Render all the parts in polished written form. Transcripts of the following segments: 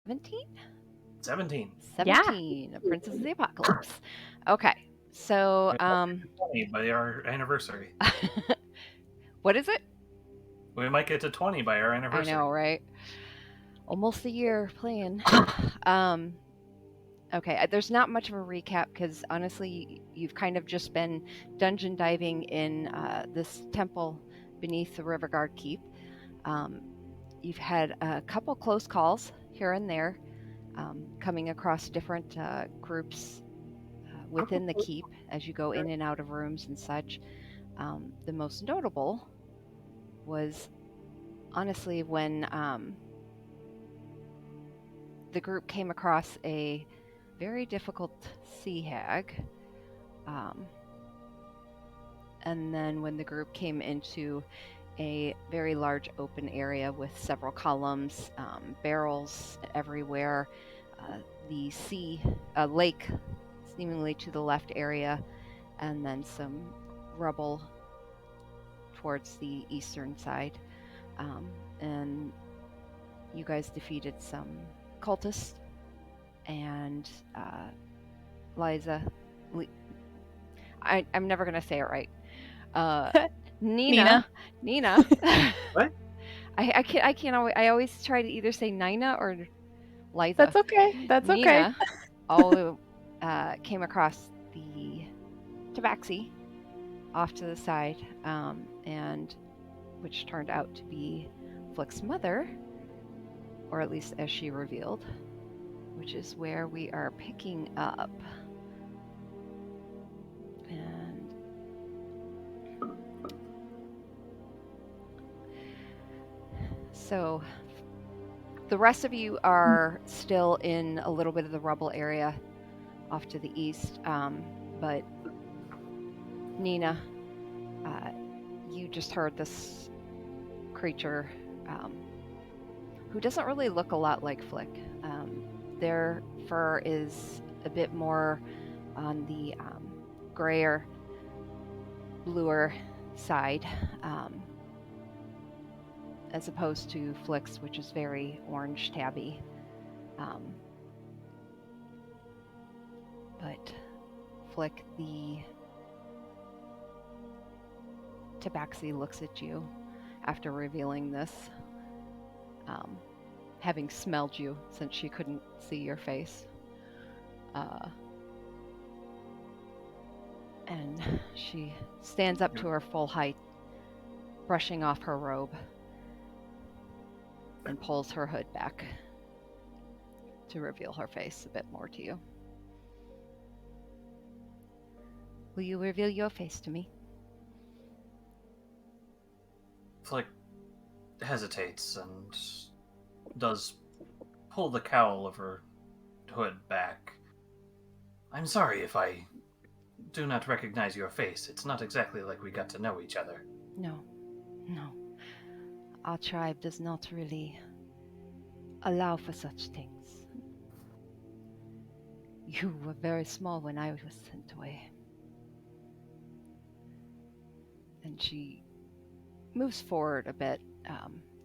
17? 17. 17. A Princess of the Apocalypse. Okay. So, We might get to 20 by our anniversary. what is it? We might get to 20 by our I anniversary. know, right? Almost a year playing. Okay, there's not much of a recap because honestly, you've kind of just been dungeon diving in this temple beneath the Riverguard Keep. Um, you've had a couple close calls here and there, coming across different groups within the keep as you go in and out of rooms and such. The most notable was honestly when the group came across a very difficult sea hag. And then when the group came into a very large open area with several columns, barrels everywhere, the lake seemingly to the left area, and then some rubble towards the eastern side. And you guys defeated some cultists, and Liza, I'm never going to say it right. Nina. What? I can't always, I always try to either say Nina or Liza. That's okay. That's okay. Nina all came across the tabaxi off to the side, and which turned out to be Flick's mother, or at least as she revealed, which is where we are picking up. And so the rest of you are still in a little bit of the rubble area off to the east, but Nina, you just heard this creature who doesn't really look a lot like Flick. Their fur is a bit more on the grayer, bluer side, as opposed to Flick's, which is very orange tabby. But Flick, the tabaxi, looks at you after revealing this, having smelled you since she couldn't see your face. And she stands up to her full height, brushing off her robe, and pulls her hood back to reveal her face a bit more to you. Will you reveal your face to me? Flick hesitates and does pull the cowl of her hood back. I'm sorry if I do not recognize your face. It's not exactly like we got to know each other. No. Our tribe does not really allow for such things. You were very small when I was sent away. And she moves forward a bit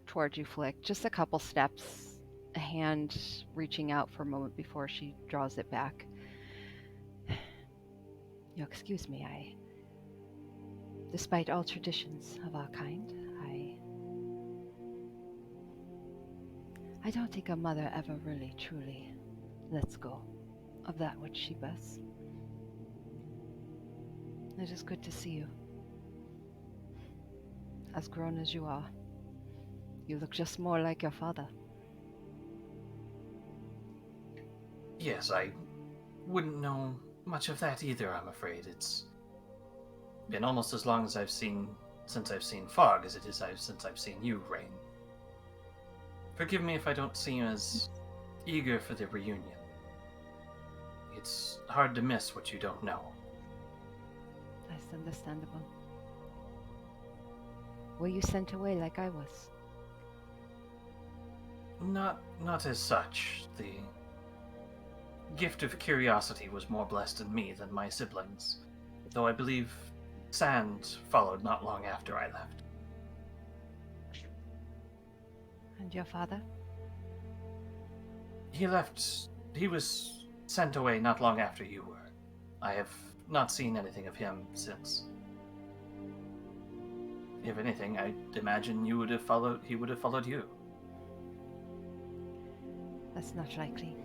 toward you, Flick. Just a couple steps, a hand reaching out for a moment before she draws it back. You'll excuse me, despite all traditions of our kind, I don't think a mother ever really, truly lets go of that which she births. It is good to see you. As grown as you are, you look just more like your father. Yes, I wouldn't know much of that either, I'm afraid. It's been almost as long as since I've seen Fog as it is since I've seen you, Rain. Forgive me if I don't seem as eager for the reunion. It's hard to miss what you don't know. That's understandable. Were you sent away like I was? Not as such. The gift of curiosity was more blessed in me than my siblings, though I believe Sand followed not long after I left. And your father? He was sent away not long after you were. I have not seen anything of him since. If anything, I'd imagine he would have followed you. That's not likely.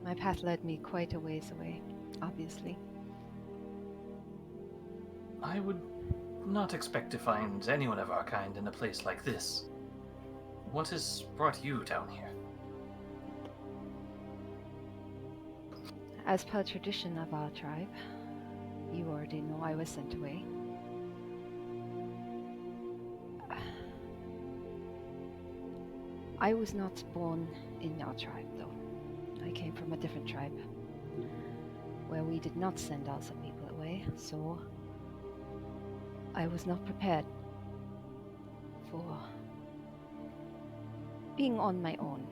My path led me quite a ways away, obviously. I would not expect to find anyone of our kind in a place like this. What has brought you down here? As per tradition of our tribe, you already know I was sent away. I was not born in your tribe, though. I came from a different tribe, where we did not send Alsa people away, so I was not prepared for being on my own.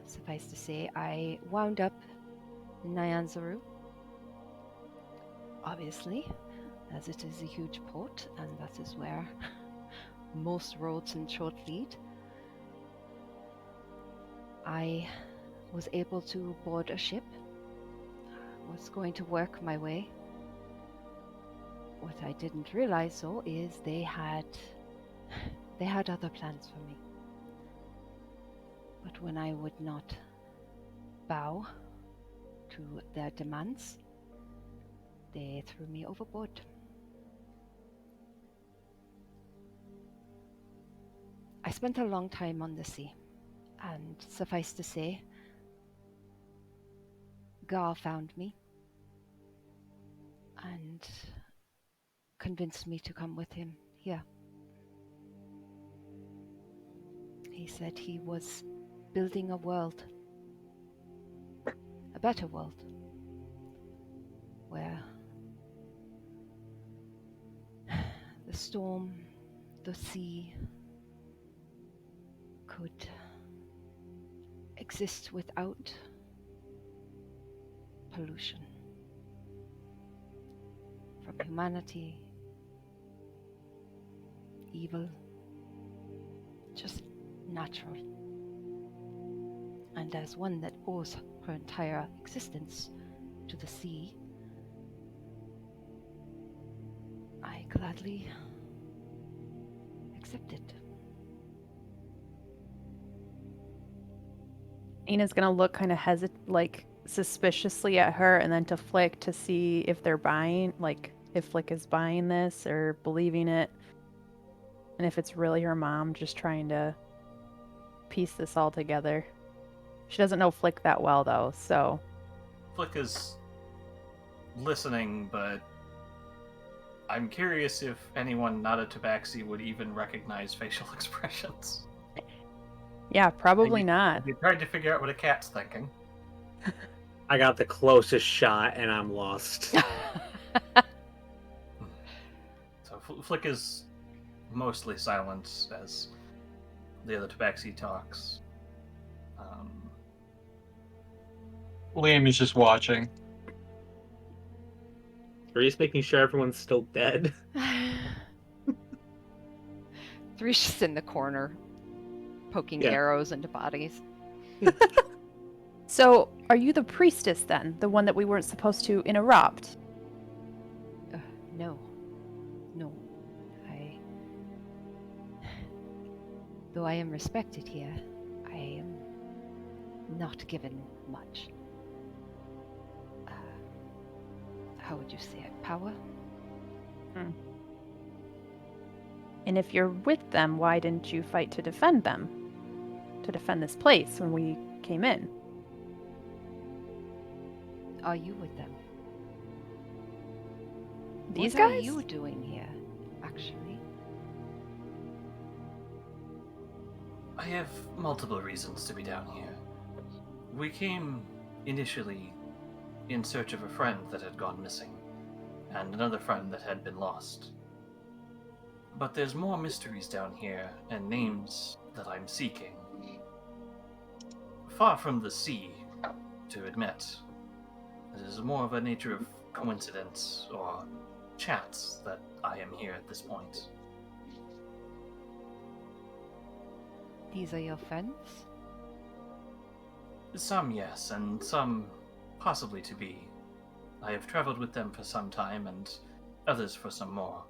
Suffice to say, I wound up in Nyanzaru, obviously, as it is a huge port, and that is where most roads in Chort lead. I was able to board a ship, was going to work my way. What I didn't realize, though, is they had other plans for me. But when I would not bow to their demands, they threw me overboard. I spent a long time on the sea, and suffice to say, Gar found me and convinced me to come with him here. He said he was building a world, a better world, where the storm, the sea, could exist without pollution from humanity, evil, just natural. And as one that owes her entire existence to the sea, I gladly accept it. Ina's gonna look kind of suspiciously at her, and then to Flick to see if they're buying, if Flick is buying this or believing it, and if it's really her mom just trying to piece this all together. She doesn't know Flick that well, though, so... Flick is listening, but I'm curious if anyone not a tabaxi would even recognize facial expressions. Yeah, probably not. You tried to figure out what a cat's thinking. I got the closest shot, and I'm lost. So Flick is mostly silent as the other tabaxi talks. Liam is just watching. Are you just making sure everyone's still dead? Three's just in the corner, poking arrows into bodies. So, are you the priestess then? The one that we weren't supposed to interrupt? No. Though I am respected here, I am not given much. How would you say it? Power? And if you're with them, why didn't you fight to defend them? To defend this place when we came in? Are you with them? These what guys? What are you doing here, actually? I have multiple reasons to be down here. We came initially in search of a friend that had gone missing, and another friend that had been lost. But there's more mysteries down here, and names that I'm seeking. Far from the sea, to admit. It is more of a nature of coincidence or chance that I am here at this point. These are your friends? Some yes, and some possibly to be. I have traveled with them for some time, and others for some more.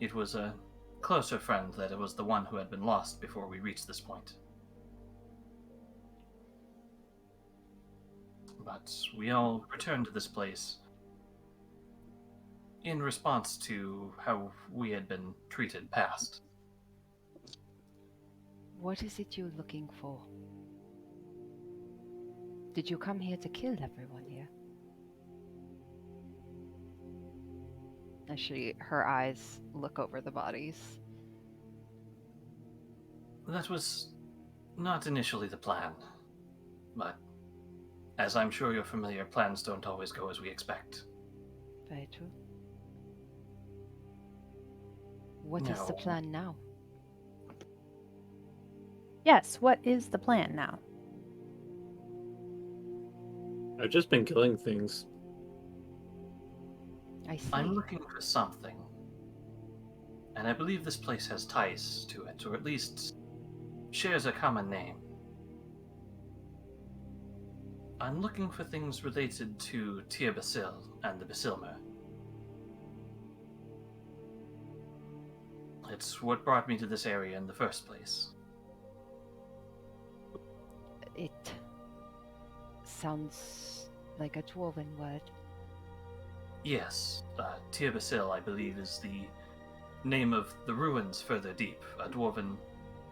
It was a closer friend that it was the one who had been lost before we reached this point. But we all returned to this place in response to how we had been treated past. What is it you're looking for? Did you come here to kill everyone here? As her eyes look over the bodies. That was not initially the plan, but as I'm sure you're familiar, plans don't always go as we expect. Very true. What is the No. plan now? Yes, what is the plan now? I've just been killing things. I see. I'm looking for something, and I believe this place has ties to it, or at least shares a common name. I'm looking for things related to Tyr Basil and the Basilmer. It's what brought me to this area in the first place. It sounds like a dwarven word. Yes, Tyr Basil, I believe, is the name of the ruins further deep, a dwarven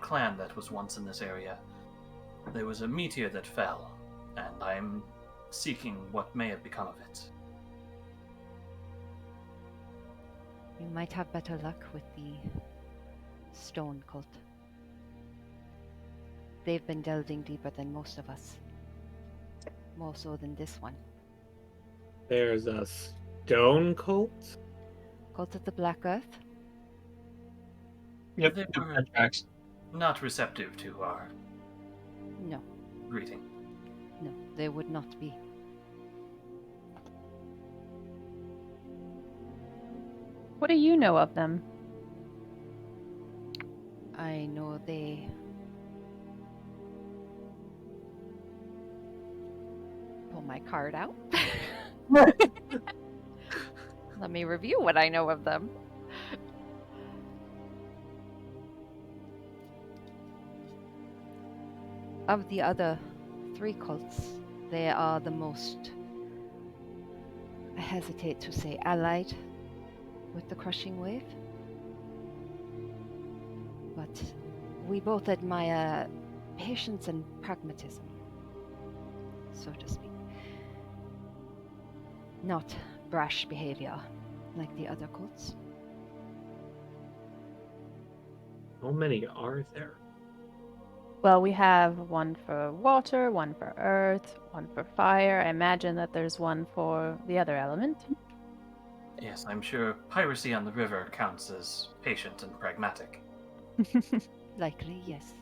clan that was once in this area. There was a meteor that fell, and I'm seeking what may have become of it. You might have better luck with the stone cult. They've been delving deeper than most of us. More so than this one. There's a stone cult? Cult of the Black Earth? Yep, They were that tracks. not receptive to our No, greeting. no, they would not be. What do you know of them? I know they pull my card out. Let me review what I know of them. Of the other 3 cults, they are the most, I hesitate to say, allied with the Crushing Wave. But we both admire patience and pragmatism, so to speak. Not brash behavior like the other cults. How many are there? Well, we have one for water, one for earth, one for fire. I imagine that there's one for the other element. Yes, I'm sure piracy on the river counts as patient and pragmatic. Likely, yes.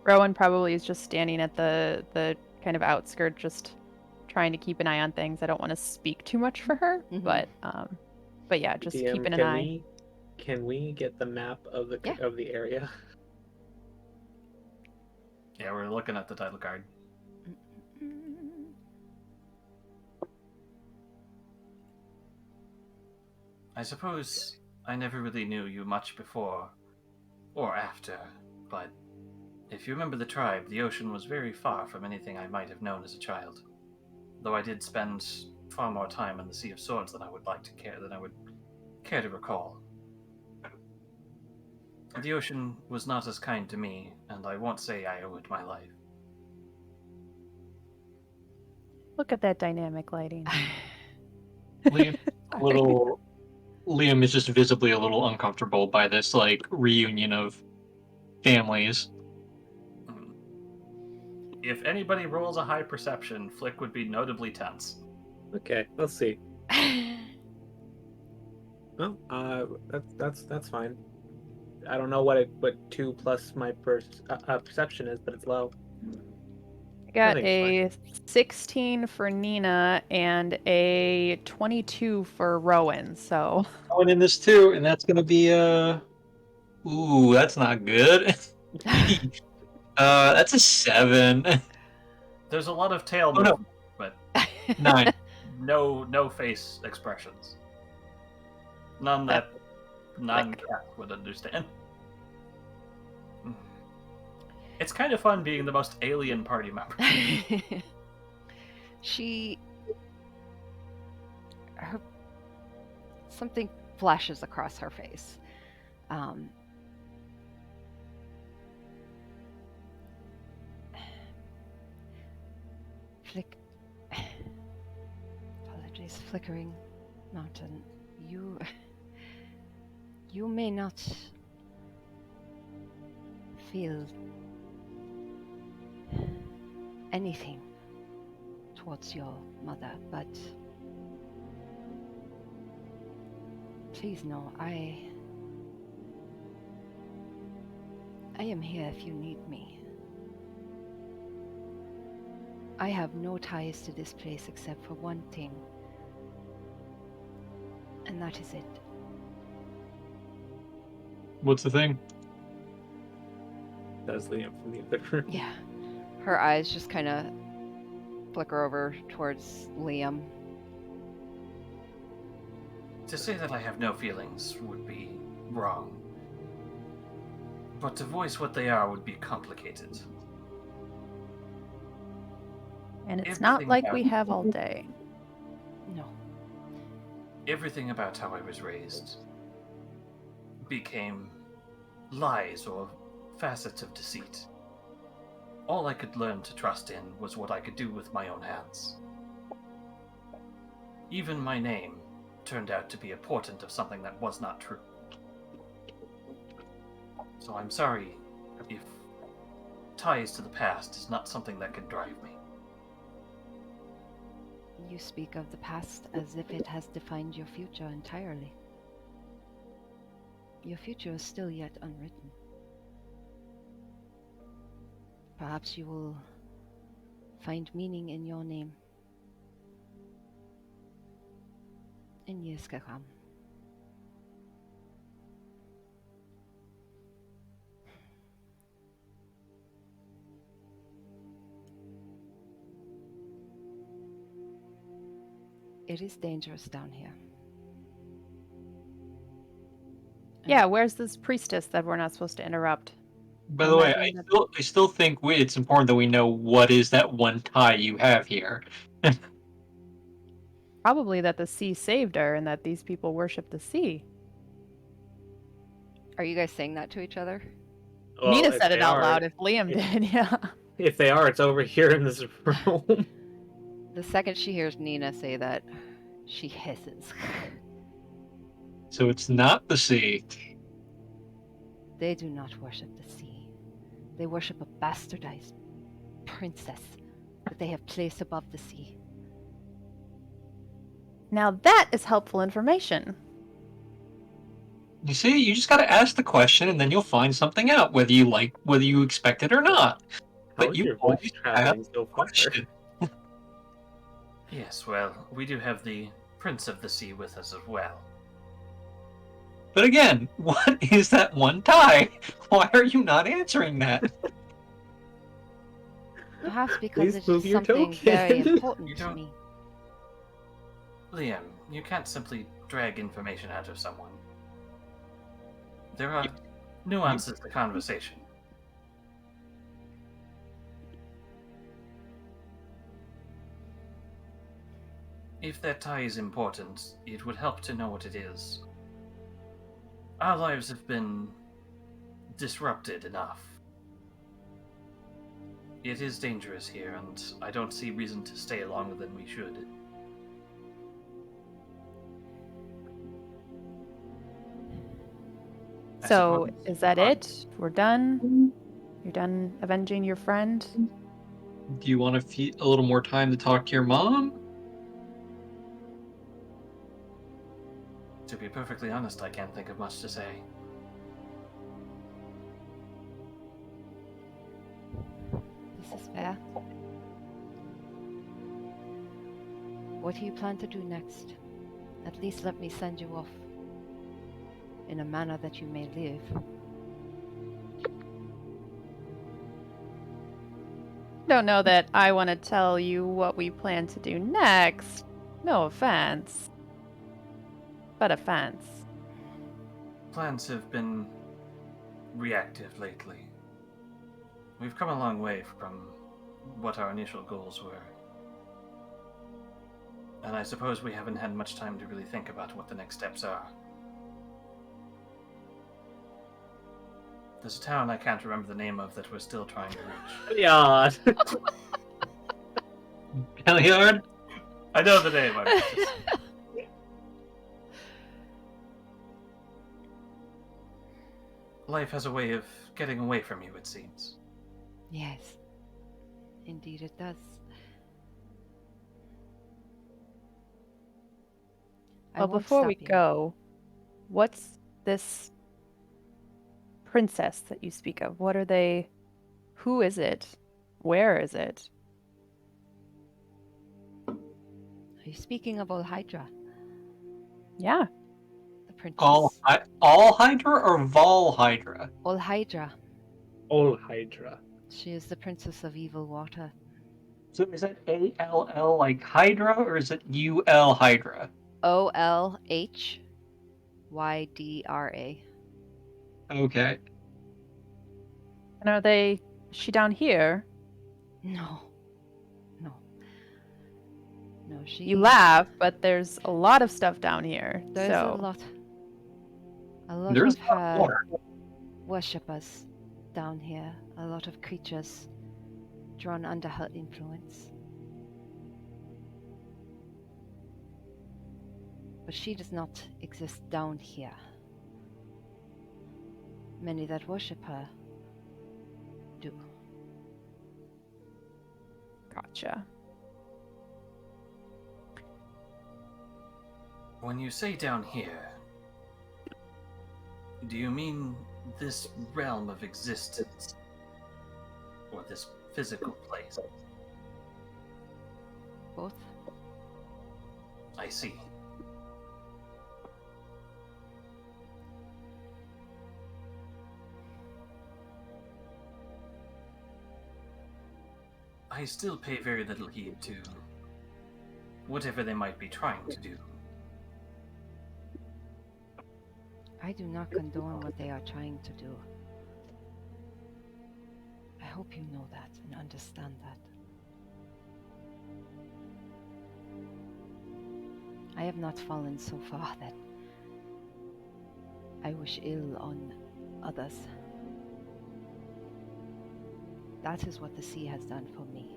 Rowan probably is just standing at the kind of outskirt, just trying to keep an eye on things. I don't want to speak too much for her, Mhm. but yeah, just DM, keeping an eye. Can we get the map of the Yeah. of the area? Yeah, we're looking at the title card. I suppose I never really knew you much before or after, but if you remember the tribe, the ocean was very far from anything I might have known as a child. Though I did spend far more time in the Sea of Swords than I would care to recall. The ocean was not as kind to me, and I won't say I owe it my life. Look at that dynamic lighting. Liam, Liam is just visibly a little uncomfortable by this like reunion of families. If anybody rolls a high perception, Flick would be notably tense. Okay, let's see. Oh, that's fine. I don't know what 2 plus my perception is, but it's low. I got think a it's 16 for Nina and a 22 for Rowan. So Going in this too, and that's gonna be ooh, that's not good. That's a 7. There's a lot of tail Oh, no. movement, but 9. no face expressions. None that non-cat would understand. It's kind of fun being the most alien party member. Something flashes across her face. Apologies, flickering mountain. You may not feel anything towards your mother, but please know I am here if you need me. I have no ties to this place except for one thing, and that is it. What's the thing? Does Liam from the other room. Yeah. Her eyes just kind of flicker over towards Liam. To say that I have no feelings would be wrong. But to voice what they are would be complicated. and it's not Everything like about- we have all day. No. Everything about how I was raised became lies or facets of deceit. All I could learn to trust in was what I could do with my own hands. Even my name turned out to be a portent of something that was not true. So I'm sorry if ties to the past is not something that can drive me. You speak of the past as if it has defined your future entirely. Your future is still yet unwritten. Perhaps you will find meaning in your name in years to come. It is dangerous down here. Yeah, where's this priestess that we're not supposed to interrupt? By the way, Imagine I still think it's important that we know what is that one tie you have here. Probably that the sea saved her and that these people worship the sea. Are you guys saying that to each other? Well, Nina if said it they out are- loud if Liam if- did, yeah. If they are, it's over here in this room. The second she hears Nina say that, she hisses. So it's not the sea. They do not worship the sea. They worship a bastardized princess that they have placed above the sea. Now that is helpful information. You see, you just gotta ask the question and then you'll find something out, whether you expect it or not. How But is you your voice always traveling so far? Question. Yes, well, we do have the Prince of the Sea with us as well. But again, what is that one tie? Why are you not answering that? Perhaps because Please it's move just your something very token. important You to don't- me. Liam, you can't simply drag information out of someone. There are nuances to conversation. If that tie is important, it would help to know what it is. Our lives have been disrupted enough. It is dangerous here, and I don't see reason to stay longer than we should. I So, suppose is that fun. it? We're done? You're done avenging your friend? Do you want a little more time to talk to your mom? To be perfectly honest, I can't think of much to say. This is fair. What do you plan to do next? At least let me send you off in a manner that you may live. Don't know that I want to tell you what we plan to do next. No offense. But offense. Plans have been reactive lately. We've come a long way from what our initial goals were. And I suppose we haven't had much time to really think about what the next steps are. There's a town I can't remember the name of that we're still trying to reach. Yeah. Hilliard? I know the name, I'm just... Life has a way of getting away from you, it seems. Yes, indeed it does. I Well, won't before we stop you. go, what's this princess that you speak of? What are they? Who is it? Where is it? Are you speaking of Old Hydra, Yeah. the princess? All Hydra or Vol Hydra? Old Hydra. Old Hydra. She is the princess of evil water. So is that ALL like Hydra or is it UL Hydra? OLHYDRA. Okay. And are they? Is she down here? No. No, she... You laugh, but there's a lot of stuff down here. There's so a lot. A lot There's of a lot her more. worshippers down here. A lot of creatures drawn under her influence. But she does not exist down here. Many that worship her do. Gotcha. When you say down here, do you mean this realm of existence? Or this physical place? Both? I see. I still pay very little heed to whatever they might be trying to do. I do not condone what they are trying to do. I hope you know that and understand that. I have not fallen so far that I wish ill on others. That is what the sea has done for me.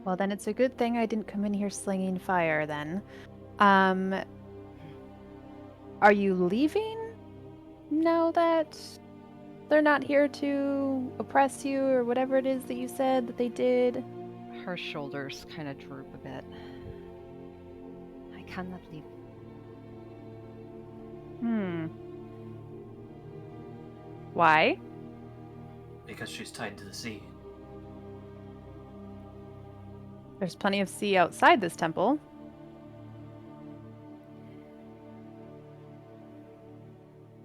Well, then it's a good thing I didn't come in here slinging fire then. Are you leaving now that they're not here to oppress you or whatever it is that you said that they did? Her shoulders kind of droop a bit. I cannot leave. Why? Because she's tied to the sea. There's plenty of sea outside this temple.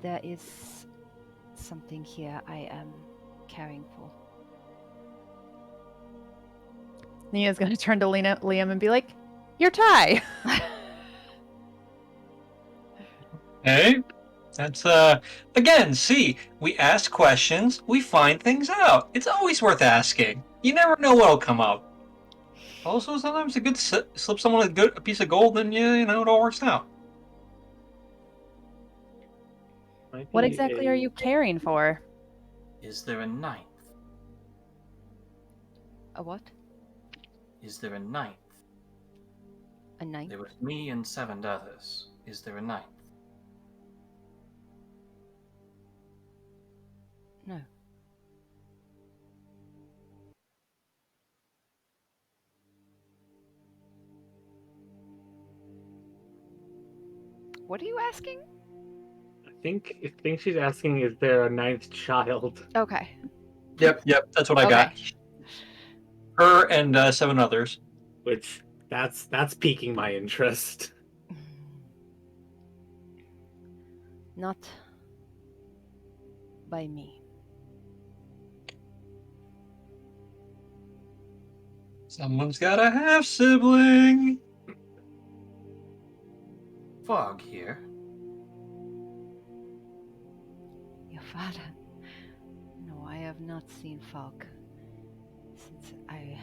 There is something here I am caring for. Nia's gonna turn to Liam and be like, "Your tie." Hey, that's again, see, we ask questions, we find things out. It's always worth asking. You never know what'll come up. Also, sometimes a good slip someone a piece of gold, and you know it all works out. Might What be exactly are you caring for? Is there a ninth? A what? Is there a ninth? A ninth? There was me and 7 others. Is there a ninth? No. What are you asking? I think she's asking, is there a ninth child? Okay. Yep, that's what I got. Okay. Her and 7 others. Which that's piquing my interest. Not by me. Someone's got a half sibling. Fog here. Your father? No, I have not seen Fog since I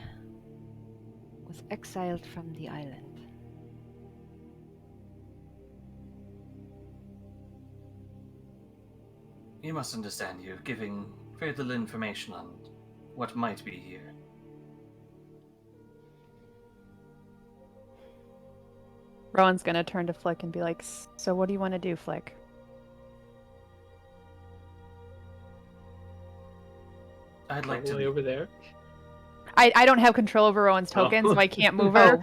was exiled from the island. You must understand you're giving very little information on what might be here. Rowan's gonna turn to Flick and be like, "So what do you want to do, Flick?" I'd like All the way to. over there. I don't have control over Rowan's tokens, so I can't move her.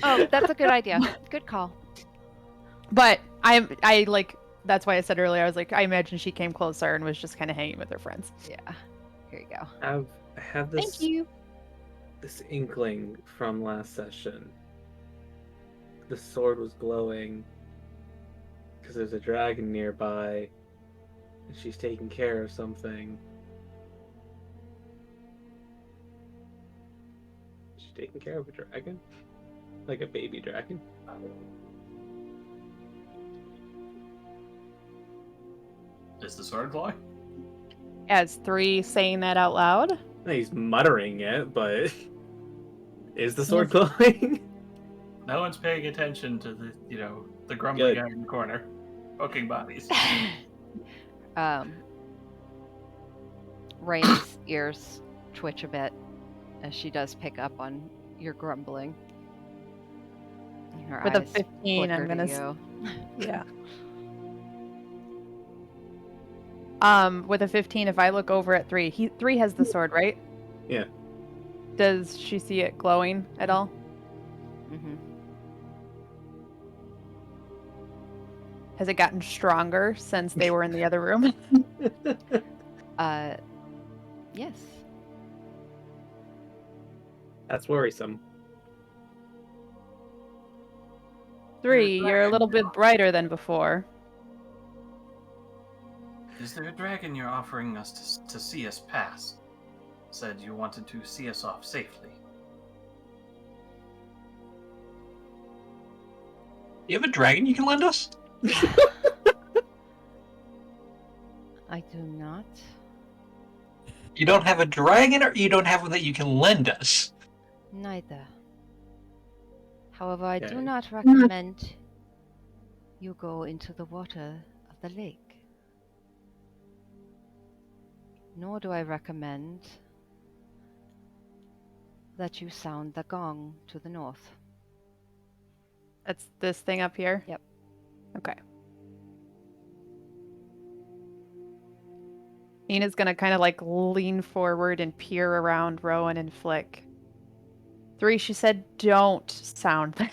Oh, that's a good idea. Good call. But I like that's why I said earlier. I was like, I imagine she came closer and was just kind of hanging with her friends. Yeah. Here you go. I have this Thank you. this inkling from last session. The sword was glowing because there's a dragon nearby, and she's taking care of something. She's taking care of a dragon, like a baby dragon. Is the sword glowing? As 3 saying that out loud. He's muttering it, but is the sword glowing? No one's paying attention to the grumbling Good. guy in the corner, poking bodies. Rain's ears twitch a bit as she does pick up on your grumbling. Her With a eyes 15, I'm flicker gonna to you. Yeah. With a 15, if I look over at 3, 3 has the sword, right? Yeah. Does she see it glowing at all? Mhm. Has it gotten stronger since they were in the other room? Yes. That's worrisome. 3, you're a little bit brighter than before. Is there a dragon you're offering us to see us past? Said you wanted to see us off safely. You have a dragon you can lend us? I do not. You don't have a dragon, or you don't have one that you can lend us? Neither. However, I do Okay. not recommend you go into the water of the lake. Nor do I recommend that you sound the gong to the north. That's this thing up here? Yep. Okay. Nina's gonna kind of like lean forward and peer around Rowan and Flick. 3, she said, don't sound that.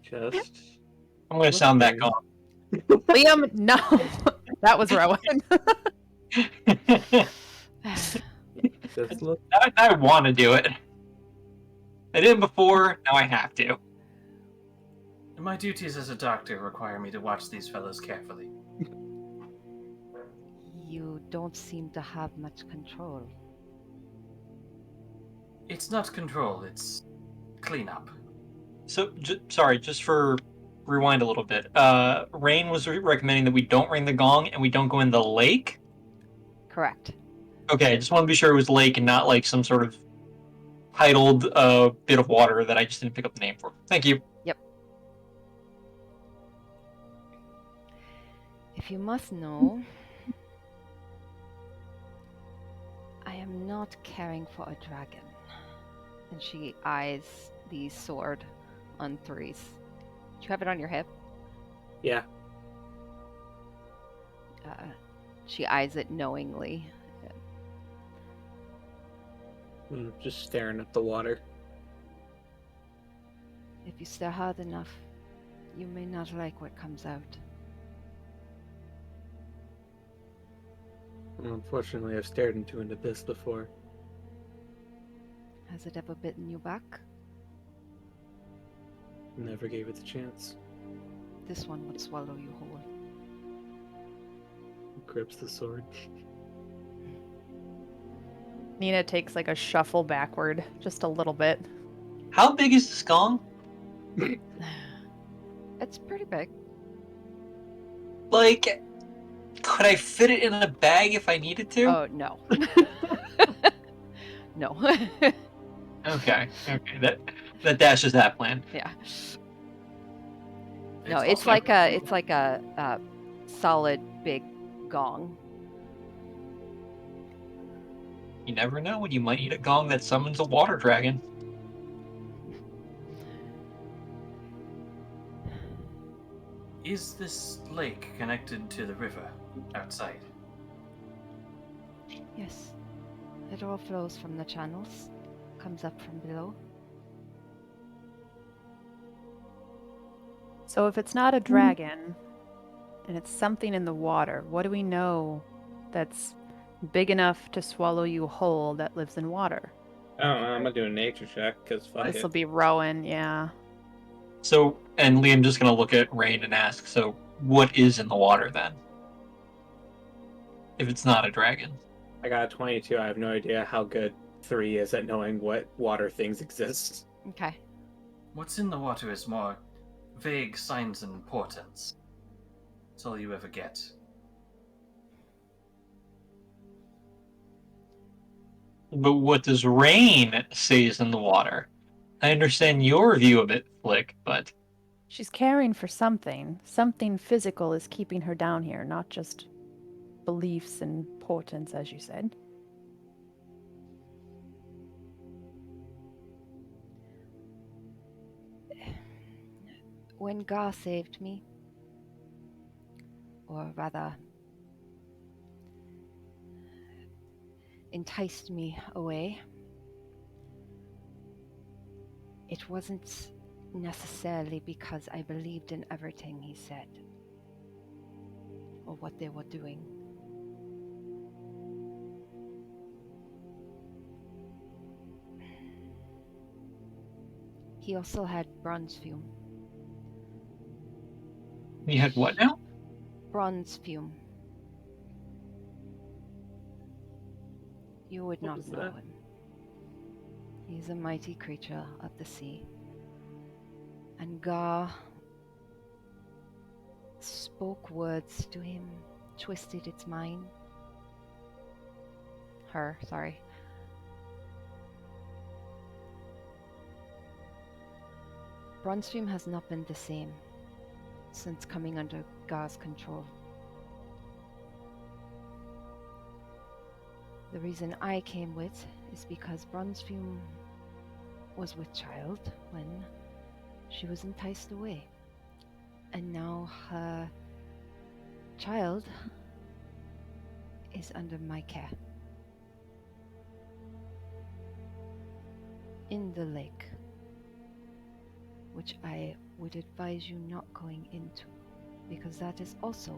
Just I'm going to sound that listen. gong. Liam, no. That was Rowan. Just look. I want to do it. I did it before, now I have to. My duties as a doctor require me to watch these fellows carefully. You don't seem to have much control. It's not control, it's cleanup. So, sorry, just for rewind a little bit. Rain was recommending that we don't ring the gong and we don't go in the lake. Correct. Okay, I just want to be sure it was lake and not like some sort of titled bit of water that I just didn't pick up the name for. Thank you. Yep. If you must know, I am not caring for a dragon. And she eyes the sword on 3's. Do you have it on your hip? Yeah. She eyes it knowingly. I'm just staring at the water. If you stare hard enough, you may not like what comes out. Well, unfortunately, I've stared into an abyss before. Has it ever bitten you back? Never gave it the chance. This one would swallow you whole. Grips the sword. Nina takes like a shuffle backward, just a little bit. How big is this gong? It's pretty big. Like, could I fit it in a bag if I needed to? Oh, no. No. Okay. That dashes that plan. Yeah. No, It's it's also- like a solid big gong. You never know when you might need a gong that summons a water dragon. Is this lake connected to the river outside? Yes. It all flows from the channels, comes up from below. So if it's not a dragon and it's something in the water, what do we know that's big enough to swallow you whole that lives in water? I don't know, I'm gonna do a nature check, because fuck This will it. be Rowan, yeah. So, and Liam just gonna look at Rain and ask, so what is in the water then? If it's not a dragon. I got a 22, I have no idea how good 3 is at knowing what water things exist. Okay. What's in the water is more vague signs and portents. That's all you ever get. But what does Rain say is in the water? I understand your view of it, Flick, but She's caring for something. Something physical is keeping her down here, not just beliefs and portents, as you said. When Gar saved me, or rather, enticed me away, it wasn't necessarily because I believed in everything he said or what they were doing. He also had bronze fume. you had what now? Bronze fume. You would What not was know that? him. He is a mighty creature of the sea. And Gar spoke words to him, twisted its mind. Her, sorry. Bronzefume has not been the same since coming under Gar's control. The reason I came with is because Bronzefume was with Child when she was enticed away. And now her child is under my care. In the lake, which I would advise you not going into, because that is also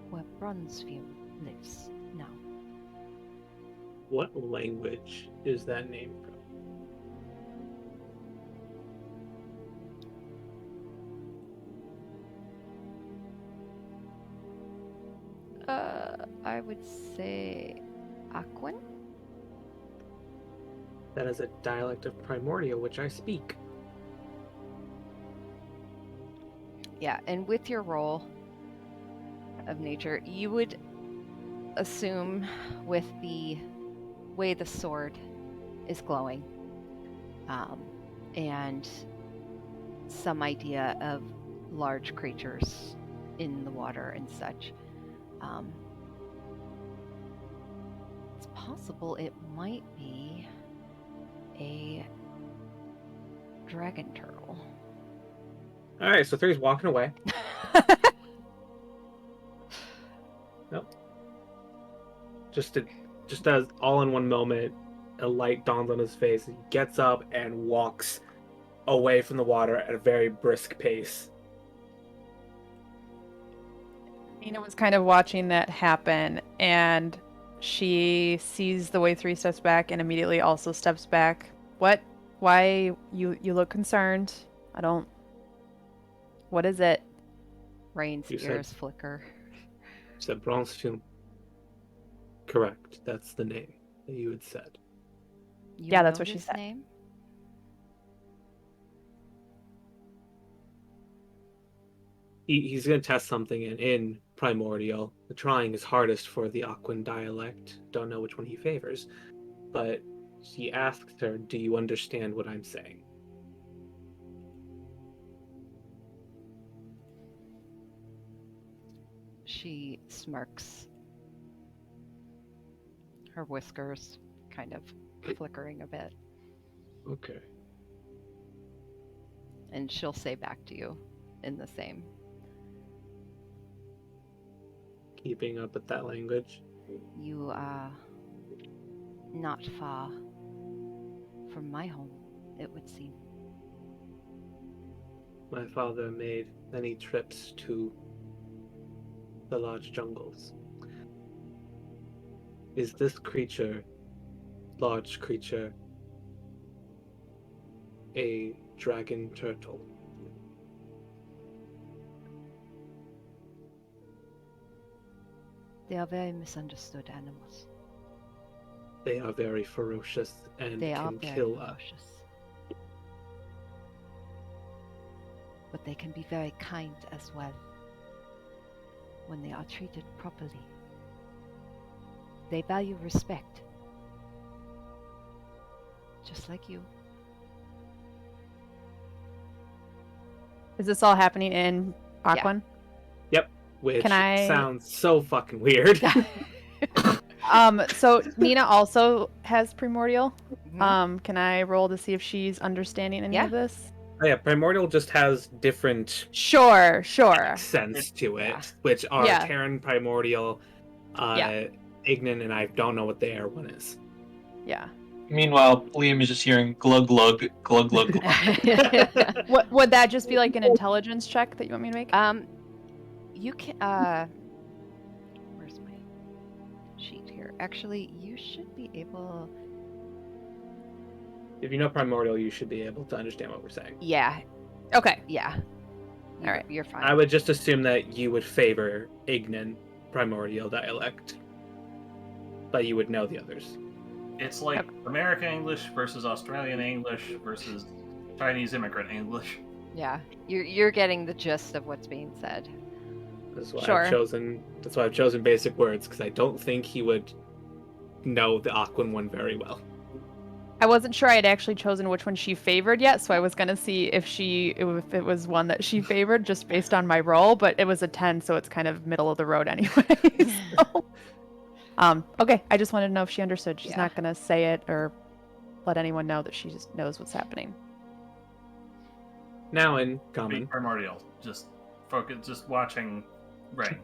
where Bronzefume lives now. What language is that name from? I would say Aquan? That is a dialect of Primordial, which I speak. Yeah, and with your role of nature, you would assume with the way the sword is glowing, and some idea of large creatures in the water and such. It's possible it might be a dragon turtle. All right, so 3's walking away. Nope. Just as all in one moment, a light dawns on his face. He gets up and walks away from the water at a very brisk pace. Nina was kind of watching that happen, and She sees the way 3 steps back and immediately also steps back. What? Why you look concerned? I don't. What is it? Rain's You said- ears flicker. Said Bronzefield. Correct. That's the name that you had said. You Yeah, that's know what she this said. Name? He's going to test something in Primordial, trying his hardest for the Aquan dialect. Don't know which one he favors. But he asked her, do you understand what I'm saying? She smirks. Her whiskers kind of flickering a bit. Okay. And she'll say back to you in the same. Keeping up with that language. You are not far from my home, it would seem. My father made many trips to the large jungles. Is this creature, large creature, a dragon turtle? They are very misunderstood animals. They are very ferocious and They are can very kill us. ferocious. But they can be very kind as well when they are treated properly. They value respect, just like you. Is this all happening in Yeah. Aquan? Which Can I- sounds so fucking weird. So Nina also has primordial. Mhm. Can I roll to see if she's understanding any Yeah. of this? Oh yeah, Primordial just has different Sure. accents to it, Yeah. which are Yeah. Terran Primordial, Yeah. Ignan, and I don't know what the air one is. Yeah. Meanwhile, Liam is just hearing glug glug glug glug glug. What would that just be like an intelligence check that you want me to make? You can. Where's my sheet here? Actually, you should be able. If you know Primordial, you should be able to understand what we're saying. Yeah, Okay. yeah. All right. You're fine. I would just assume that you would favor Ignan Primordial dialect, but you would know the others. It's like American English versus Australian English versus Chinese immigrant English. Yeah, you're getting the gist of what's being said. That's why Sure. That's why I've chosen basic words, because I don't think he would know the Aquan one very well. I wasn't sure I had actually chosen which one she favored yet, so I was gonna see if it was one that she favored just based on my roll, but it was a 10, so it's kind of middle of the road anyway. So, okay, I just wanted to know if she understood. She's Yeah. not gonna say it or let anyone know that she just knows what's happening. Now in Be common. primordial. Just focus. Just watching rain.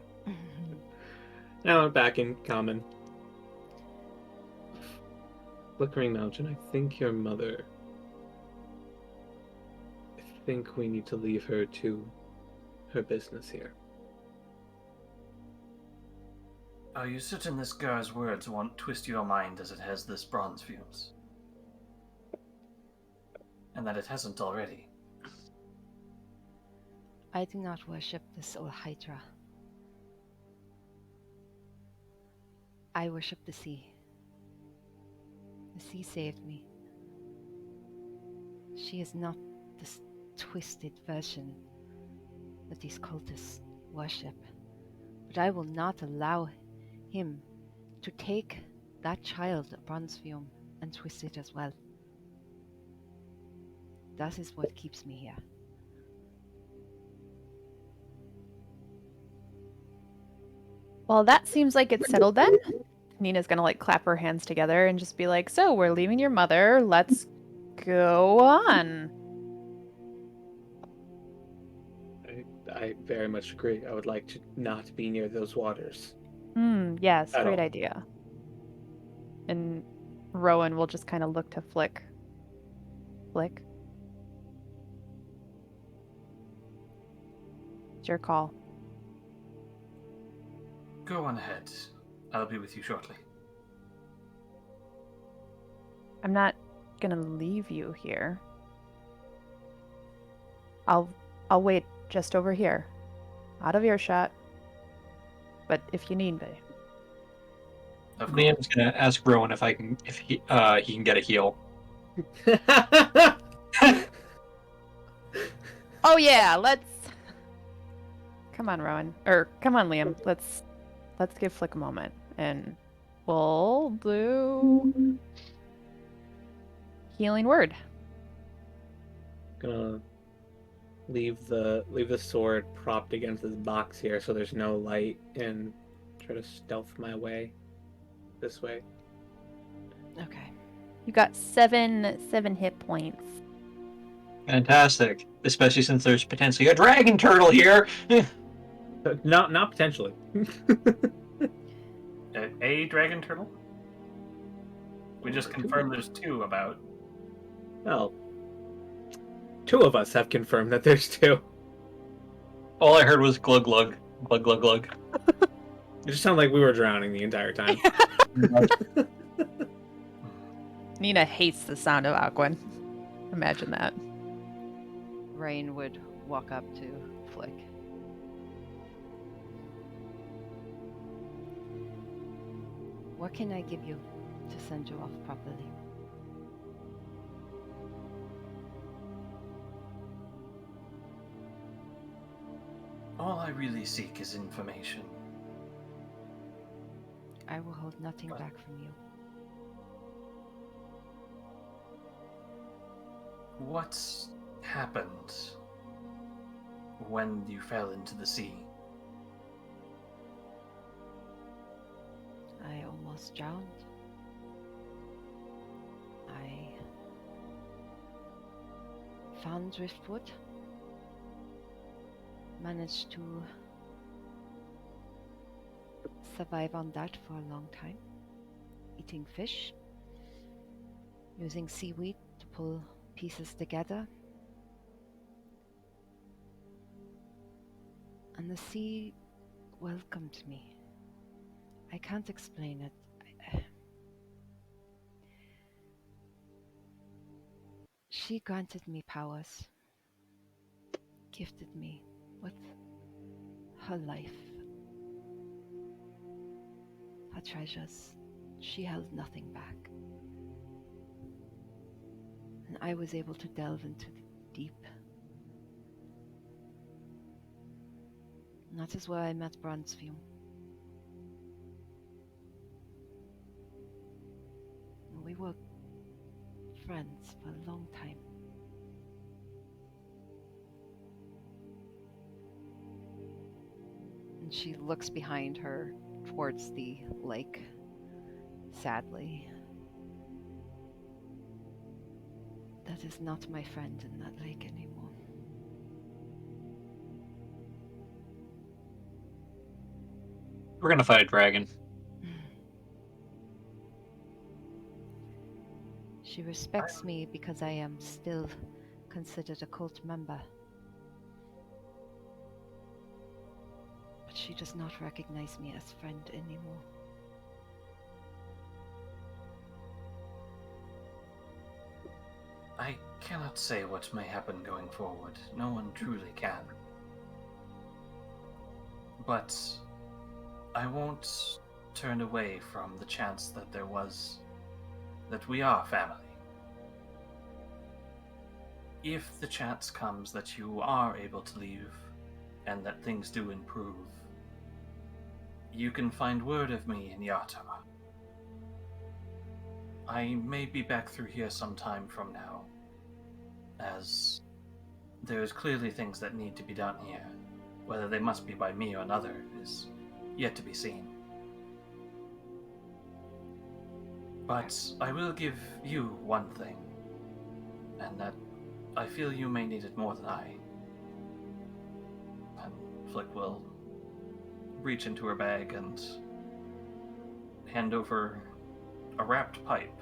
Now back in common. Flickering Mountain, I think your mother. I think we need to leave her to her business here. Are you certain this girl's words won't twist your mind as it has this bronze fumes? And that it hasn't already? I do not worship this old Hydra. I worship the sea. The sea saved me. She is not this twisted version that these cultists worship. But I will not allow him to take that child, Bronzefume, and twist it as well. That is what keeps me here. Well, that seems like it's settled then. Nina's gonna like clap her hands together and just be like, "So we're leaving your mother. Let's go on." I very much agree. I would like to not be near those waters. Yes, At great all. idea. And Rowan will just kind of look to Flick. Flick. It's your call. Go on ahead. I'll be with you shortly. I'm not gonna leave you here. I'll wait just over here, out of earshot. But if you need me, Of course. Liam's gonna ask Rowan if he can get a heal. oh yeah, let's. Come on, Rowan, or come on, Liam. Let's give Flick a moment, and we'll do healing word. Gonna leave the sword propped against this box here so there's no light and try to stealth my way this way. Okay. You got seven hit points. Fantastic, especially since there's potentially a dragon turtle here. Not potentially. A dragon turtle? We just Two. confirmed there's two about. Well, two of us have confirmed that there's two. All I heard was glug glug, glug glug glug. It just sounded like we were drowning the entire time. Nina hates the sound of Aquan. Imagine that. Rain would walk up to Flick. What can I give you to send you off properly? All I really seek is information. I will hold nothing back from you. What happened when you fell into the sea? I almost drowned. I found driftwood. Managed to survive on that for a long time. Eating fish. Using seaweed to pull pieces together. And the sea welcomed me. I can't explain it. She granted me powers, gifted me with her life, her treasures. She held nothing back. And I was able to delve into the deep. And that is where I met Bronzeview. We were friends for a long time. And she looks behind her towards the lake, sadly. That is not my friend in that lake anymore. We're gonna fight a dragon. She respects me because I am still considered a cult member. But she does not recognize me as friend anymore. I cannot say what may happen going forward. No one truly can. But I won't turn away from the chance that that we are family. If the chance comes that you are able to leave and that things do improve, you can find word of me in Yata. I may be back through here sometime from now, as there's clearly things that need to be done here. Whether they must be by me or another is yet to be seen. But I will give you one thing, and that I feel you may need it more than I. And Flick will reach into her bag and hand over a wrapped pipe.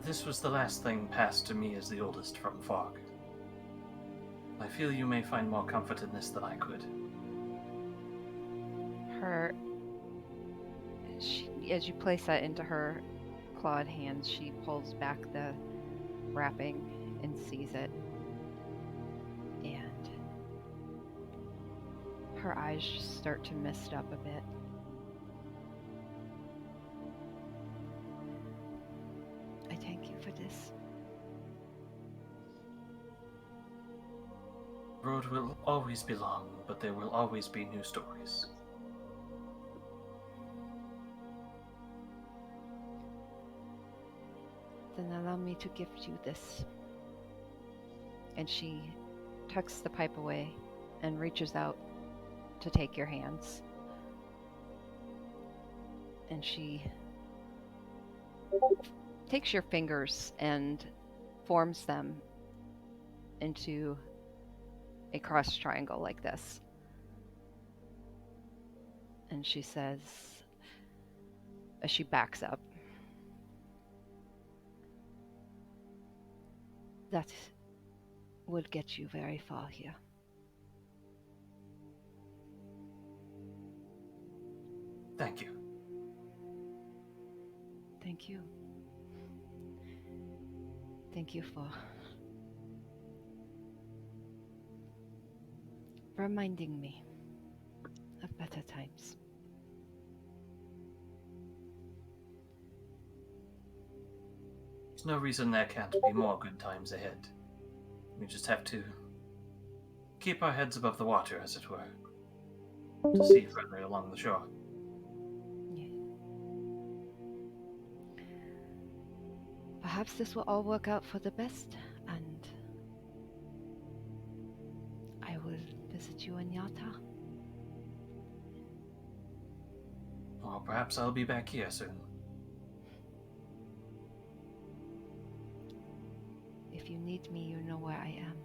This was the last thing passed to me as the oldest from Fog. I feel you may find more comfort in this than I could. As you place that into her clawed hands, she pulls back the wrapping and sees it. And her eyes just start to mist up a bit. I thank you for this. The road will always be long, but there will always be new stories. Then allow me to gift you this. And she tucks the pipe away and reaches out to take your hands. And she takes your fingers and forms them into a cross triangle like this. And she says, as she backs up, that will get you very far here. Thank you. Thank you. Thank you for reminding me of better times. There's no reason there can't be more good times ahead. We just have to keep our heads above the water, as it were, to see further along the shore. Yeah. Perhaps this will all work out for the best, and I will visit you in Yata. Or perhaps I'll be back here soon. If you need me, you know where I am.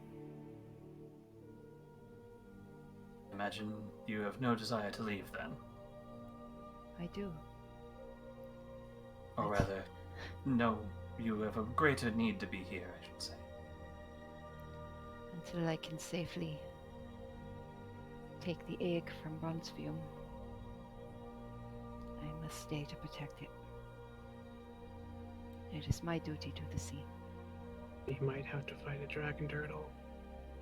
Imagine you have no desire to leave then. I do. Or rather, no, you have a greater need to be here, I should say. Until I can safely take the egg from Bronzevium, I must stay to protect it. It is my duty to the sea. You might have to fight a dragon turtle.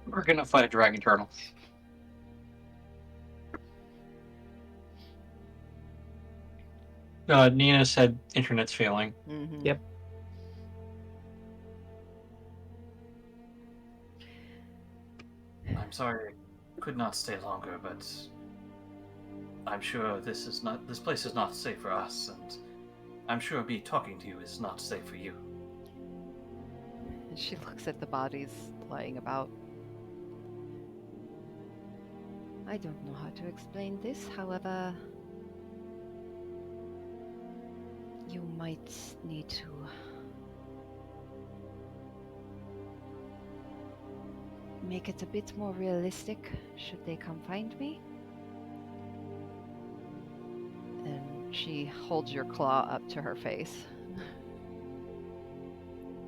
We're gonna fight a dragon turtle. Nina said internet's failing. Mm-hmm. Yep. I'm sorry I could not stay longer, but I'm sure this place is not safe for us, and I'm sure me talking to you is not safe for you. And she looks at the bodies lying about. I don't know how to explain this, however, you might need to make it a bit more realistic should they come find me. And she holds your claw up to her face.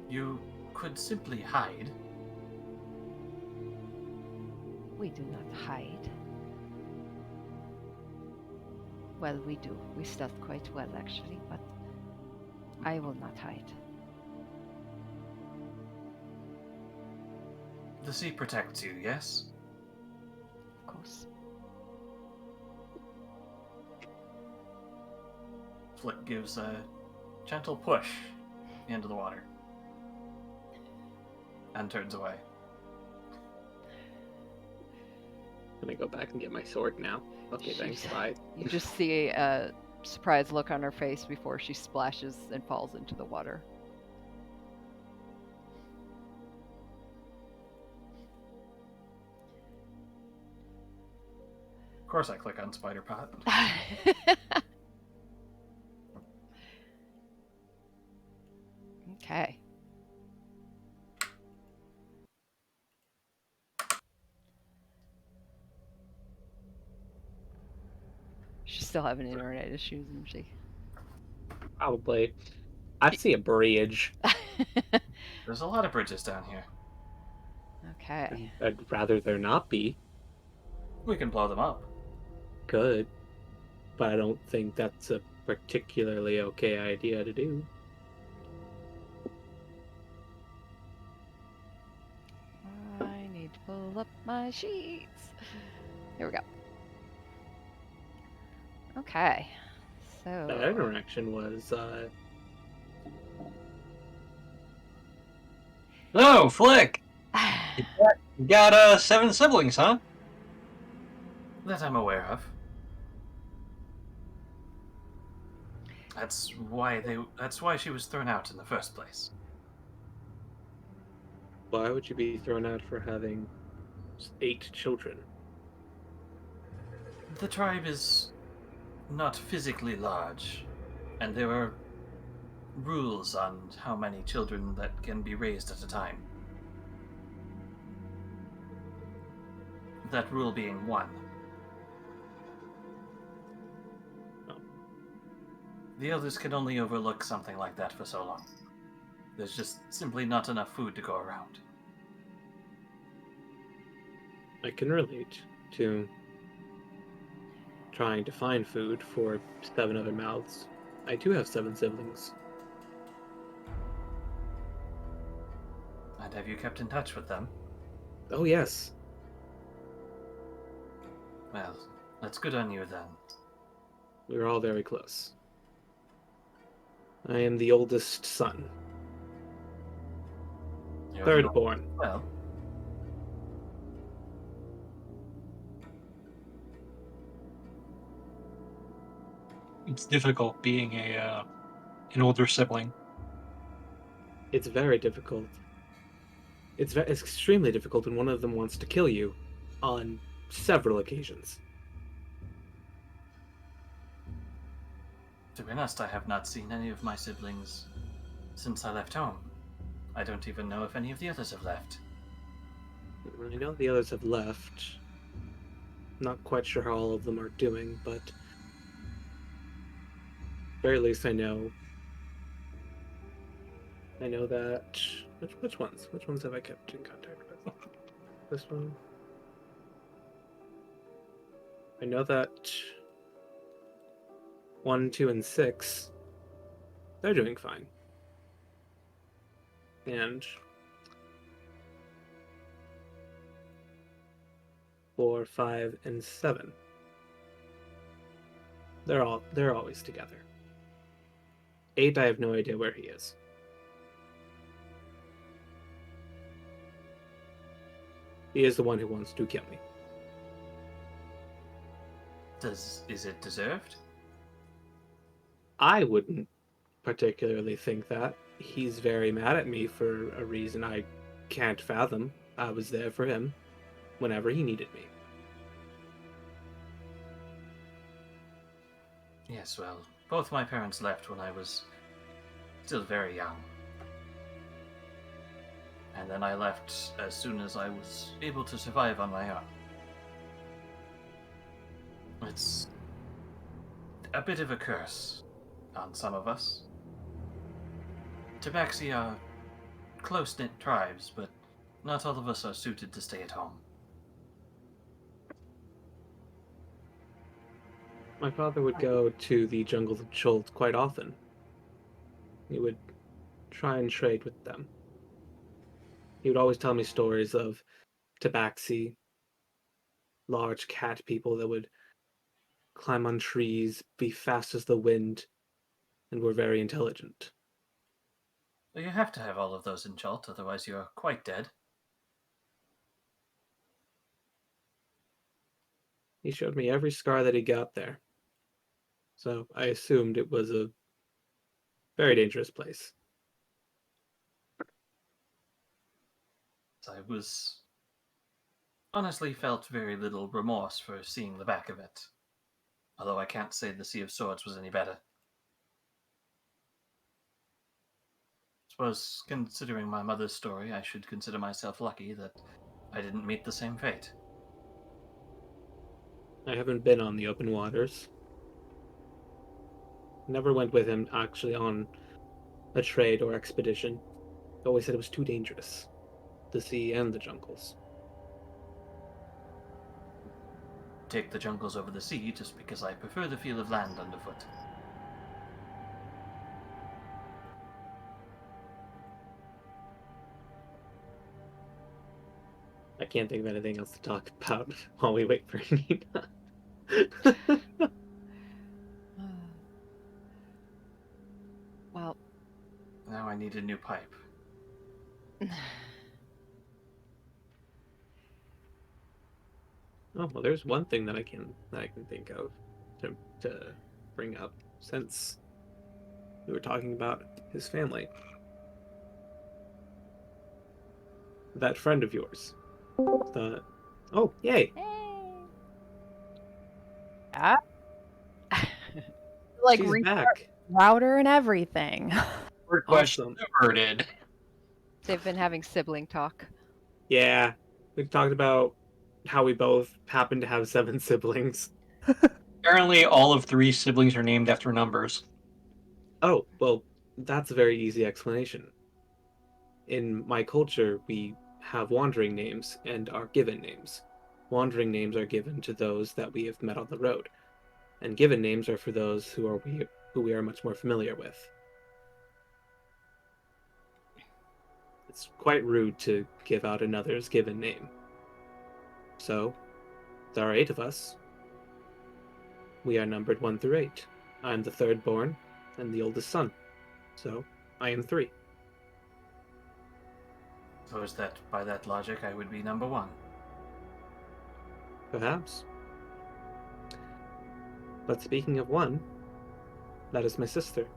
You could simply hide. We do not hide. Well, we do. We stealth quite well, actually, but I will not hide. The sea protects you, yes? Of course. Flick gives a gentle push into the water and turns away. Can I go back and get my sword now? Okay, thanks. Bye. You just see a surprised look on her face before she splashes and falls into the water. Of course I click on Spider Pot. Okay. She's still having internet issues, isn't she? Probably. I see a bridge. There's a lot of bridges down here. Okay. I'd rather there not be. We can blow them up. Good. But I don't think that's a particularly okay idea to do. up my sheets. Here we go. Okay. So That interaction was Oh, Flick! You got 7 siblings, huh? That I'm aware of. That's why she was thrown out in the first place. why would you be thrown out for having 8 children? The tribe is not physically large, and there are rules on how many children that can be raised at a time. That rule being 1. Oh. The others can only overlook something like that for so long. There's just simply not enough food to go around. I can relate to trying to find food for 7 other mouths. I do have 7 siblings. And have you kept in touch with them? Oh, yes. Well, that's good on you then. We're all very close. I am the oldest son. You're Third the- born. Well, It's difficult being an older sibling. It's very difficult. It's extremely difficult when one of them wants to kill you on several occasions. to be honest, I have not seen any of my siblings since I left home. I don't even know if any of the others have left. I know the others have left. Not quite sure how all of them are doing, but very least I know. I know that which ones? Which ones have I kept in contact with? This one. I know that 1, 2, and 6. They're doing fine. And 4, 5, and 7. They're always together. 8, I have no idea where he is. He is the one who wants to kill me. Is it deserved? I wouldn't particularly think that. He's very mad at me for a reason I can't fathom. I was there for him whenever he needed me. Yes, well, both my parents left when I was still very young. And then I left as soon as I was able to survive on my own. It's a bit of a curse on some of us. Tabaxi are close-knit tribes, but not all of us are suited to stay at home. My father would go to the jungles of Chult quite often. He would try and trade with them. He would always tell me stories of tabaxi, large cat people that would climb on trees, be fast as the wind, and were very intelligent. Well, you have to have all of those in Chult, otherwise you're quite dead. He showed me every scar that he got there. So I assumed it was a very dangerous place. I was honestly felt very little remorse for seeing the back of it. Although I can't say the Sea of Swords was any better. Suppose, considering my mother's story, I should consider myself lucky that I didn't meet the same fate. I haven't been on the open waters. Never went with him actually on a trade or expedition. Always said it was too dangerous. The sea and the jungles. Take the jungles over the sea just because I prefer the feel of land underfoot. I can't think of anything else to talk about while we wait for Nina. Well, Now I need a new pipe. Oh well, there's one thing that I can think of to bring up since we were talking about his family. That friend of yours. The oh yay! Yeah. Like She's restart back. router and everything. Word question Awesome. averted. they've been having sibling talk. Yeah, we talked about how we both happen to have 7 siblings. Apparently, all of 3 siblings are named after numbers. Oh well, that's a very easy explanation. In my culture, we have wandering names and are given names. Wandering names are given to those that we have met on the road, and given names are for those who we are much more familiar with. It's quite rude to give out another's given name. So, there are 8 of us. We are numbered 1 through 8. I'm the third born and the oldest son. So, I am 3. So is that, by that logic, I would be number 1? Perhaps. But speaking of 1, that is my sister.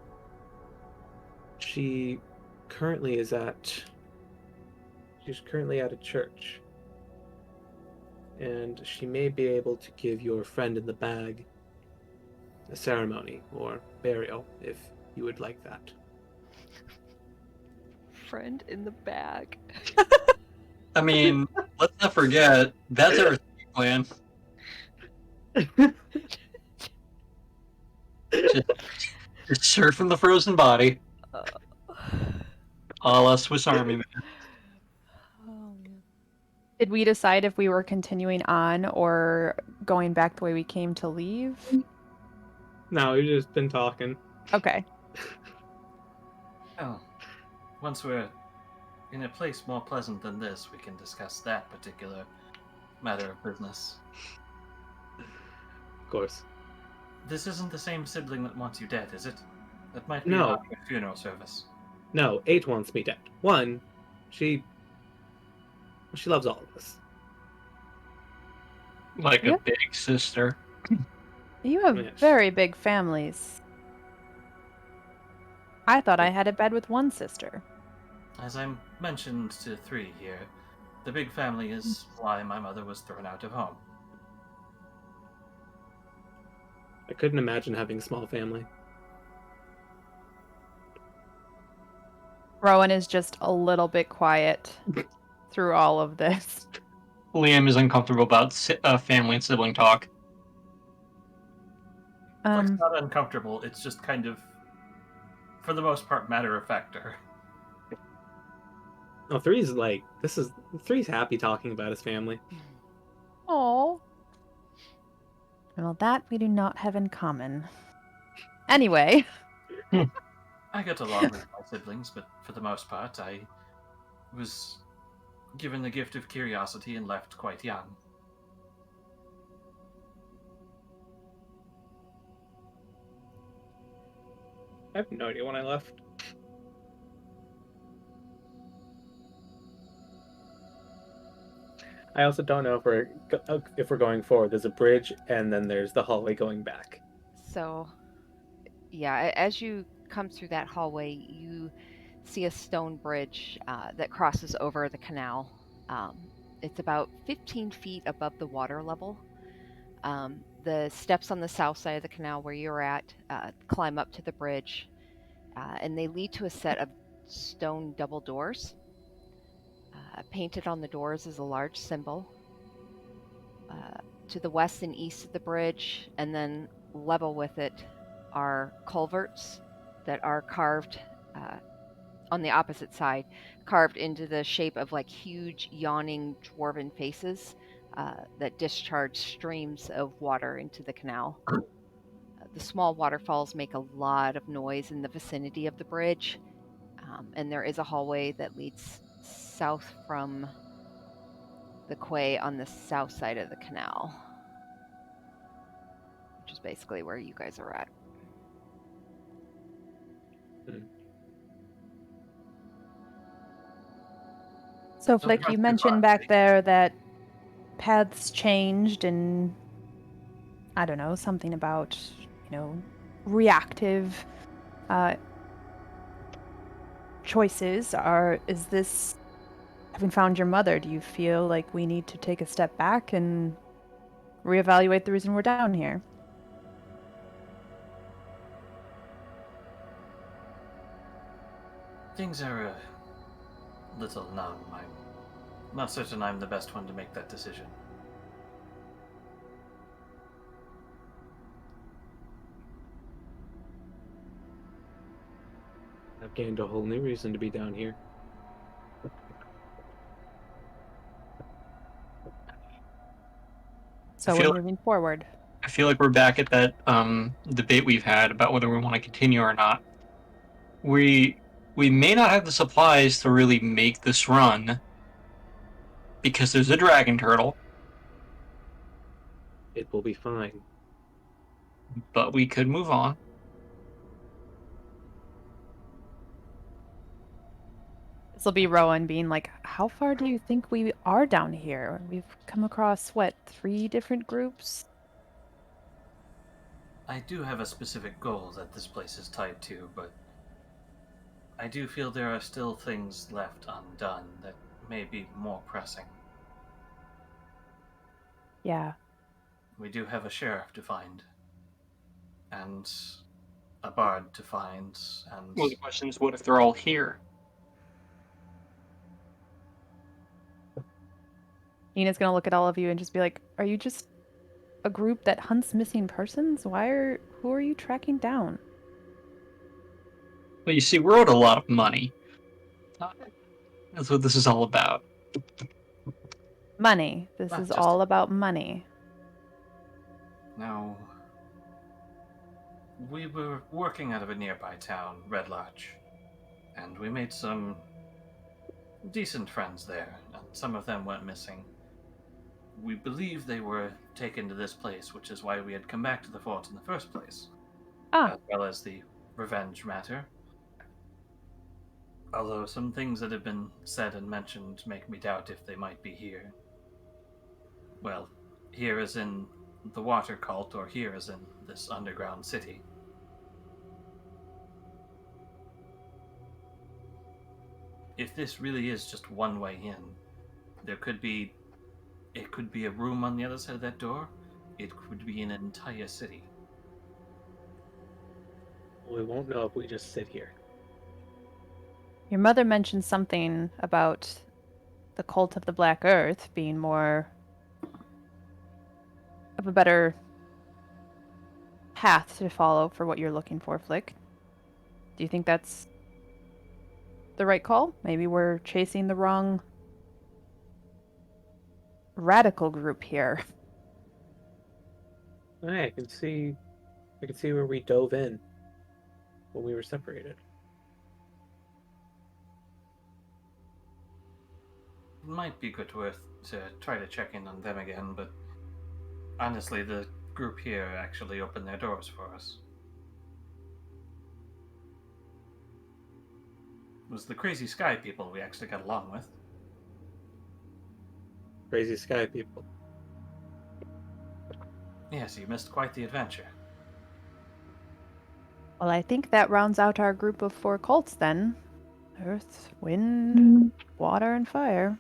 She currently is at she's currently at a church. And she may be able to give your friend in the bag a ceremony or burial if you would like that. Friend in the bag. I mean, let's not forget, that's our escape plan. Just surfing the frozen body. Uh, A la Swiss Army Man. oh, man. Did we decide if we were continuing on or going back the way we came to leave? No, we've just been talking. Okay. Oh, once we're in a place more pleasant than this, we can discuss that particular matter of business. Of course. This isn't the same sibling that wants you dead, is it? That might be No. about your funeral service. No, 8 wants me dead. 1, she loves all of us. Like Yep. a big sister. You have Yes. very big families. I thought I had a bed with 1 sister. As I mentioned to 3 here, the big family is why my mother was thrown out of home. I couldn't imagine having a small family. Rowan is just a little bit quiet through all of this. Liam is uncomfortable about family and sibling talk. It's not uncomfortable, it's just kind of, for the most part, matter of fact to her. Oh, 3's happy talking about his family. Oh. Well, that we do not have in common. Anyway. I get along with my siblings, but for the most part, I was given the gift of curiosity and left quite young. I have no idea when I left. I also don't know if we're going forward. There's a bridge, and then there's the hallway going back. So, yeah, as you come through that hallway, you see a stone bridge that crosses over the canal. It's about 15 feet above the water level. The steps on the south side of the canal where you're at climb up to the bridge, and they lead to a set of stone double doors. Painted on the doors is a large symbol. To the west and east of the bridge, and then level with it, are culverts that are carved on the opposite side, carved into the shape of like huge yawning dwarven faces that discharge streams of water into the canal. The small waterfalls make a lot of noise in the vicinity of the bridge, and there is a hallway that leads south from the quay on the south side of the canal, which is basically where you guys are at. So, So Flick, not you too mentioned far, back right? there that paths changed and I don't know, something about, reactive uh, choices. Is this, having found your mother, do you feel like we need to take a step back and reevaluate the reason we're down here? Things are a little numb. I'm not certain I'm the best one to make that decision. I've gained a whole new reason to be down here. So feel we're like- moving forward. I feel like we're back at that debate we've had about whether we want to continue or not. We may not have the supplies to really make this run because there's a dragon turtle, It will be fine. but we could move on. This will be Rowan being like, how far do you think we are down here? We've come across, what, 3 different groups? I do have a specific goal that this place is tied to, but I do feel there are still things left undone that may be more pressing. Yeah. We do have a sheriff to find, and a bard to find, and Well, the question is, what if they're all here? Nina's gonna look at all of you and just be like, are you just a group that hunts missing persons? Who are you tracking down? Well, you see, we're owed a lot of money. That's what this is all about. Money. This Not is just- all about money. now we were working out of a nearby town, Red Larch, and we made some decent friends there, and some of them went missing. We believe they were taken to this place, which is why we had come back to the fort in the first place, Ah, as well as the revenge matter. Although some things that have been said and mentioned make me doubt if they might be here. Well, here as in the water cult, or here as in this underground city. If this really is just one way in, it could be a room on the other side of that door. It could be an entire city. We won't know if we just sit here. your mother mentioned something about the cult of the Black Earth being more of a better path to follow for what you're looking for, Flick. Do you think that's the right call? Maybe we're chasing the wrong radical group here. Hey, I can see where we dove in when we were separated. It might be good to try to check in on them again, but honestly, the group here actually opened their doors for us. It was the Crazy Sky people we actually got along with. Crazy Sky people. Yes, you missed quite the adventure. Well, I think that rounds out our group of 4 cults then. Earth, wind, water, and fire.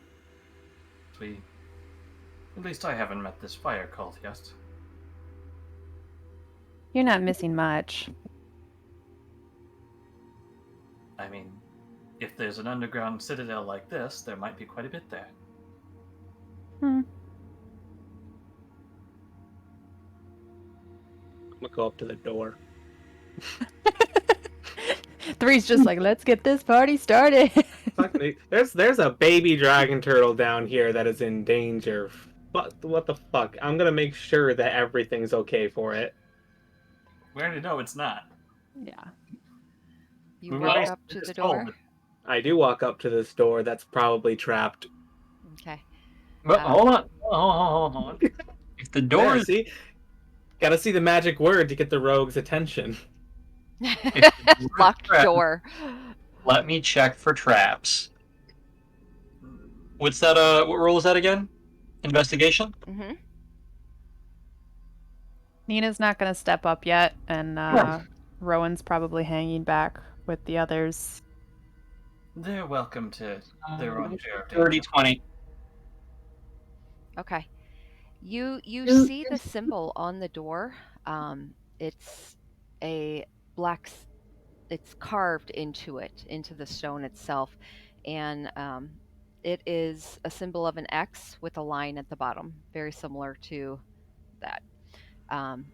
At least I haven't met this fire cult yet. You're not missing much. I mean, if there's an underground citadel like this, there might be quite a bit there. I'm gonna go up to the door. 3's just like, let's get this party started. Fuck me. There's a baby dragon turtle down here that is in danger. What the fuck? I'm gonna make sure that everything's okay for it. We already know it's not. Yeah. You We walk released up to this the hole, door. but I do walk up to this door that's probably trapped. Okay. But Uh, hold on. Hold on. If the door There, is see? Gotta see the magic word to get the rogue's attention. if the door is Locked trapped, door. let me check for traps. What's that? What role is that again? Investigation. Hmm. Nina's not going to step up yet, and Sure. Rowan's probably hanging back with the others. They're welcome to their own share of 30, danger. 20. Okay. You see the symbol on the door. It's a black. It's carved into it, into the stone itself, and it is a symbol of an X with a line at the bottom, very similar to that. Um,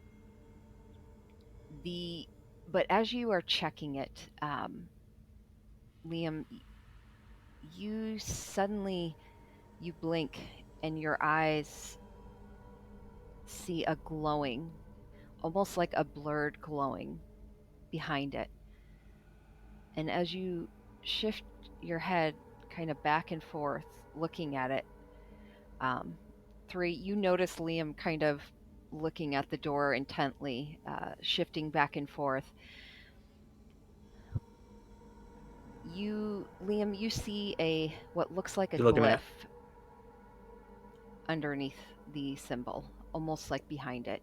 the but as you are checking it, Liam, you suddenly you blink and your eyes see a glowing, almost like a blurred glowing behind it. And as you shift your head kind of back and forth looking at it, um, 3, you notice Liam kind of looking at the door intently, shifting back and forth. Liam, you see what looks like a You looking at? glyph underneath the symbol, almost like behind it.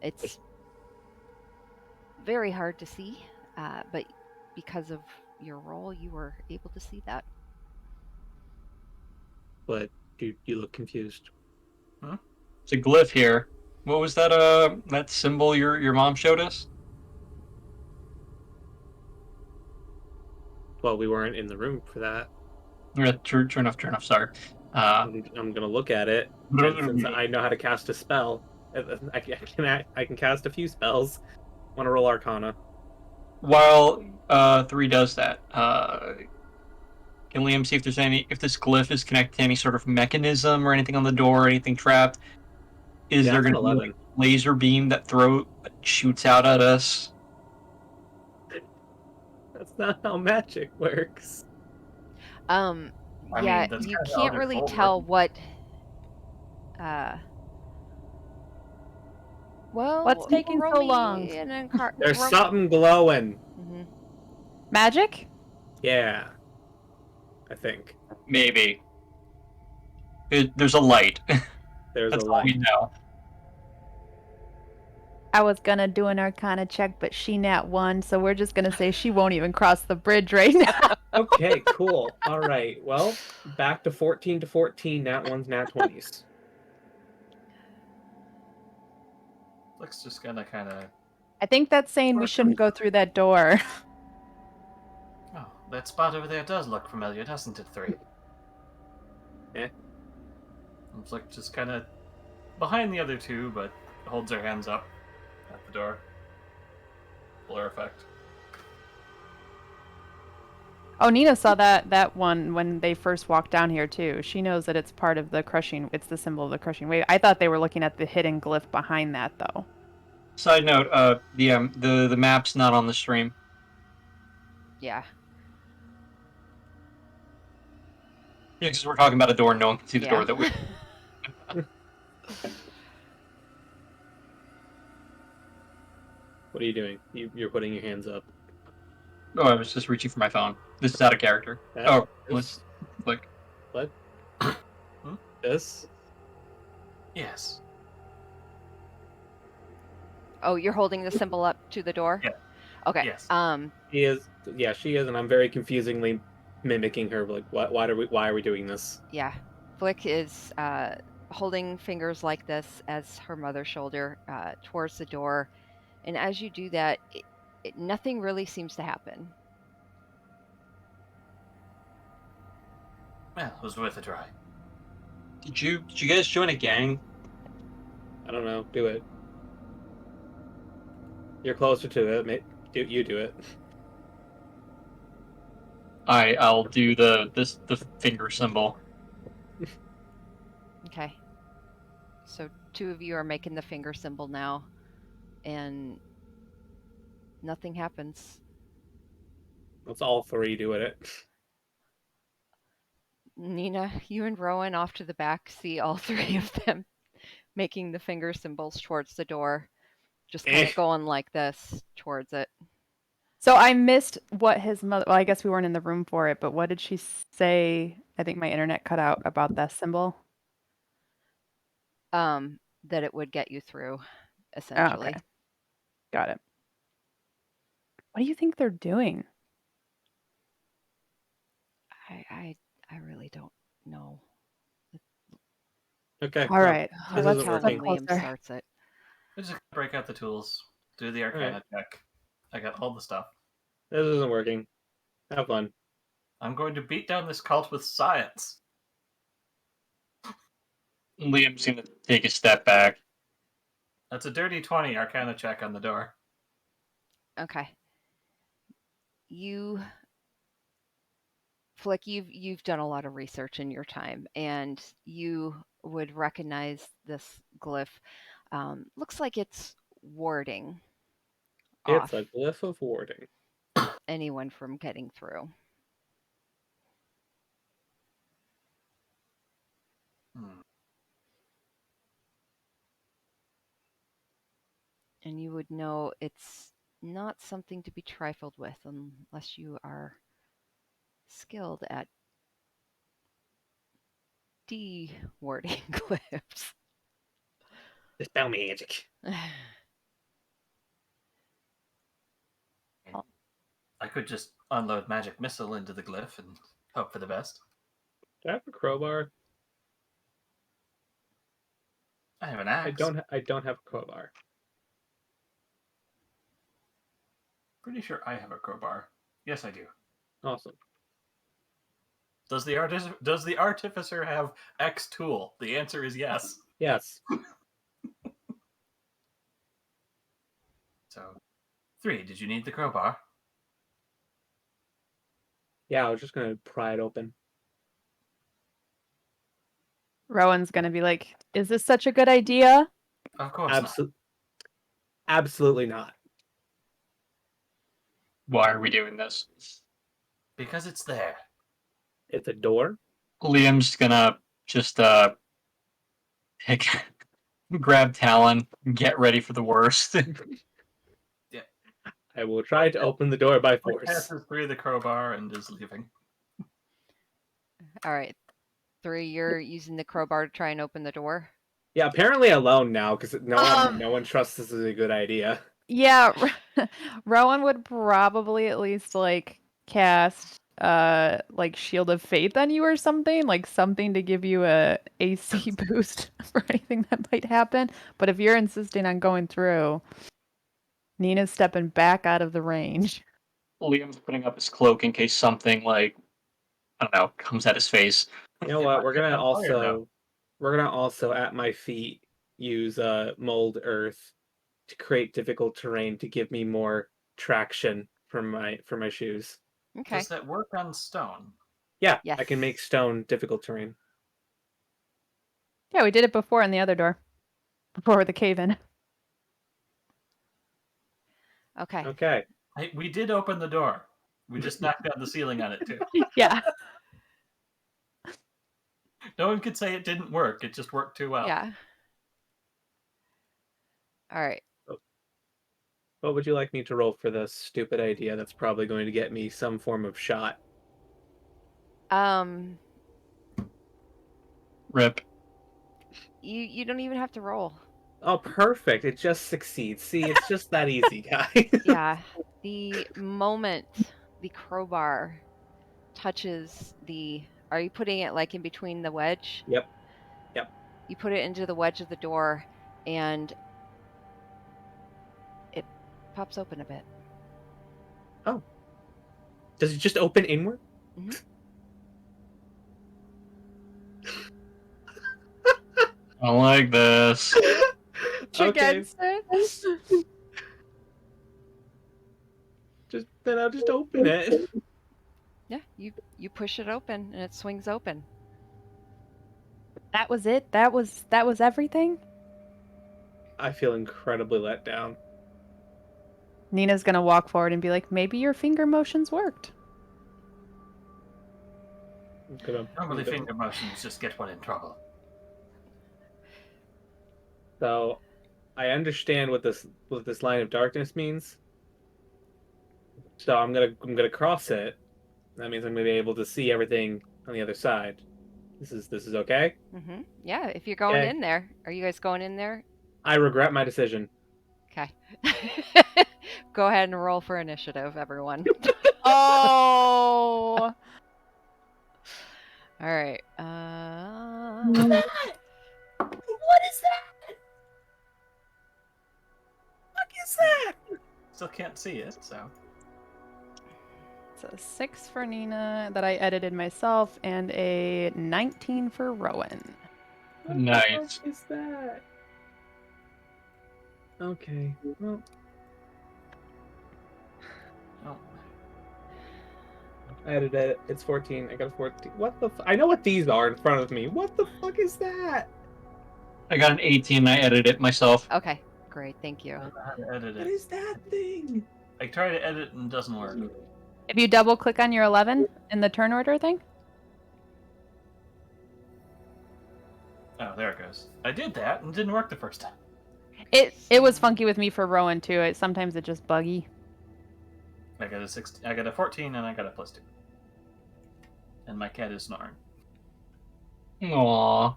It's very hard to see, but because of your role, you were able to see that. But you look confused. It's a glyph here. What was that? That symbol your mom showed us? Well, we weren't in the room for that. Yeah, true enough. True enough. Sorry. I'm gonna look at it, and since I know how to cast a spell, I can cast a few spells. Want to roll Arcana? While 3 does that, can Liam see if this glyph is connected to any sort of mechanism or anything on the door or anything trapped? Is Yeah, there it's an going to be 11. like a laser beam that shoots out at us? That's not how magic works. I Yeah, mean, that's you kind of how can't they're really told, tell right? what. Well, What's taking roll so me long? There's something glowing. Hmm. Magic? Yeah, I think Maybe. There's a light. there's That's a all we light. know. I was gonna do an Arcana check, but she nat 1, so we're just gonna say she won't even cross the bridge right now. Okay, cool. All right. Well, back to 14 to 14. Nat 1s, nat 20s. Looks just gonna kind of. I think that's saying we shouldn't go through that door. Oh, that spot over there does look familiar, doesn't it, 3? Eh. It's like just kind of behind the other 2, but holds her hands up at the door. Blur effect. Oh, Nina saw that one when they first walked down here too. She knows that it's part of the crushing. It's the symbol of the crushing wave. I thought they were looking at the hidden glyph behind that though. Side note, the map's not on the stream. Yeah. Yeah, because we're talking about a door, no one can see the door that we. What are you doing? You're putting your hands up. Oh, I was just reaching for my phone. This is out of character. That Oh, is- let's click. What? Hmm? This? Yes. Oh, you're holding the symbol up to the door? Yeah. Okay. Yes. She is. Yeah, she is, and I'm very confusingly mimicking her. Like, why are we doing this? Yeah. Flick is holding fingers like this as her mother's shoulder towards the door. And as you do that, nothing really seems to happen. Well, it was worth a try. Did you guys join a gang? I don't know. Do it. You're closer to it. You do it. I'll do the finger symbol. Okay. So 2 of you are making the finger symbol now, and nothing happens. Let's all 3 do it. Nina, you and Rowan off to the back see all three of them making the finger symbols towards the door, just kind Eh. of going like this towards it. So I missed what his mother. Well, I guess we weren't in the room for it, but what did she say? I think my internet cut out about that symbol. That it would get you through, Oh, essentially. okay. Got it. What do you think they're doing? I really don't know. Okay. All right. This Let's isn't Tell working. when Liam closer. starts it. I just break out the tools, do the Arcana check. I got all the stuff. This isn't working. Have fun. I'm going to beat down this cult with science. Liam's gonna take a step back. That's a dirty 20 Arcana check on the door. Okay. Flick, you've done a lot of research in your time, and you would recognize this glyph. Looks like it's warding It's off a glyph of warding. anyone from getting through. And you would know it's not something to be trifled with unless you are skilled at de-warding glyphs. Dispel magic. I could just unload magic missile into the glyph and hope for the best. Do I have a crowbar? I have an axe. I don't have a crowbar. Pretty sure I have a crowbar. Yes, I do. Awesome. Does the artificer have X tool? The answer is yes. Yes. So, 3. Did you need the crowbar? Yeah, I was just gonna pry it open. Rowan's gonna be like, "Is this such a good idea?" Of course not. Absolutely not. Why are we doing this? Because it's there. It's a door. Liam's gonna just grab Talon, get ready for the worst. I will try to open the door by force. Passes through the crowbar and is leaving. All right. 3, you're using the crowbar to try and open the door. Yeah, apparently alone now because no one trusts this is a good idea. Yeah, Rowan would probably at least like cast like Shield of Faith on you or something, like something to give you a AC boost for anything that might happen. But if you're insisting on going through, Nina's stepping back out of the range. Liam's putting up his cloak in case something like, I don't know, comes at his face. You know what? We're gonna also at my feet use mold earth to create difficult terrain to give me more traction for my shoes. Okay. Does that work on stone? Yeah, Yes. I can make stone difficult terrain. Yeah, we did it before in the other door. Before the cave-in. Okay. Okay. Hey, we did open the door. We just knocked down the ceiling on it too. Yeah. No one could say it didn't work. It just worked too well. Yeah. All right. What would you like me to roll for this stupid idea that's probably going to get me some form of shot? Rip. You don't even have to roll. Oh, perfect. It just succeeds. See, it's just that easy, guys. Yeah. The moment the crowbar touches the... Are you putting it like in between the wedge? Yep. You put it into the wedge of the door and it pops open a bit. Does it just open inward? Mhm. I don't like this. Okay. Against it. Then I'll just open it. Yeah, you push it open and it swings open. That was it? That was everything? I feel incredibly let down. Nina's gonna walk forward and be like, maybe your finger motions worked. I'm gonna. Normally, finger motions just get one in trouble. So, I understand what this line of darkness means. So I'm gonna cross it. That means I'm gonna be able to see everything on the other side. This is okay. Yeah, if you're going Okay. in there, are you guys going in there? I regret my decision. Okay. Go ahead and roll for initiative, everyone. Oh. All right. What is that? What is that? Still can't see it, so. It's a 6 for Nina that I edited myself, and a 19 for Rowan. What Nice. the fuck is that? Okay. Well, Oh. I edited it. It's 14. I got a 14. What the? I know what these are in front of me. What the fuck is that? I got an 18 and I edited it myself. Okay, great. Thank you. I don't know how to edit What it. is that thing? I try to edit and it doesn't work. If you double click on your 11 in the turn order thing, Oh, there it goes. I did that and it didn't work the first time. it was funky with me for Rowan too. Sometimes it's just buggy. I got a 16. I got a 14 and I got a +2. And my cat is snoring. Aww.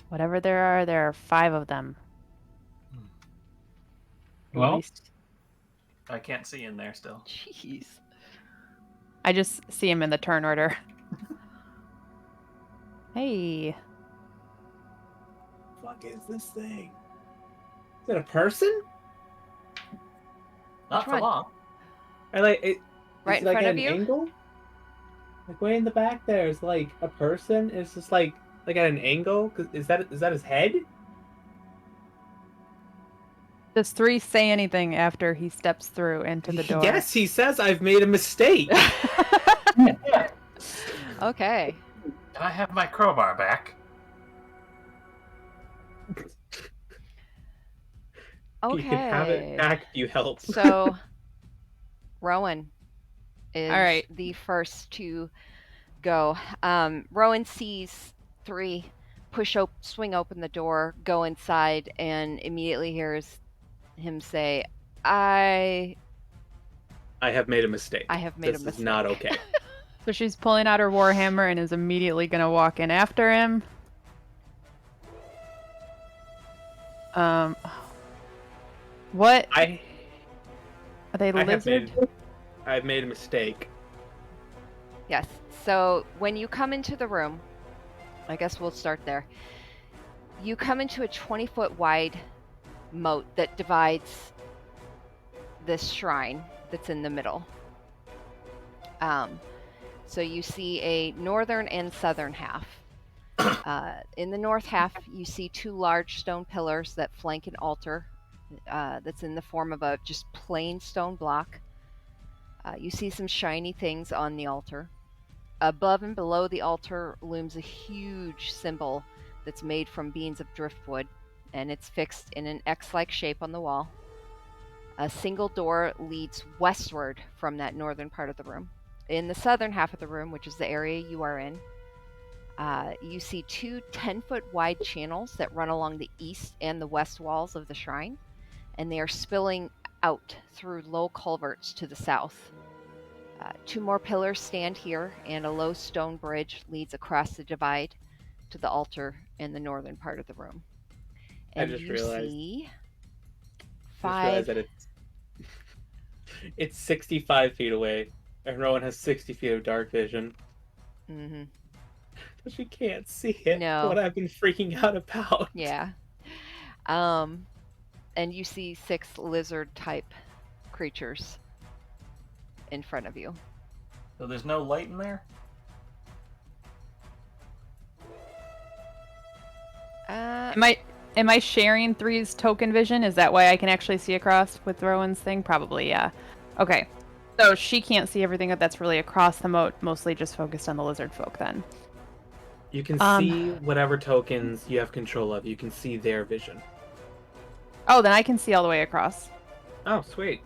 Whatever there are 5 of them. At Well, least. I can't see in there still. Jeez. I just see him in the turn order. Hey. Fuck is this thing? Is it a person? Not Which for one? long. I like it. Right is in it like front at of an you? angle? Like way in the back there is like a person. It's just like at an angle. Is that his head? Does 3 say anything after he steps through into the door? Yes, he says I've made a mistake. Okay. Can I have my crowbar back? Okay. You can have it back if you help. So, Rowan is All right. the first to go. Rowan sees 3 swing open the door, go inside, and immediately hears him say, I have made a mistake. have made this a mistake. is not okay. So she's pulling out her warhammer and is immediately gonna walk in after him. What I are they? Lizard? I've made a mistake. Yes. So when you come into the room, I guess we'll start there. You come into a 20-foot wide moat that divides this shrine that's in the middle. So you see a northern and southern half. In the north half, you see 2 large stone pillars that flank an altar that's in the form of a just plain stone block. You see some shiny things on the altar. Above and below the altar looms a huge symbol that's made from beams of driftwood, and it's fixed in an X-like shape on the wall. A single door leads westward from that northern part of the room. In the southern half of the room, which is the area you are in, you see 2 10-foot wide channels that run along the east and the west walls of the shrine, and they are spilling out through low culverts to the south. 2 more pillars stand here, and a low stone bridge leads across the divide to the altar in the northern part of the room. I And just you realized- see I just realized 5. that it's 65 feet away, and Rowan has 60 feet of dark vision. Mhm. But she can't see it. No. What I've been freaking out about. Yeah. And you see 6 lizard-type creatures in front of you. So there's no light in there? Am I sharing 3's token vision? Is that why I can actually see across with Rowan's thing? Probably, yeah. Okay. So she can't see everything that's really across the moat, mostly just focused on the lizard folk then. You can see whatever tokens you have control of. You can see their vision. Oh, then I can see all the way across. Oh, sweet.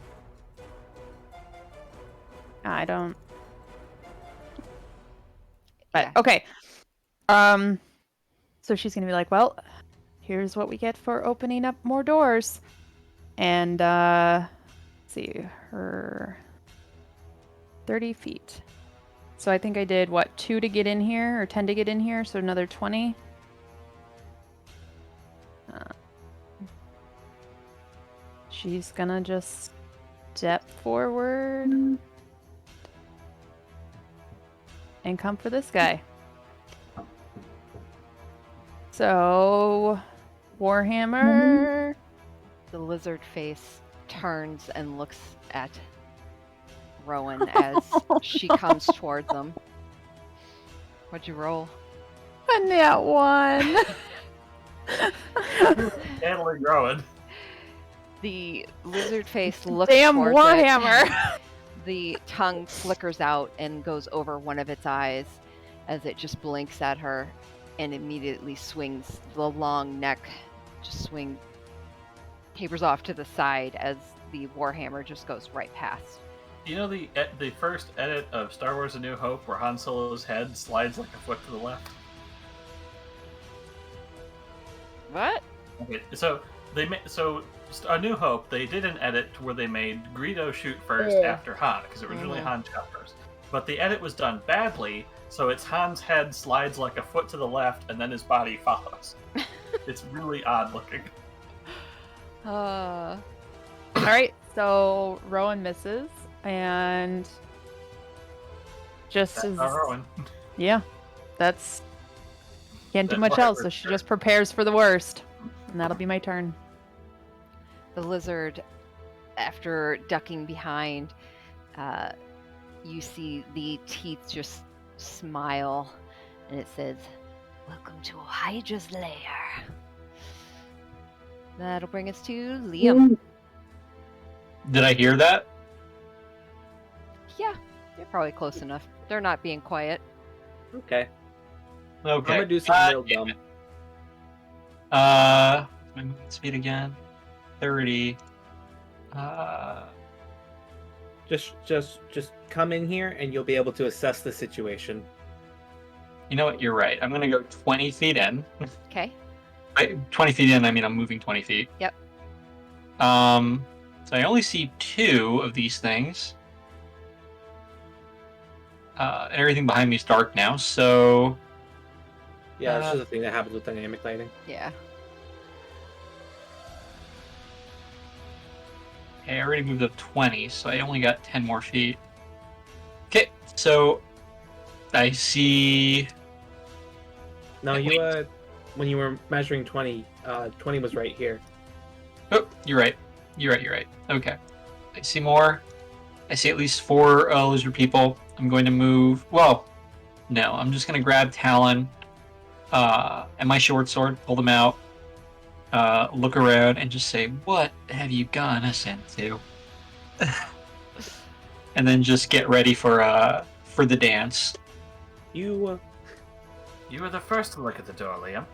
I don't. But Yeah. okay. So she's gonna be like, well, here's what we get for opening up more doors. And let's see, her 30 feet. So I think I did what, 2 to get in here, or 10 to get in here, so another 20. She's gonna just step forward and come for this guy. So, Warhammer. The lizard face turns and looks at Rowan as she comes towards them. What'd you roll? A nat 1. Handling growing. The lizard face looks Damn towards Warhammer. it. The tongue flickers out and goes over one of its eyes as it just blinks at her and immediately swings. The long neck just tapers off to the side as the Warhammer just goes right past. You know the first edit of Star Wars: A New Hope where Han Solo's head slides like a foot to the left? What? Okay, so A New Hope, they did an edit where they made Greedo shoot first after Han, because originally Han shot first. But the edit was done badly, so it's Han's head slides like a foot to the left, and then his body follows. It's really odd looking. All right, so Rowan misses, and just That's as not Rowan. yeah, that's can't do That's much what I else. So was she sure. just prepares for the worst, and that'll be my turn. The lizard, after ducking behind, you see the teeth just smile, and it says, "Welcome to Hydra's lair." That'll bring us to Liam. Did I hear that? Yeah, you're probably close enough. They're not being quiet. Okay. Okay. I'm gonna do something real dumb. My movement speed again. 30. Just come in here and you'll be able to assess the situation. You know what? You're right. I'm gonna go 20 feet in. Okay. 20 feet in, I mean I'm moving 20 feet. Yep. So I only see 2 of these things. And everything behind me is dark now, so... Yeah, that's just the thing that happens with dynamic lighting. Yeah. Okay, I already moved up 20, so I only got 10 more feet. Okay, so... I see... No, Wait. you when you were measuring 20, 20 was right here. Oh, you're right. You're right. Okay. I see more. I see at least 4 lizard people. I'm going to move... Well, no. I'm just going to grab Talon and my short sword, pull them out, look around, and just say, "What have you gotten us into?" And then just get ready for the dance. You You were the first to look at the door, Liam.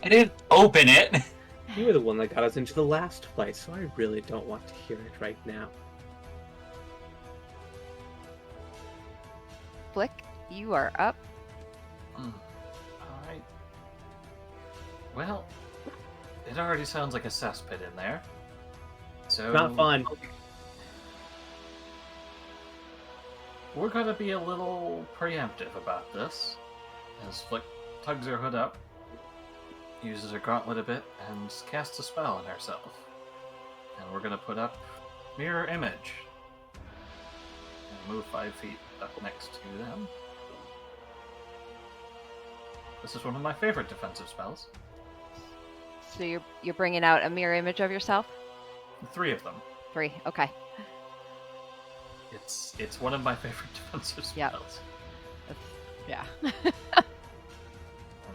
I didn't open it. you were the one that got us into the last fight, so I really don't want to hear it right now. Flick, you are up. Alright. Well, it already sounds like a cesspit in there. So Not fun. We're gonna be a little preemptive about this. As Flick tugs her hood up, uses her gauntlet a bit, and casts a spell on herself. And we're gonna put up Mirror Image. And move 5 feet up next to them. This is one of my favorite defensive spells. So you're bringing out a mirror image of yourself? 3 of them. 3. Okay. It's one of my favorite defensive Yep. spells. Yeah. And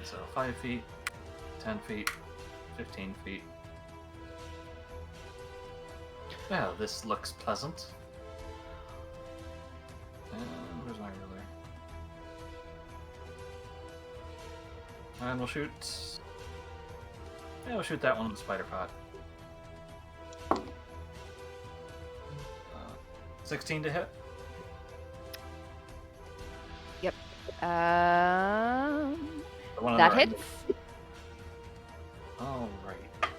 so 5 feet, 10 feet, 15 feet. Well, this looks pleasant. And where's my ruler? And we'll shoot. Yeah, we'll shoot that one with the spider pod. 16 to hit. Yep. The one on That the right. hits. All right.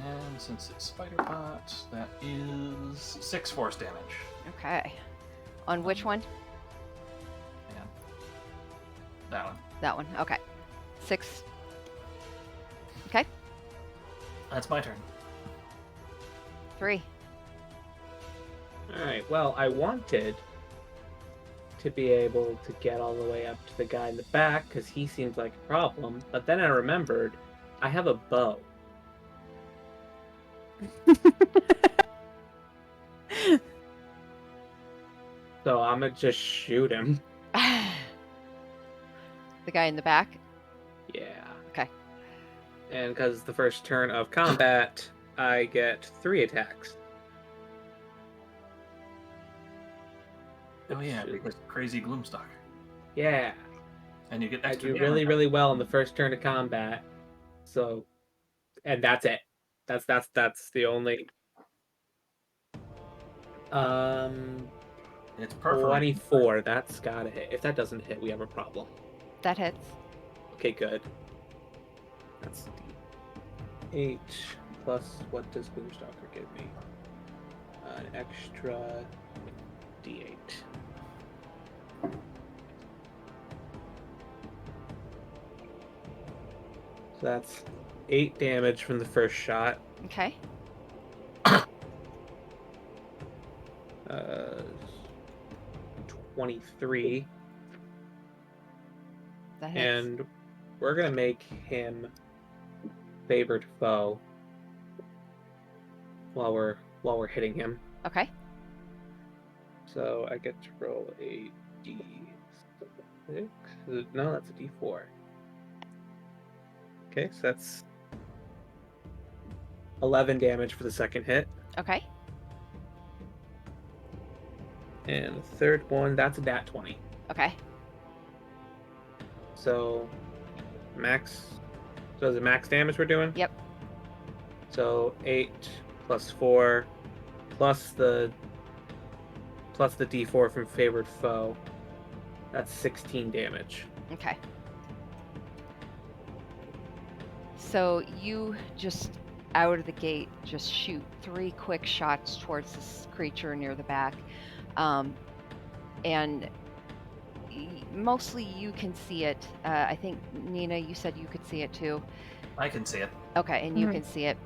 And since it's spider bot, that is 6 force damage. Okay. On which one? Yeah. That one. That one. Okay. 6. Okay. That's my turn. 3. Alright, well, I wanted to be able to get all the way up to the guy in the back, because he seems like a problem, but then I remembered I have a bow. So I'm gonna just shoot him. The guy in the back. Yeah. Okay. And because the first turn of combat, I get 3 attacks. Oh yeah, because crazy Gloomstalker. Yeah. And you get I extra do damage. really, really well in the first turn of combat. So, and that's it. That's the only. It's perfect. 24. That's gotta hit. If that doesn't hit, we have a problem. That hits. Okay, good. That's D8 plus what does Gloomstalker give me? An extra D8. So that's 8 damage from the first shot. Okay. 23. That hits. And we're gonna make him favored foe while we're hitting him. Okay. So I get to roll a D6. No, that's a D4. Okay, so that's 11 damage for the second hit. Okay. And the third one, that's a nat 20. Okay. So max. So is it max damage we're doing? Yep. So 8 plus 4 plus the D4 from favored foe. That's 16 damage. Okay. So you just out of the gate just shoot 3 quick shots towards this creature near the back, and mostly you can see it. I think Nina, you said you could see it too. I can see it. Okay, and you Mhm. can see it.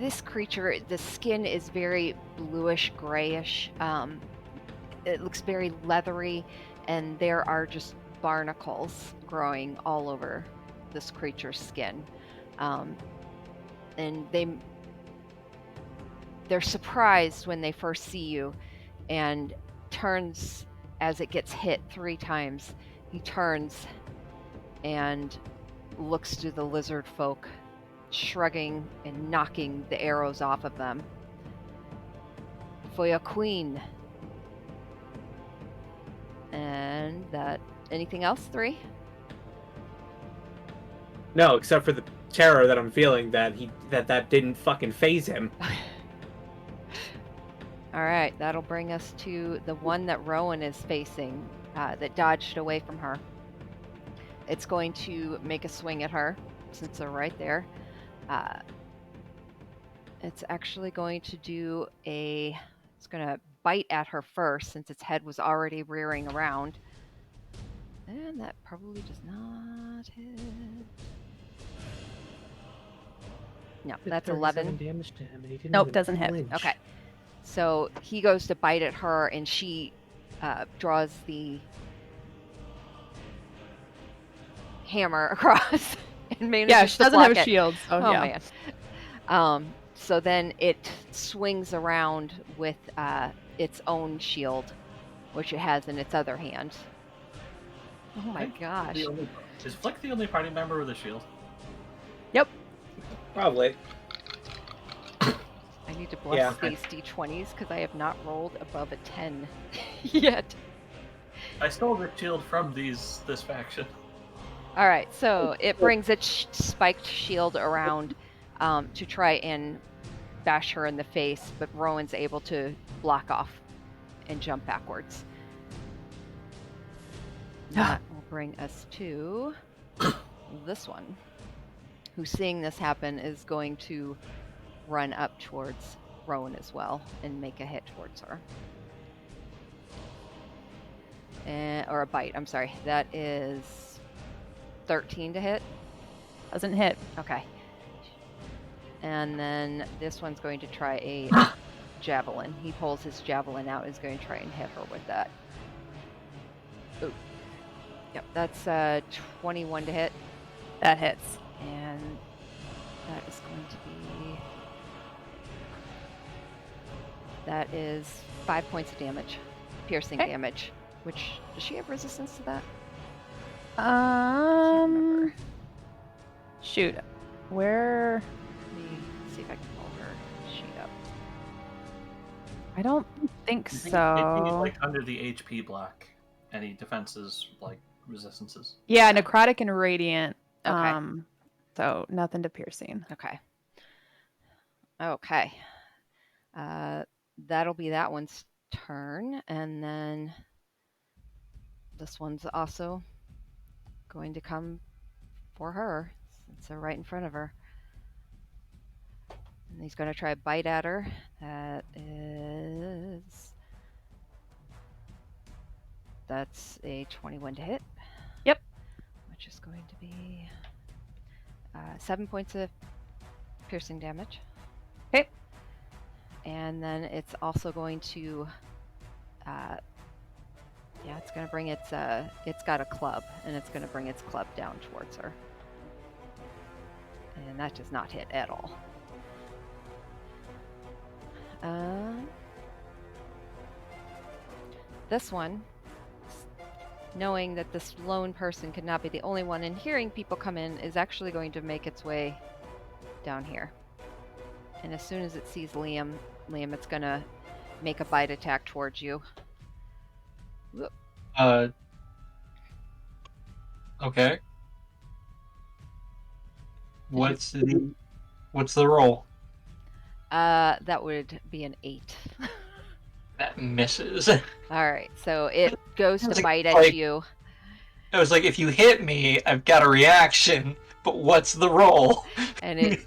This creature, the skin is very bluish grayish. It looks very leathery, and there are just barnacles growing all over this creature's skin. And they're surprised when they first see you, and turns as it gets hit 3 times. He turns and looks to the lizard folk, shrugging and knocking the arrows off of them. For your queen. And that. Anything else? 3? No, except for the terror that I'm feeling that that didn't fucking phase him. All right, that'll bring us to the one that Rowan is facing, that dodged away from her. It's going to make a swing at her since they're right there. It's actually going to do it's going to bite at her first since its head was already rearing around. And that probably does not hit. No, that's 11. Damage to him, and he didn't Nope, even doesn't hit. flinch. Okay. So he goes to bite at her, and she draws the hammer across and manages Yeah, she to doesn't block have a it. shield. So Oh yeah. man. So then it swings around with its own shield, which it has in its other hand. Oh my gosh. Is Flick the only party member with a shield? Probably. I need to bless Yeah. these d20s because I have not rolled above a 10 yet. I stole the shield from this faction. All right, so it brings its spiked shield around to try and bash her in the face, but Rowan's able to block off and jump backwards. That will bring us to this one, who, seeing this happen, is going to run up towards Rowan as well and make a hit towards her. Or a bite, I'm sorry. That is 13 to hit. Doesn't hit. Okay. And then this one's going to try a javelin. He pulls his javelin out and is going to try and hit her with that. Ooh. Yep, that's 21 to hit. That hits. And that is going to be... That is 5 points of damage. Piercing Okay. damage. Which, does she have resistance to that? Um. Shoot. Where? Let me see if I can pull her sheet up. I don't think I think it's so. like under the HP block. Any defenses, like resistances. Yeah, necrotic and radiant. Okay. So nothing to piercing. Okay. Okay. That'll be that one's turn, and then this one's also going to come for her since they're right in front of her. And he's going to try a bite at her. That's a 21 to hit. Yep. Which is going to be 7 points of piercing damage. Okay. And then it's also going to, it's going to bring it's got a club, and it's going to bring its club down towards her. And that does not hit at all. This one, knowing that this lone person could not be the only one and hearing people come in, is actually going to make its way down here. And as soon as it sees Liam, it's going to make a bite attack towards you. Whoop. Okay. What's the roll? That would be an 8. That misses. All right, so it goes to It's bite like- at you. I was like, if you hit me, I've got a reaction, but what's the roll? And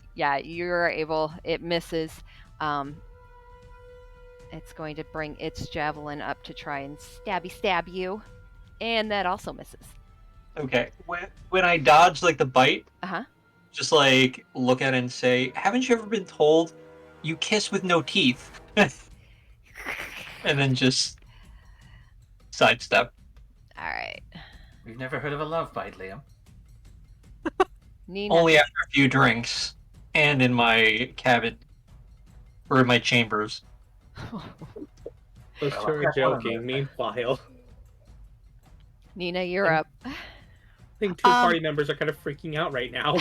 you're able, it misses. It's going to bring its javelin up to try and stab you, and that also misses. Okay. When I dodge like the bite, Uh-huh. just like look at it and say, haven't you ever been told you kiss with no teeth? And then just sidestep. All right, We've never heard of a love bite, Liam. Nina. Only after a few drinks and in my cabin or in my chambers. Those Well, two are that's one of joking. them. Meanwhile, Nina, you're up. I think two party members are kind of freaking out right now.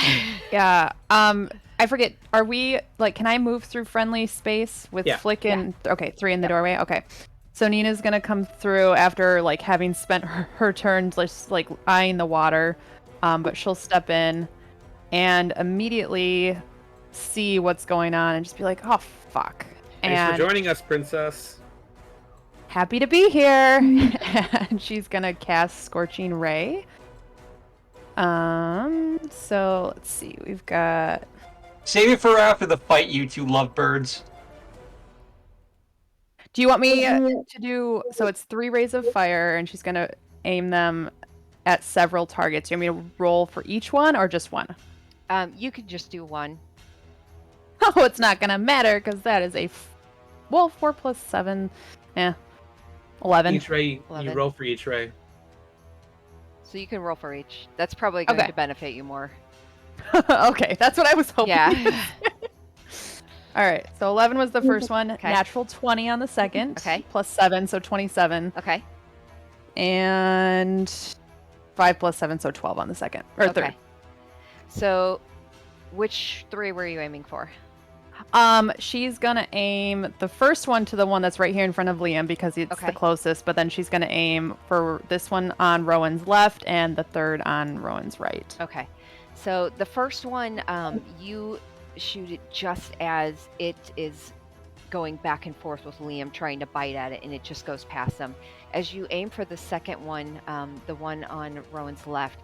Yeah. I forget. Are we like? Can I move through friendly space with Yeah. Flick and? Okay, 3 in the doorway. Okay. So Nina's gonna come through after like having spent her turn just like eyeing the water, but she'll step in and immediately see what's going on and just be like, "Oh fuck!" Thanks And for joining us, Princess. happy to be here. And she's gonna cast Scorching Ray. So let's see. We've got. Save it for after the fight, you two lovebirds. Do you want me to do? So it's 3 rays of fire, and she's gonna aim them at several targets. You want me to roll for each one, or just one? You could just do one. Oh, it's not gonna matter because that is a 4 plus 7, 11. Each ray, you 11. roll for each ray. So you can roll for each. That's probably going Okay. to benefit you more. Okay, that's what I was hoping. Yeah. All right, so 11 was the first one. Okay. Natural 20 on the second. Okay. Plus 7, so 27. Okay. And 5 plus 7, so 12 on the second. Or Okay. third. So, which 3 were you aiming for? She's gonna aim the first one to the one that's right here in front of Liam because it's Okay. the closest, but then she's gonna aim for this one on Rowan's left and the third on Rowan's right. Okay. So the first one, you shoot it just as it is going back and forth with Liam trying to bite at it, and it just goes past them. As you aim for the second one, the one on Rowan's left,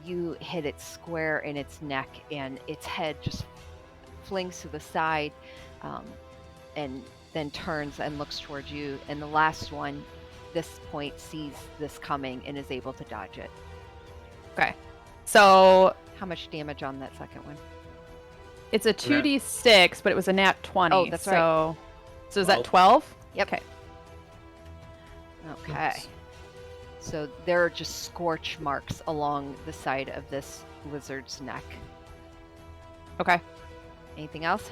you hit it square in its neck, and its head just flings to the side, and then turns and looks towards you. And the last one, this point, sees this coming and is able to dodge it. Okay. So How much damage on that second one? it's a 2d6, but it was a nat 20. Oh, that's right. So is that 12? Yep. Okay. Okay. Nice. So there are just scorch marks along the side of this lizard's neck. Okay. Anything else?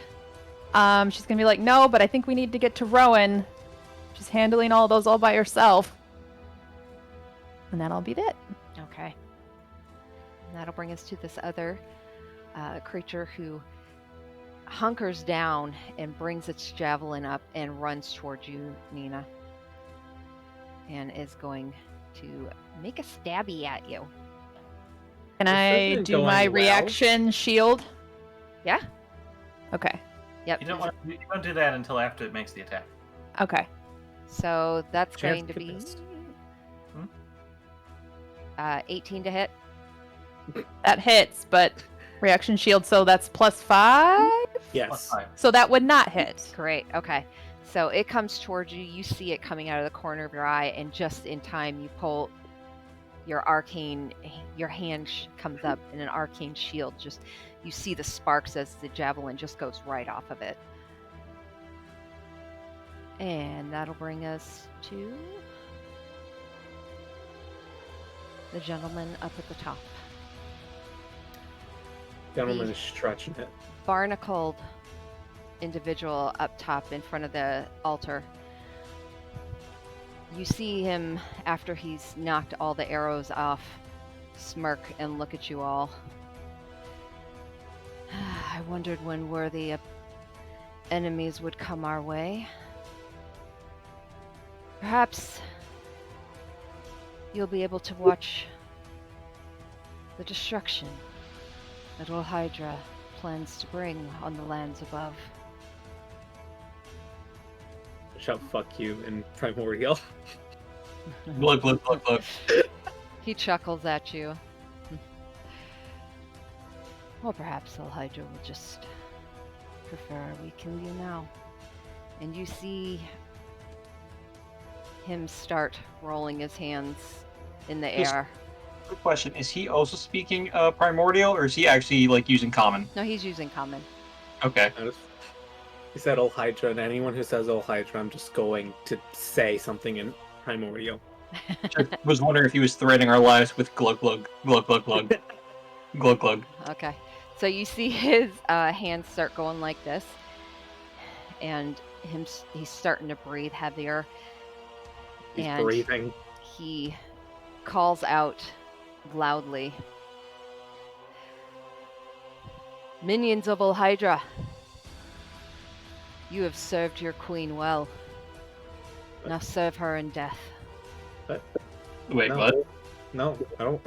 She's gonna be like, no, but I think we need to get to Rowan. She's handling all those all by herself. And that'll be it. Okay. And that'll bring us to this other creature who hunkers down and brings its javelin up and runs towards you, Nina. And is going to make a stabby at you. Can This I isn't do going my well. reaction shield? Yeah. Okay. Yep. You don't want to do that until after it makes the attack. Okay. So that's Chance going to be missed. 18 to hit. That hits, but reaction shield, so that's +5? Yes. +5. So that would not hit. Great. Okay. So it comes towards you. You see it coming out of the corner of your eye, and just in time, you pull your hand comes up, and an arcane shield. Just you see the sparks as the javelin just goes right off of it. And that'll bring us to the gentleman up at the top. Gentleman is stretching it. Barnacled individual up top in front of the altar. You see him after he's knocked all the arrows off, smirk and look at you all. I wondered when worthy enemies would come our way. Perhaps you'll be able to watch the destruction that Ol Hydra plans to bring on the lands above. Shout fuck you in Primordial. Look, look, look, look. He chuckles at you. Or perhaps Ol Hydra will just prefer we kill you now. And you see him start rolling his hands in the Yes. air. Quick question: is he also speaking primordial, or is he actually like using common? No, he's using common. Okay. He said Ol Hydra, and anyone who says Ol Hydra, I'm just going to say something in Primordial. I was wondering if he was threatening our lives with glug glug glug glug glug glug glug. Okay. So you see his hands start going like this, and he's starting to breathe heavier. He's And breathing. he calls out loudly, "Minions of Ol Hydra, you have served your queen well. Now serve her in death." Wait, no. what? No, I don't.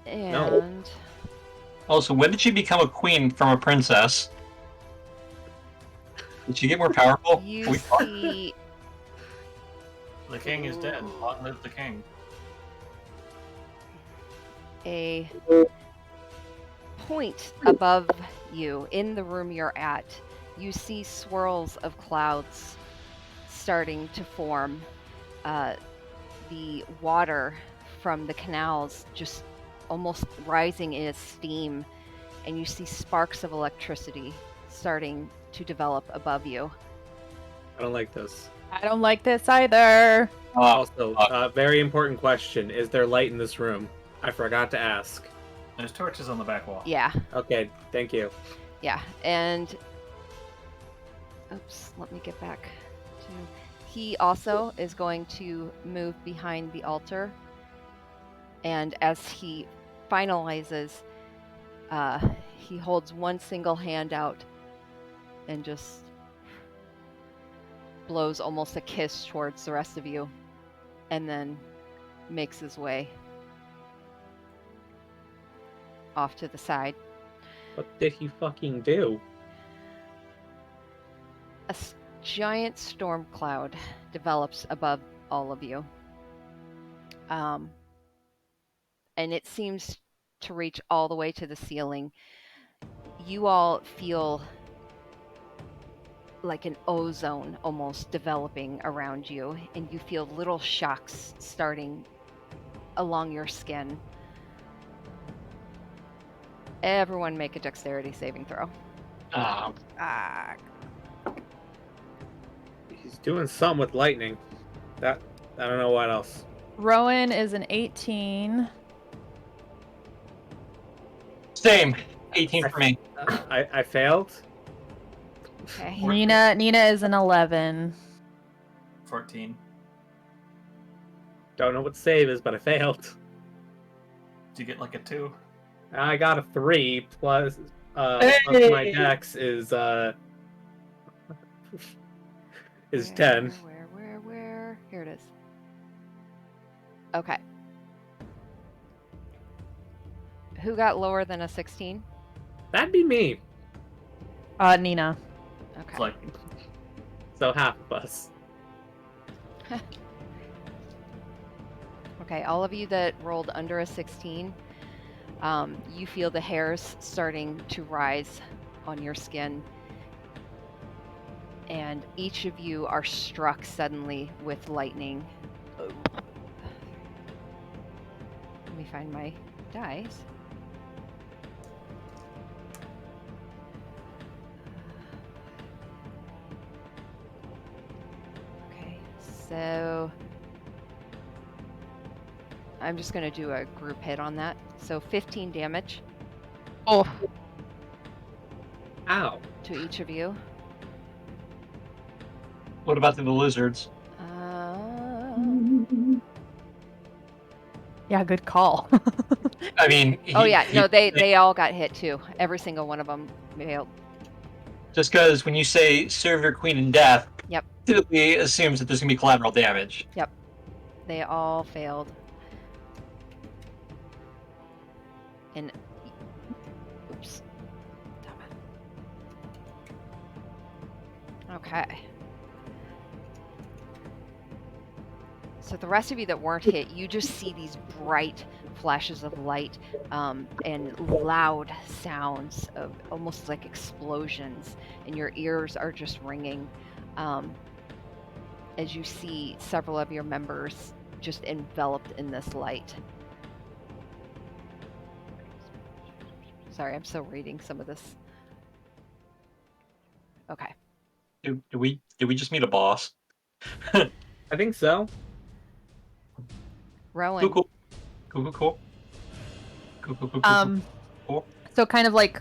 And Also, when did she become a queen from a princess? Did she get more powerful? you Can we talk? see The king is dead. Long live the king. a point above you in the room you're at. You see swirls of clouds starting to form. The water from the canals just almost rising in steam, and you see sparks of electricity starting to develop above you. I don't like this. I don't like this either. Also, very important question: is there light in this room? I forgot to ask. There's torches on the back wall. Yeah, Okay, thank you. yeah, and oops, let me get back to. He also is going to move behind the altar, and as he finalizes, he holds one single hand out and just blows almost a kiss towards the rest of you, and then makes his way off to the side. What did he fucking do? A giant storm cloud develops above all of you. and it seems to reach all the way to the ceiling. You all feel like an ozone almost developing around you, and you feel little shocks starting along your skin. Everyone make a dexterity saving throw. Ah, Ah, He's doing something with lightning. That I don't know what else. Rowan is an 18. same. 18 for me. I failed. Okay. Nina is an 11. 14. Don't know what save is, but I failed. Did you get like a 2? I got a 3 plus plus my Hey! dex is 10. Where? Here it is. Okay. Who got lower than a 16? That'd be me. Nina. Okay. It's like, So half of us. Okay, all of you that rolled under a 16, you feel the hairs starting to rise on your skin. And each of you are struck suddenly with lightning. Let me find my dice. Okay, so I'm just going to do a group hit on that. So 15 damage Oh, Ow. to each of you. What about the lizards? yeah, good call. I mean, Oh yeah, no, they all got hit too. Every single one of them failed. just because when you say serve your queen in death, Yep. typically assumes that there's gonna be collateral damage. They all failed. And oops. Damn it. Okay. So the rest of you that weren't hit, you just see these bright flashes of light and loud sounds of almost like explosions, and your ears are just ringing as you see several of your members just enveloped in this light. Sorry, I'm still reading some of this. Okay. Did we just meet a boss? I think so. Rowan. Cool. Cool. So kind of like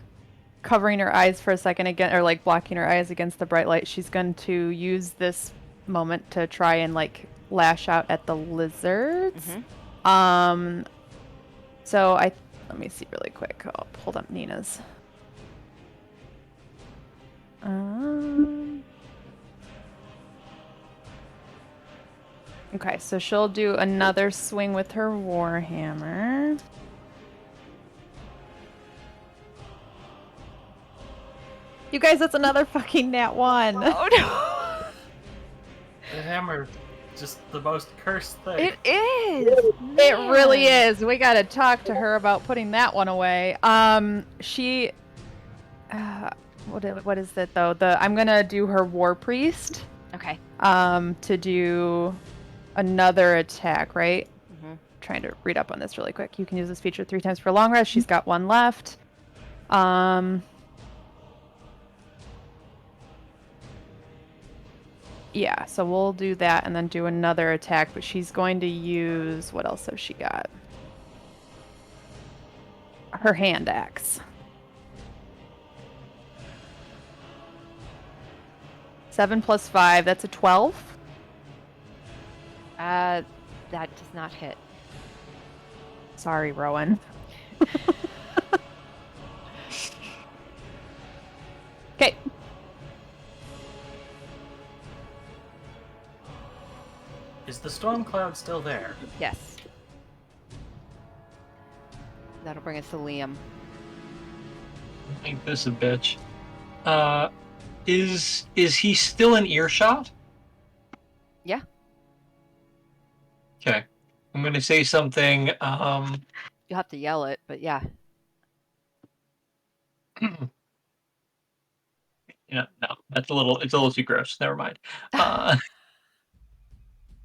covering her eyes for a second again, or like blocking her eyes against the bright light, she's going to use this moment to try and like lash out at the lizards. So let me see really quick. I'll hold up Nina's. Okay, so she'll do another swing with her warhammer. You guys, that's another fucking nat 1. Oh no! the hammer, just the most cursed thing. It is! It really Man. is. We gotta talk to her about putting that one away. She... what is it, though? I'm gonna do her War Priest. Okay. To do another attack, right? Mm-hmm. Trying to read up on this really quick. You can use this feature 3 times per long rest. She's got 1 left. Yeah, so we'll do that and then do another attack, but she's going to use... What else has she got? Her hand axe. 7 plus 5, that's a 12. That does not hit. Sorry, Rowan. Okay. Is the storm cloud still there? Yes. That'll bring us to Liam. Ain't this a bitch? Is he still in earshot? Yeah. Okay. I'm going to say something. You'll have to yell it, but yeah. No, it's a little too gross. Never mind.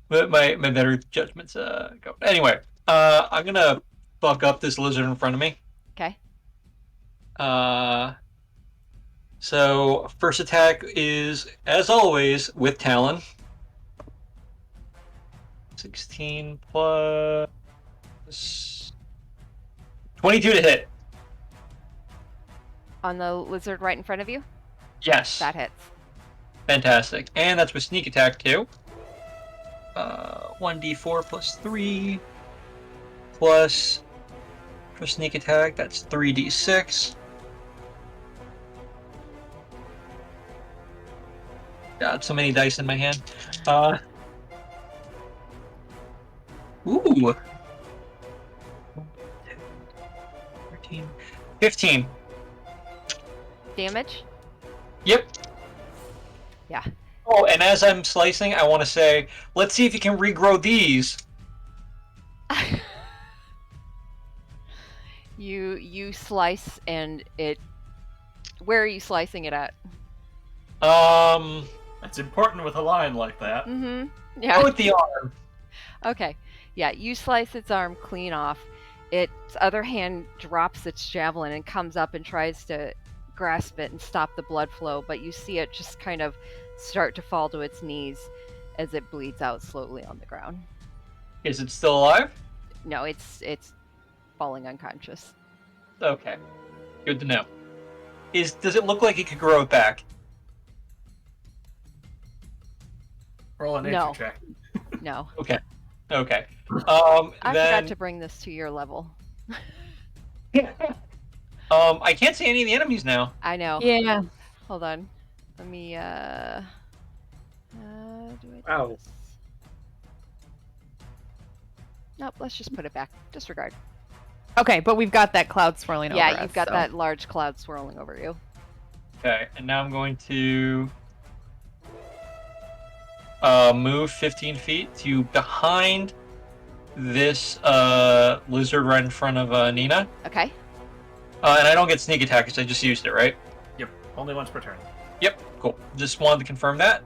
But my better judgments go. Anyway, I'm gonna fuck up this lizard in front of me. Okay. So first attack is, as always, with Talon. 16 plus 22 to hit. On the lizard right in front of you? Yes. That hits. Fantastic. And that's with sneak attack too. 1d4 plus 3 plus for sneak attack, that's 3d6. Got so many dice in my hand. Ooh. 13, 15. Damage? Yep. Yeah. Oh, and as I'm slicing, I want to say, let's see if you can regrow these. You slice and it. Where are you slicing it at? It's important with a line like that. Mm-hmm. Go Yeah. with the arm. Okay. Yeah, you slice its arm clean off. Its other hand drops its javelin and comes up and tries to grasp it and stop the blood flow, but you see it just kind of start to fall to its knees as it bleeds out slowly on the ground. Is it still alive? No, it's falling unconscious. Okay. Good to know. Does it look like it could grow it back? Roll a nature No. check. No. Okay. I then forgot to bring this to your level. I can't see any of the enemies now. I know. Yeah. Hold on. Let me do I do Ow. this? Nope, let's just put it back. Disregard. Okay, but we've got that cloud swirling over us. Yeah, you've got so- that large cloud swirling over you. Okay, and now I'm going to move 15 feet to behind this lizard right in front of Nina. Okay. And I don't get sneak attack because I just used it, right? Yep, only once per turn. Yep, cool. Just wanted to confirm that.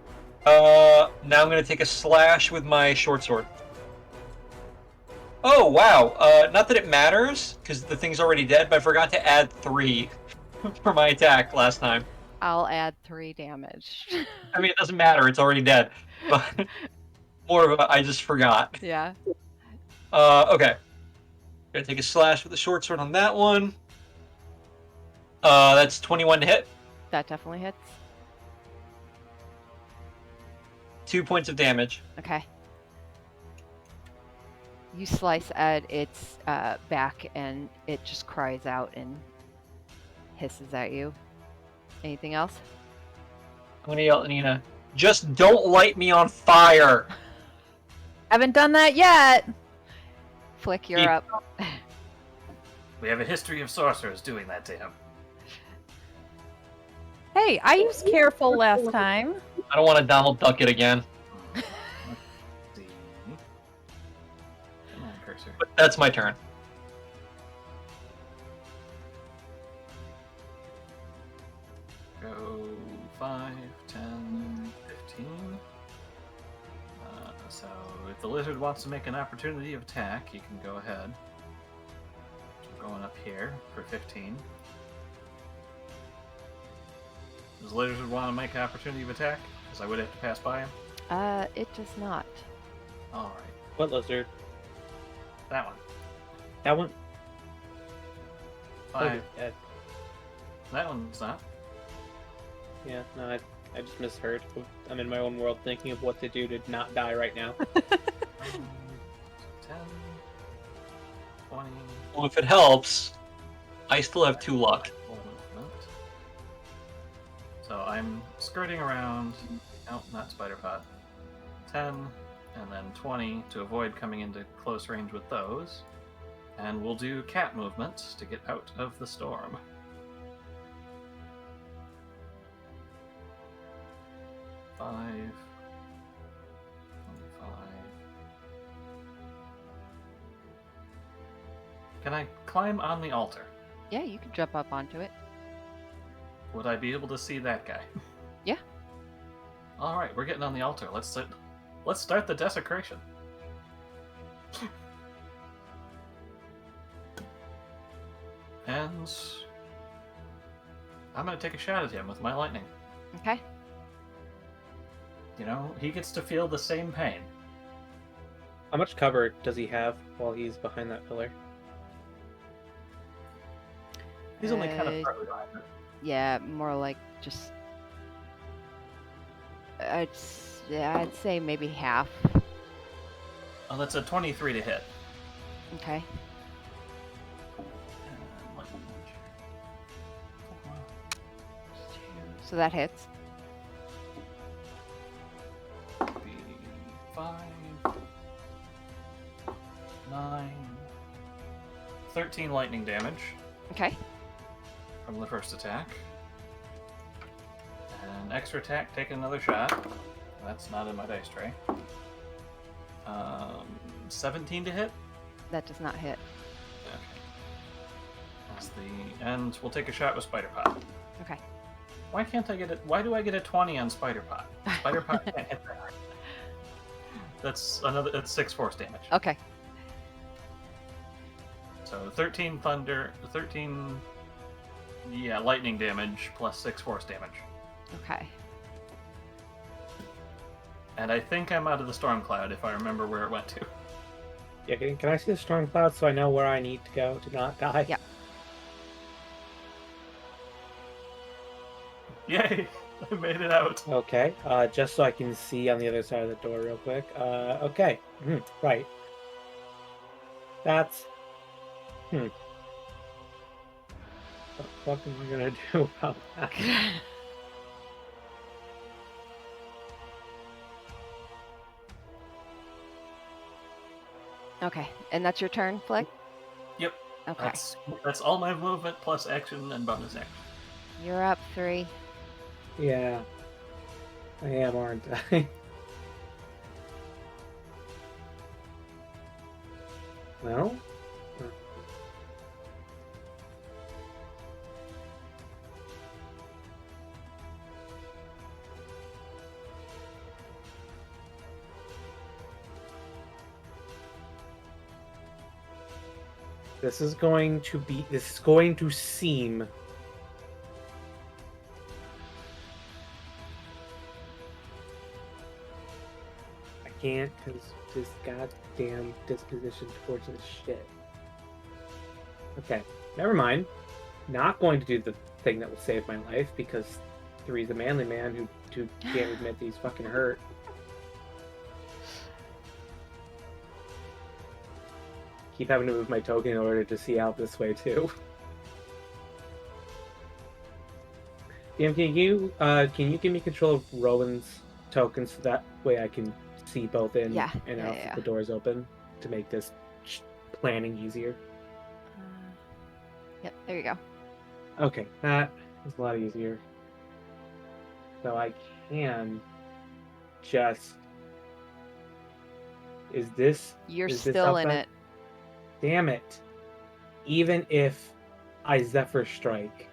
Now I'm going to take a slash with my short sword. Oh, wow. Not that it matters, because the thing's already dead, but I forgot to add 3 for my attack last time. I'll add 3 damage. I mean, it doesn't matter. It's already dead. But more of a, I just forgot. Yeah. Okay. Gonna take a slash with the short sword on that one. That's 21 to hit. That definitely hits. 2 points of damage. Okay. You slice at its back and it just cries out and hisses at you. Anything else? I'm gonna yell at Nina. Just don't light me on fire! Haven't done that yet. Flick, you're Keep- up. We have a history of sorcerers doing that to him. Hey, I used careful last time. I don't want to Donald Duck it again. Let's see. Come on, cursor. But that's my turn. Go 5, 10, 15. So if the lizard wants to make an opportunity of attack, he can go ahead. I'm going up here for 15. Does the lizard want to make an opportunity of attack? Because I would have to pass by him. It does not. Alright, What lizard? that one. That one? 5. Oh, That one's not. yeah, no, I just misheard. I'm in my own world thinking of what to do to not die right now. 10, 20. Well, if it helps, I still have 2 luck. Full movement. So I'm skirting around. Nope, not spider pot. 10, and then 20 to avoid coming into close range with those. And we'll do cat movement to get out of the storm. Five, 25, Can I climb on the altar? Yeah, you can jump up onto it. Would I be able to see that guy? Yeah. All right, we're getting on the altar. Let's start the desecration. And I'm gonna take a shot at him with my lightning. Okay. You know, he gets to feel the same pain. How much cover does he have while he's behind that pillar? He's only kind Uh, of partly behind it. Yeah, more like just. I'd say maybe half. Oh, that's a 23 to hit. Okay. Lightning damage. So that hits. 5, 9, 13 lightning damage Okay. from the first attack. And extra attack, take another shot. That's not in my dice tray. 17 to hit. That does not hit. Okay. And we'll take a shot with Spider Pot. Okay. Why can't I get it? Why do I get a 20 on Spider Pot? Spider Pot can't hit that. That's 6 force damage. Okay. So 13 lightning damage plus 6 force damage. Okay. And I think I'm out of the storm cloud if I remember where it went to. Yeah, can I see the storm cloud so I know where I need to go to not die? Yeah. Yay! I made it out. Okay, just so I can see on the other side of the door real quick. Okay, right. That's... What the fuck am I gonna do about that? Okay. And that's your turn, Flick? Yep. Okay. That's all my movement plus action and bonus action. You're up 3. Yeah, I am, aren't I? No? This is going to seem I can't because this goddamn disposition towards this shit. Okay, never mind. Not going to do the thing that will save my life because 3's a manly man who can't admit that he's fucking hurt. Keep having to move my token in order to see out this way too. DM, can you give me control of Rowan's token so that way I can see both in Yeah, and yeah, out yeah. if the door's open to make this planning easier? Yep, there you go. Okay, that is a lot easier. So I can just... You're Is this still in outside? it. Damn it. Even if I Zephyr Strike,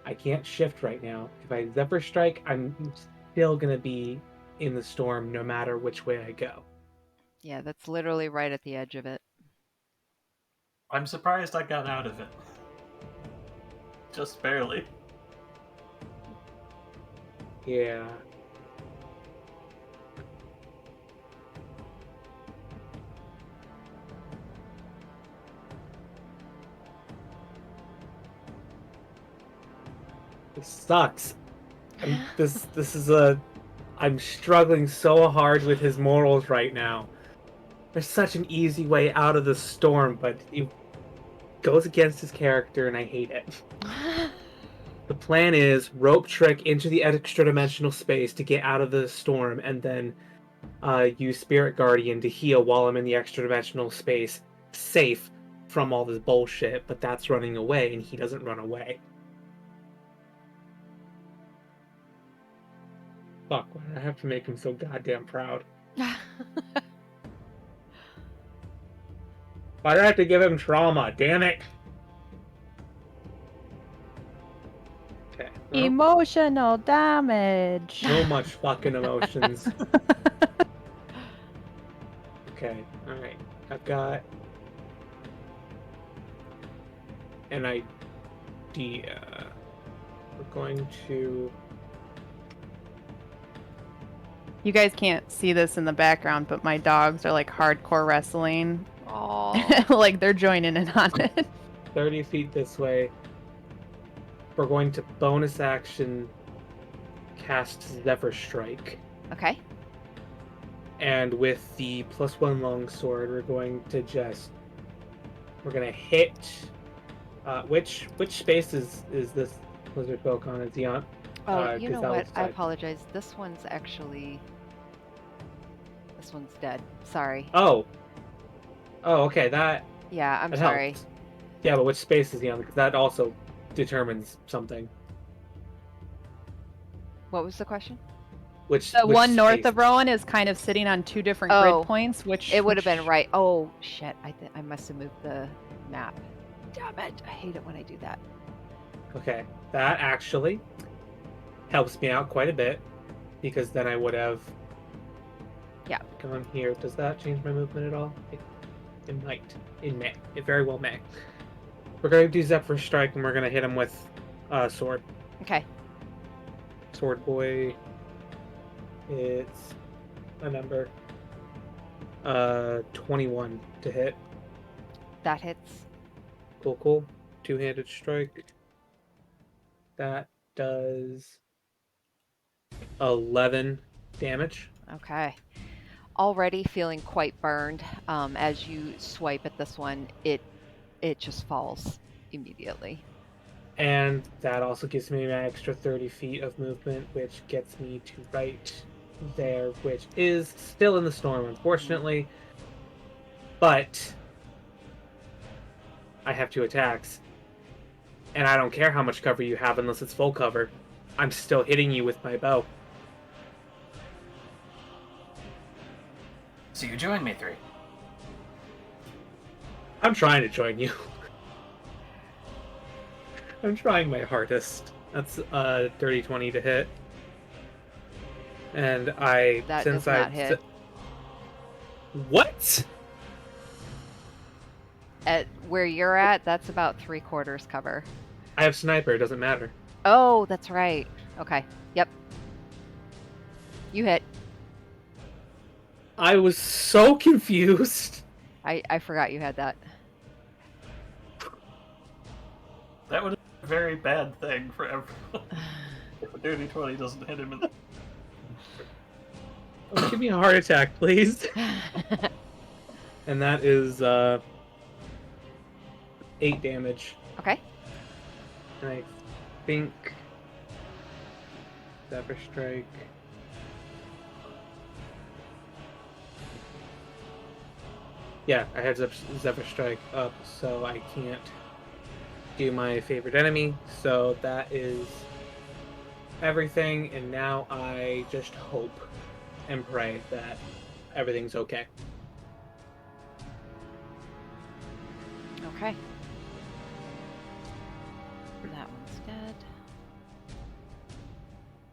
I can't shift right now. If I Zephyr Strike, I'm still gonna be in the storm no matter which way I go. Yeah, that's literally right at the edge of it. I'm surprised I got out of it. Just barely. Yeah. This sucks. I'm struggling so hard with his morals right now. There's such an easy way out of the storm, but it goes against his character and I hate it. The plan is rope trick into the extra dimensional space to get out of the storm and then use Spirit Guardian to heal while I'm in the extra dimensional space, safe from all this bullshit, but that's running away and he doesn't run away. Fuck, why did I have to make him so goddamn proud? Why did I have to give him trauma? Damn it! Okay. well, Emotional damage. so much fucking emotions. Okay, alright. I've got an idea. We're going to... You guys can't see this in the background, but my dogs are like hardcore wrestling. Oh. Like they're joining in on it. 30 feet this way. We're going to bonus action cast Zephyr Strike. Okay. And with the +1 longsword, we're going to hit. Which space is this lizard folk on? Is he on? Oh, you 'cause know that what? was I like- apologize. This one's dead. Sorry. Oh, okay. That Yeah, I'm that sorry. helps. Yeah, but which space is he on? Because that also determines something. What was the question? Which The which one north space- of Rowan is kind of sitting on two different Oh, grid points, which It would have been which- right. Oh shit! I must have moved the map. Damn it! I hate it when I do that. Okay, that actually helps me out quite a bit because then I would have. Yeah. Gone here. Does that change my movement at all? It might. It may. It very well may. We're going to do Zephyr Strike and we're going to hit him with sword. Okay. Sword boy. It's a number. 21 to hit. That hits. Cool. Two-handed strike. That does 11 damage. Okay. Already feeling quite burned. As you swipe at this one, it just falls immediately. And that also gives me an extra 30 feet of movement, which gets me to right there, which is still in the storm, unfortunately. But I have 2 attacks. And I don't care how much cover you have unless it's full cover. I'm still hitting you with my bow. So you join me, 3. I'm trying to join you. I'm trying my hardest. That's dirty 20 to hit. And That does not hit. What? At where you're at, that's about 3/4 cover. I have sniper, it doesn't matter. Oh, that's right. Okay. Yep. You hit. I was so confused. I forgot you had that. That would be a very bad thing for everyone. If a dirty 20 doesn't hit him in the... Oh, give me a heart attack, please. And that is 8 damage. Okay. And I think Zephyr Strike. Yeah, I had Zephyr Strike up, so I can't do my favorite enemy. So that is everything, and now I just hope and pray that everything's okay. Okay. That one's dead.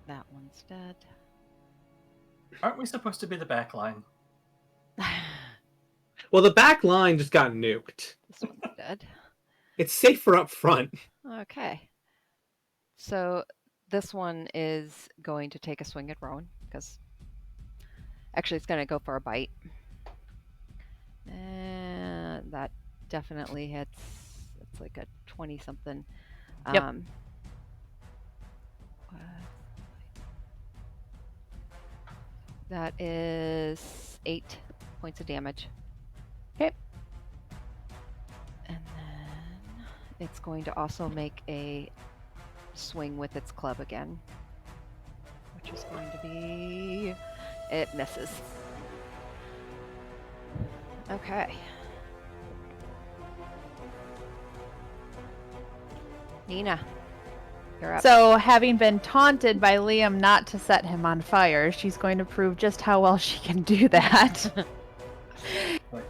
That one's dead. Aren't we supposed to be the back line? Well, the back line just got nuked. This one's dead. It's safer up front. Okay. So this one is going to take a swing at Rowan because actually it's going to go for a bite. And that definitely hits. It's like a 20 something. Yep. That is 8 points of damage. Okay. And then it's going to also make a swing with its club again, which is going to be... It misses. Okay. Nina, you're up. So, having been taunted by Liam not to set him on fire, she's going to prove just how well she can do that.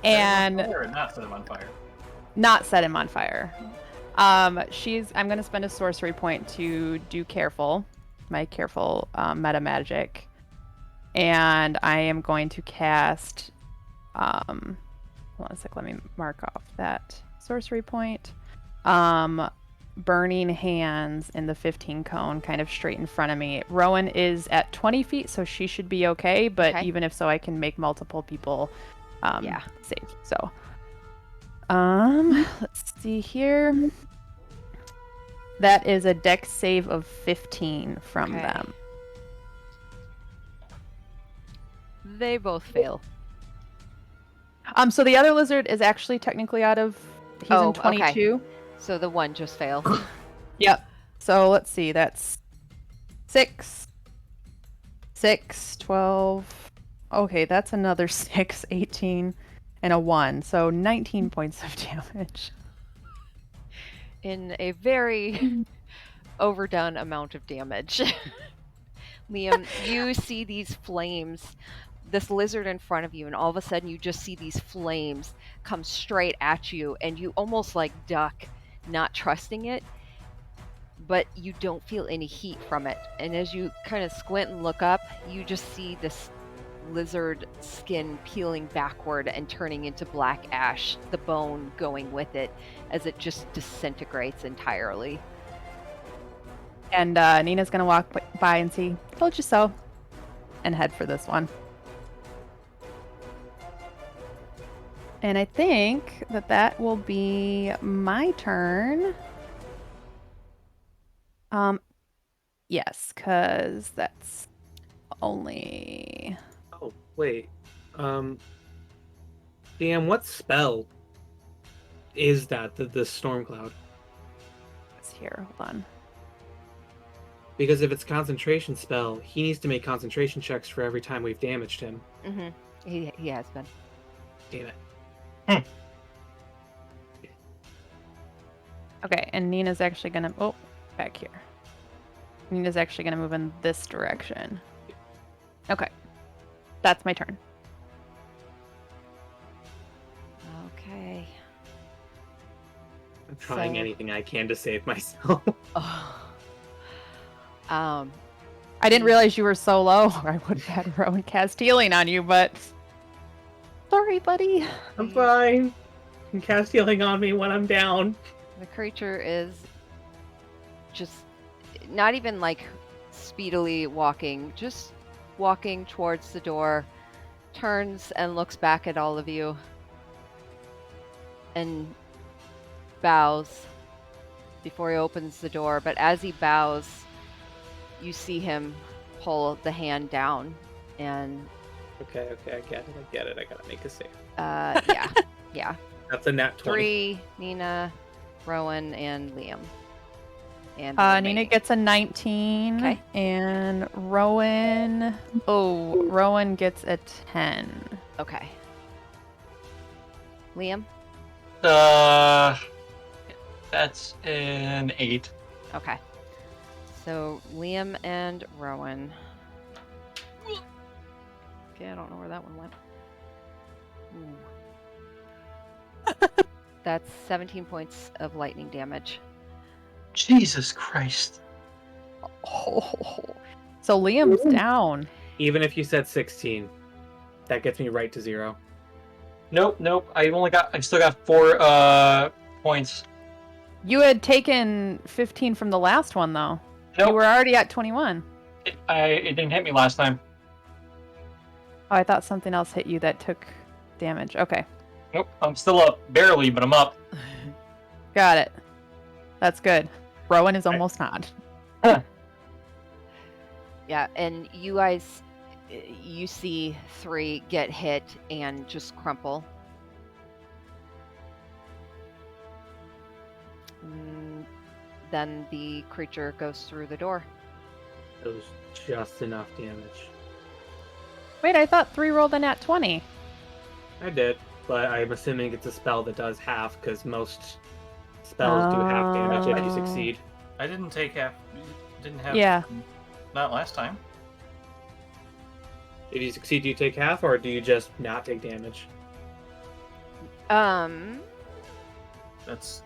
And Or not set him on fire. not set him on fire. I'm going to spend a sorcery point to do careful, my careful meta magic. And I am going to cast, hold on a sec, let me mark off that sorcery point. Burning Hands in the 15 cone, kind of straight in front of me. Rowan is at 20 feet, so she should be okay, but Okay. even if so, I can make multiple people Yeah. save. So, let's see here. That is a dex save of 15 from Okay. them. They both fail. So the other lizard is actually technically out of. He's Oh, in okay. 22. So the one just failed. Yep. So let's see. That's 6, 12. Okay, that's another 6, 18, and a 1. So 19 points of damage. In a very overdone amount of damage. Liam, you see these flames, this lizard in front of you, and all of a sudden you just see these flames come straight at you, and you almost like duck, not trusting it, but you don't feel any heat from it. And as you kind of squint and look up, you just see this lizard skin peeling backward and turning into black ash, the bone going with it as it just disintegrates entirely. And Nina's gonna walk by and see, told you so, and head for this one. And I think that will be my turn. Yes, because that's only... Oh, wait. DM, what spell is that, the storm cloud? It's here, hold on. Because if it's a concentration spell, he needs to make concentration checks for every time we've damaged him. Mm-hmm. He has been. Damn it. Okay, and Nina's actually gonna... Oh, back here. Nina's actually gonna move in this direction. Okay. That's my turn. Okay. I'm trying So- anything I can to save myself. Oh. I didn't realize you were so low, or I would have had Rowan cast healing on you, but... Sorry, buddy. I'm fine. You can cast healing on me when I'm down. The creature is just not even like speedily walking, just walking towards the door, turns and looks back at all of you and bows before he opens the door. But as he bows, you see him pull the hand down and Okay, I get it. I gotta make a save. yeah. That's a nat 20. 3, Nina, Rowan, and Liam. And the Nina remaining. gets a 19, Okay. and Rowan gets a 10. Okay. Liam? That's an 8. Okay. So Liam and Rowan. Okay, I don't know where that one went. Ooh. That's 17 points of lightning damage. Jesus Christ. Oh. So Liam's down. Even if you said 16, that gets me right to 0. Nope. I still got 4 points. You had taken 15 from the last one, though. You Nope. were already at 21. It didn't hit me last time. Oh, I thought something else hit you that took damage. Okay, Nope. I'm still up. Barely, but I'm up. got it. That's good. Rowan is almost not. Yeah, and you guys, you see 3 get hit and just crumple. Then the creature goes through the door. It was just enough damage. Wait, I thought 3 rolled a nat 20. I did, but I'm assuming it's a spell that does half, because most spells do half damage if you Oh. succeed. I didn't take half. Didn't have. Yeah. Not last time. If you succeed, do you take half, or do you just not take damage? That's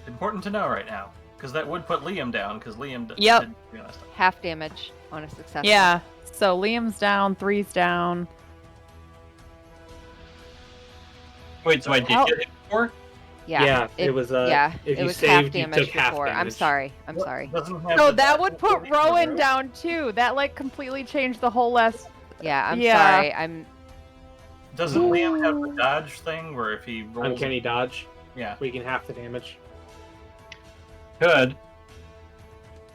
important to know right now, because that would put Liam down. Because Liam Yep. did the last time. half damage on a success. Yeah. So Liam's down, 3's down. Wait, so I did How- get hit before? Yeah. it was. Yeah. If it you was saved, half you damage took half before. I'm damage. sorry. I'm What sorry. doesn't have So the that dash would put ability for Rowan Rowan? down too. That like completely changed the whole last. Yeah. I'm Yeah. sorry. I'm. Doesn't Liam have the dodge thing where if he rolls? Uncanny dodge. Yeah. We can half the damage. Good.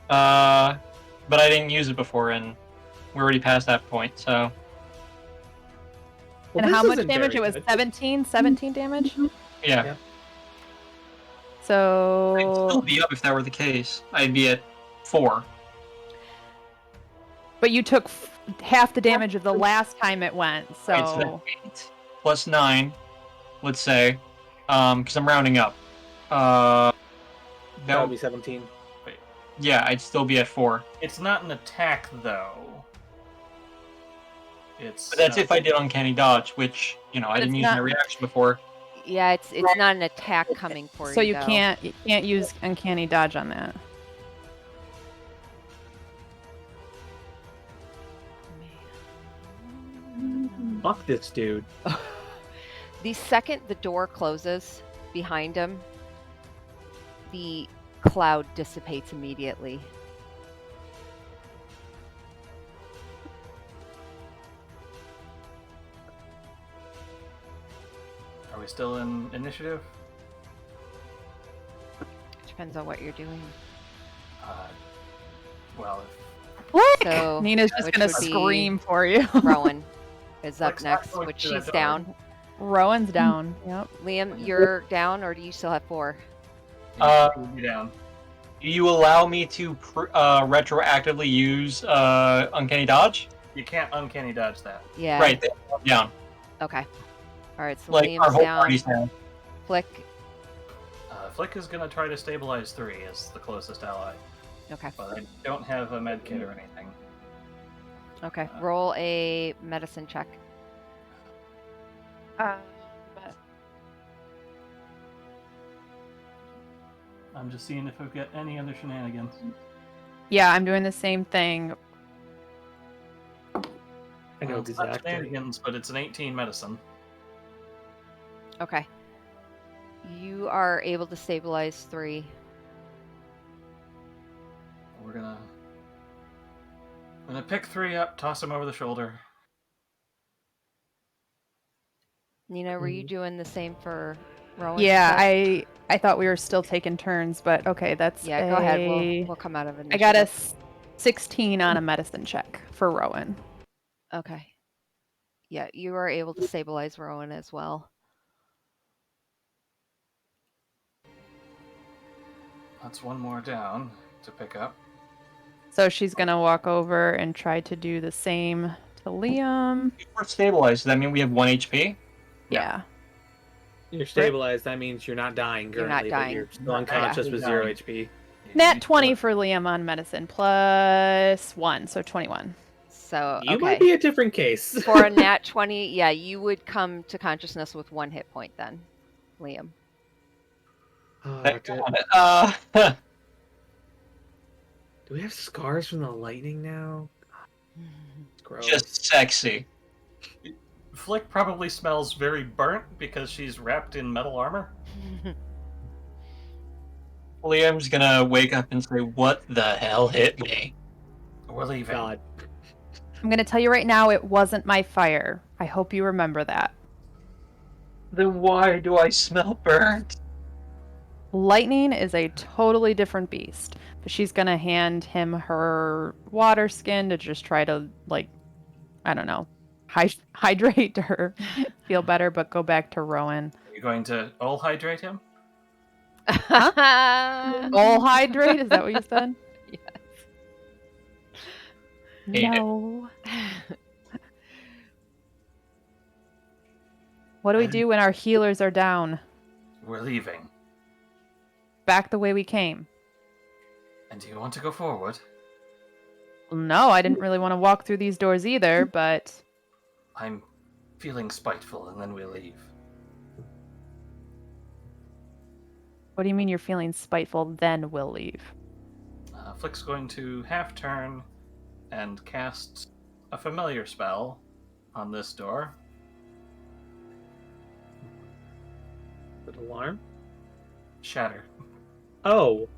But I didn't use it before, and we're already past that point, so... Well, And how this much isn't damage? It very was good. 17 damage. Yeah. Yeah. I'd still So, be up if that were the case. I'd be at 4. but you took half the damage of the last time it went. Right, so that's So 8 plus 9, let's say, because I'm rounding up. That That would would be 17. yeah, I'd still be at 4. It's not an attack though. It's. But that's if I did uncanny dodge, which I But didn't it's use my not- reaction before. Yeah. It's not an attack coming for so you. you though. can't use uncanny dodge on that. Fuck this dude. The second the door closes behind him, the cloud dissipates immediately. Are we still in initiative? Depends on what you're doing. Well, So Nina's just which gonna would be- scream for you. Rowan is up Flick's not next, going which to that she's door. down. Rowan's down. Yep. Liam, you're down, or do you still have 4? you'll be down. Do you allow me to retroactively use uncanny dodge? You can't uncanny dodge that. Yeah. Right, I'm down. Okay. All right. So Like our Liam's whole down. party's down. Flick. Flick is gonna try to stabilize 3 as the closest ally, Okay. but I don't have a med kit or anything. Okay. Roll a medicine check. I'm just seeing if I've got any other shenanigans. Yeah, I'm doing the same thing. I know Well, it's not exactly. shenanigans, but it's an 18 medicine. Okay. You are able to stabilize 3. We're gonna. I'm gonna pick 3 up, toss him over the shoulder. Nina, were you doing the same for Rowan? Yeah, still? I thought we were still taking turns, but okay, that's Yeah, go ahead. a- We'll come out of it. I got a 16 on a medicine check for Rowan. Okay. Yeah, you are able to stabilize Rowan as well. That's one more down to pick up. So she's gonna walk over and try to do the same to Liam. If we're stabilized, does that mean we have 1 HP? Yeah. You're stabilized. That means you're not dying You're not currently, but dying. you're still Not unconscious with dying. 0 HP. Nat 20 for Liam on medicine plus 1, so 21. So You okay. might be a different case. For a nat 20, yeah, you would come to consciousness with 1 hit point then, Liam. Oh, Thank do, God. do we have scars from the lightning now? It's gross. Just sexy. Flick probably smells very burnt because she's wrapped in metal armor. Liam's gonna wake up and say, "What the hell hit me?" We're leaving. God. I'm gonna tell you right now, it wasn't my fire. I hope you remember that. Then why do I smell burnt? Lightning is a totally different beast. But she's gonna hand him her water skin to just try to, like, I don't know, hydrate her, feel better, but go back to Rowan. Are you going to all hydrate him? All hydrate? Is that what you said? Hate it. No. What do we do when our healers are down? We're leaving. Back the way we came. And do you want to go forward? No, I didn't really want to walk through these doors either, but I'm feeling spiteful, and then we'll leave. What do you mean you're feeling spiteful, then we'll leave? Flick's going to half turn and cast a familiar spell on this door. An alarm? Shatter Oh.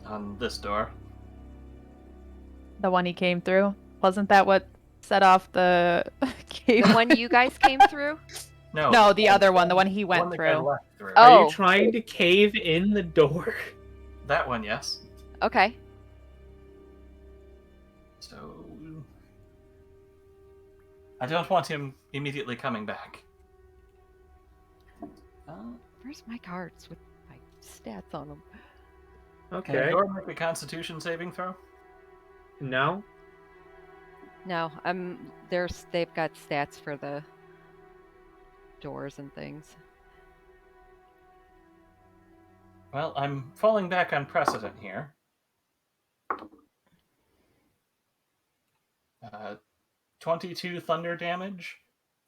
on this door. The one he came through? Wasn't that what set off the cave? The one you guys came through? No, the other one, the one he went one the guy through. left through. Oh. Are you trying to cave in the door? That one, yes. Okay. So I don't want him immediately coming back. Where's my cards with my stats on them? Can Okay. the door make a Constitution saving throw? No? No, they've got stats for the doors and things. Well, I'm falling back on precedent here. 22 thunder damage,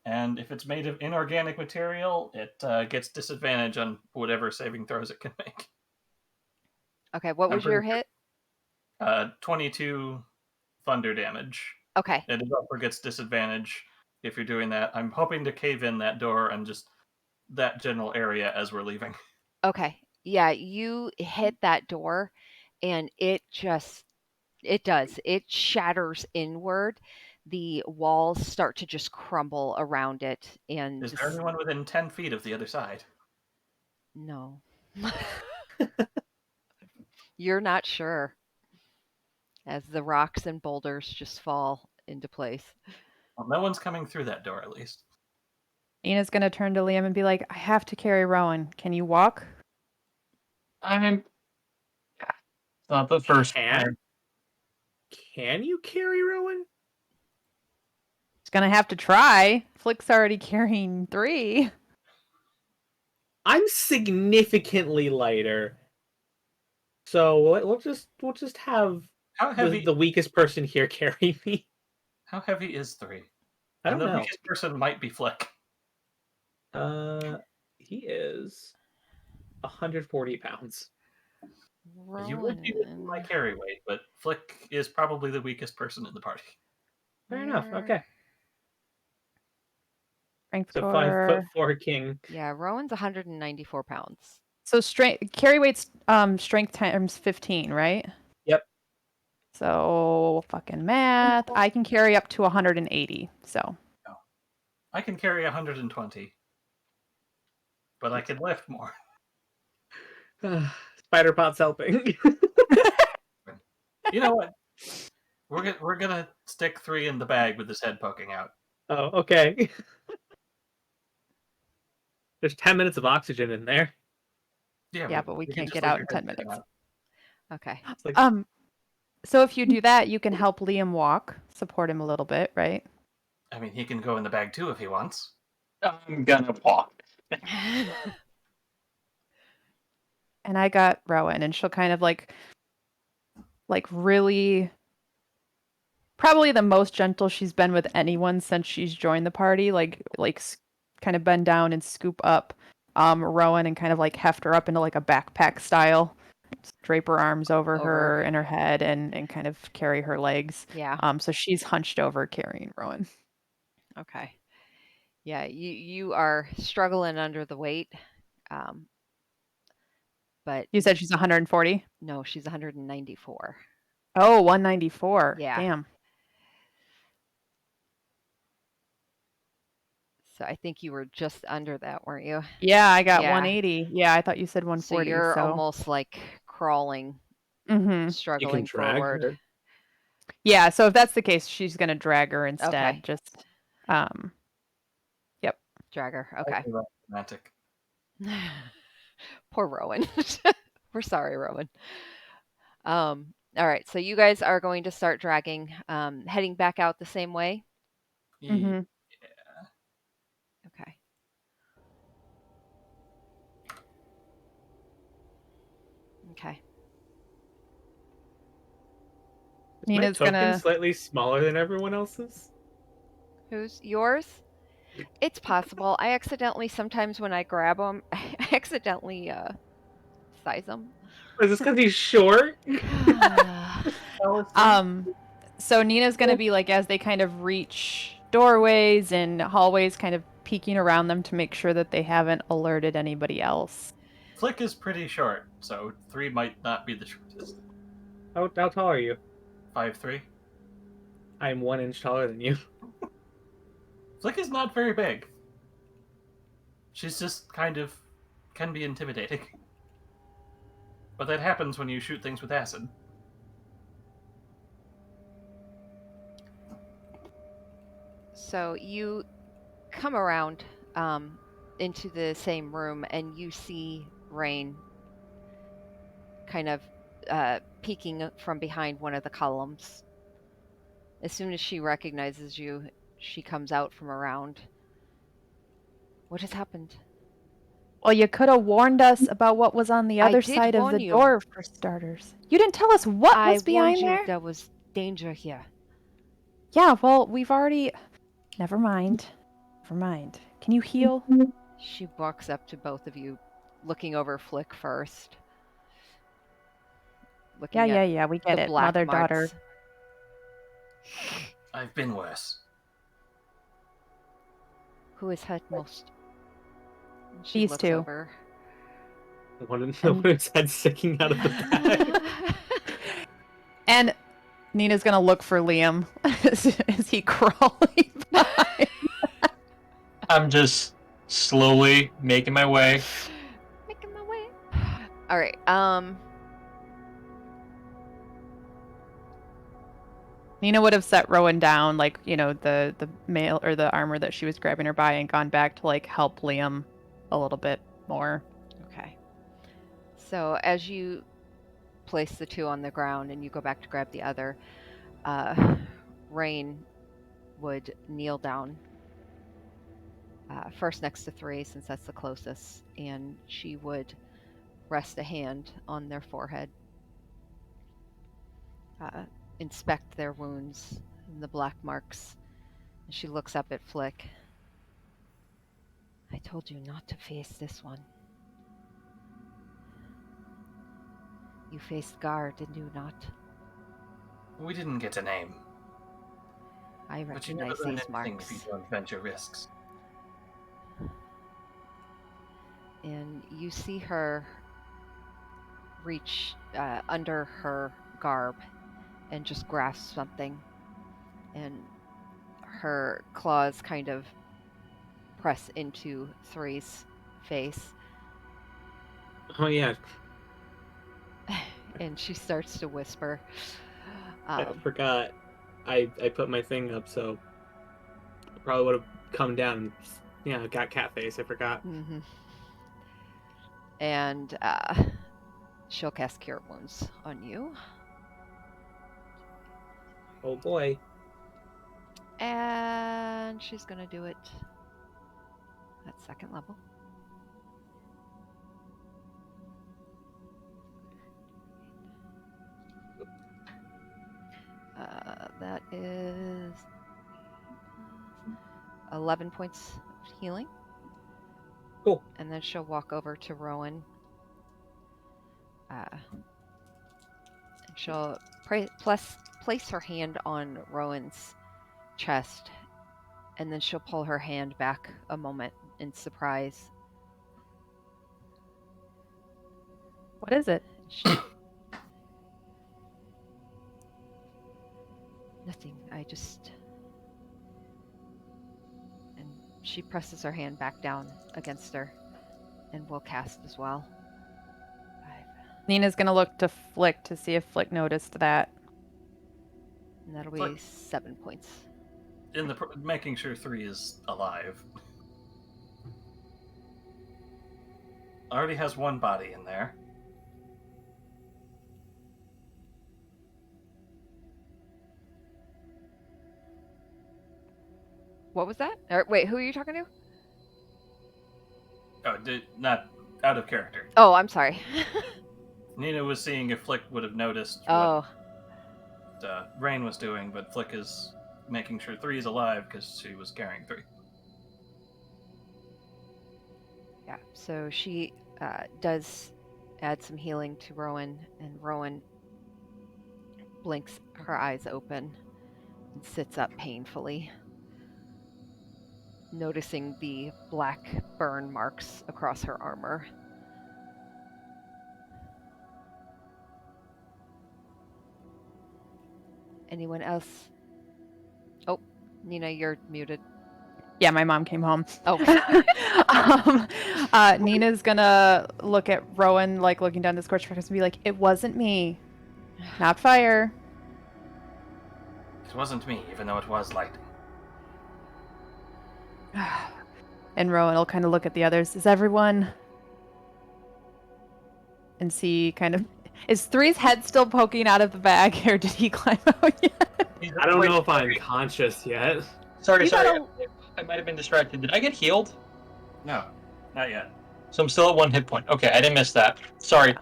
and if it's made of inorganic material, it gets disadvantage on whatever saving throws it can make. Okay, what was your hit? 22 thunder damage. Okay. It developer gets disadvantage if you're doing that. I'm hoping to cave in that door and just that general area as we're leaving. Okay. Yeah, you hit that door and it does. It shatters inward. The walls start to just crumble around it and Is there anyone within 10 feet of the other side? No. You're not sure. As the rocks and boulders just fall into place. Well, no one's coming through that door, at least. Ina's gonna turn to Liam and be like, I have to carry Rowan. Can you walk? I'm not the first Can? time. Can you carry Rowan? He's gonna have to try. Flick's already carrying 3. I'm significantly lighter. So we'll just have How heavy? the weakest person here carry me. How heavy is 3? I don't and the know. weakest person might be Flick. He is 140 pounds. You would be within my carry weight, but Flick is probably the weakest person in the party. Fair enough. Okay. Strength So for... 5'4" king. Yeah, Rowan's 194 pounds. So strength carry weight's strength times 15, right? Yep. So fucking math. I can carry up to 180. So I can carry 120, but I can lift more. Spider pot's helping. You know what? We're gonna stick 3 in the bag with his head poking out. Oh, okay. There's 10 minutes of oxygen in there. yeah, but we you can't just get leave out your in 10 head sticking minutes. out. Okay. It's like, So if you do that, you can help Liam walk, support him a little bit, right? I mean, he can go in the bag too if he wants. I'm gonna walk. And I got Rowan, and she'll kind of like really, probably the most gentle she's been with anyone since she's joined the party. Like kind of bend down and scoop up Rowan and kind of like heft her up into like a backpack style. Just drape her arms over her and her head and kind of carry her legs. Yeah. So she's hunched over carrying Rowan. Okay. Yeah, you are struggling under the weight. But You said she's 140? no, she's 194. Oh, 194. Yeah. Damn. So I think you were just under that, weren't you? Yeah, I got Yeah. 180. Yeah, I thought you said 140. So you're almost like crawling, Mm-hmm. struggling drag forward. her. Yeah, so if that's the case, she's gonna drag her instead. Okay. Just Drag her. Okay. Romantic. Poor Rowan. We're sorry, Rowan. All right, so you guys are going to start dragging, heading back out the same way. Mhm. Okay. Okay. Is my Nina's token gonna- slightly smaller than everyone else's? Who's yours? It's possible. I accidentally sometimes when I grab them, accidentally size him. Is this because he's short? So Nina's gonna be like, as they kind of reach doorways and hallways, kind of peeking around them to make sure that they haven't alerted anybody else. Flick is pretty short, so 3 might not be the shortest. How tall are you? 5'3". I'm 1 inch taller than you. Flick is not very big. She's just kind of can be intimidating. But that happens when you shoot things with acid. So you come around into the same room and you see Rain kind of peeking from behind one of the columns. As soon as she recognizes you, she comes out from around. What has happened? Well, you could have warned us about what was on the I other did side of warn the you. door, for starters. You didn't tell us what I was behind warned you there? there was danger here. Yeah, well, we've already... Never mind. Never mind. Can you heal? She walks up to both of you, looking over Flick first. Looking at Yeah, we get the it. black Mother, marks. daughter. I've been worse. Who is hurt most? And she These looks two. over. One of his head sticking out of the bag. And Nina's gonna look for Liam as he crawling by. I'm just slowly making my way. Making my way. All right. Nina would have set Rowan down, like, you know, the mail or the armor that she was grabbing her by, and gone back to like help Liam a little bit more. Okay. So as you place the two on the ground and you go back to grab the other, Rain would kneel down first next to 3, since that's the closest, and she would rest a hand on their forehead, inspect their wounds and the black marks. And she looks up at Flick. I told you not to face this one. You faced Gar, did you not? We didn't get a name. I But you never recognize learn these anything marks. if you don't venture risks. And you see her reach under her garb and just grasp something, and her claws kind of press into 3's face, Oh yeah, and she starts to whisper. I forgot. I put my thing up, so I probably would have come down and, yeah, got cat face. I forgot. Mm-hmm. And she'll cast Cure Wounds on you. Oh boy. And she's going to do it at 2nd level. That is 11 points of healing. Cool. And then she'll walk over to Rowan. And she'll place her hand on Rowan's chest, and then she'll pull her hand back a moment in surprise. What is it? Nothing. I just... And she presses her hand back down against her, and will cast as well. 5. Nina's gonna look to Flick to see if Flick noticed that. And that'll be Flick. 7 points. In the making sure 3 is alive. Already has 1 body in there. What was that? Or, wait, who are you talking to? Oh, not out of character. Oh, I'm sorry. Nina was seeing if Flick would have noticed Oh, what Rain was doing, but Flick is making sure 3 is alive because she was carrying 3. Yeah, so she does add some healing to Rowan, and Rowan blinks her eyes open and sits up painfully, noticing the black burn marks across her armor. Anyone else? Oh, Nina, you're muted. Yeah, my mom came home. Oh. Nina's gonna look at Rowan, like looking down the scorched surface, and be like, "It wasn't me, not fire." It wasn't me, even though it was lightning. And Rowan will kind of look at the others. Is everyone? And see, kind of, is Three's head still poking out of the bag, or did he climb out yet? I don't know if I'm conscious yet. Sorry, You sorry. gotta- I might have been distracted. Did I get healed? No, not yet. So I'm still at 1 hit point. Okay, I didn't miss that. Sorry.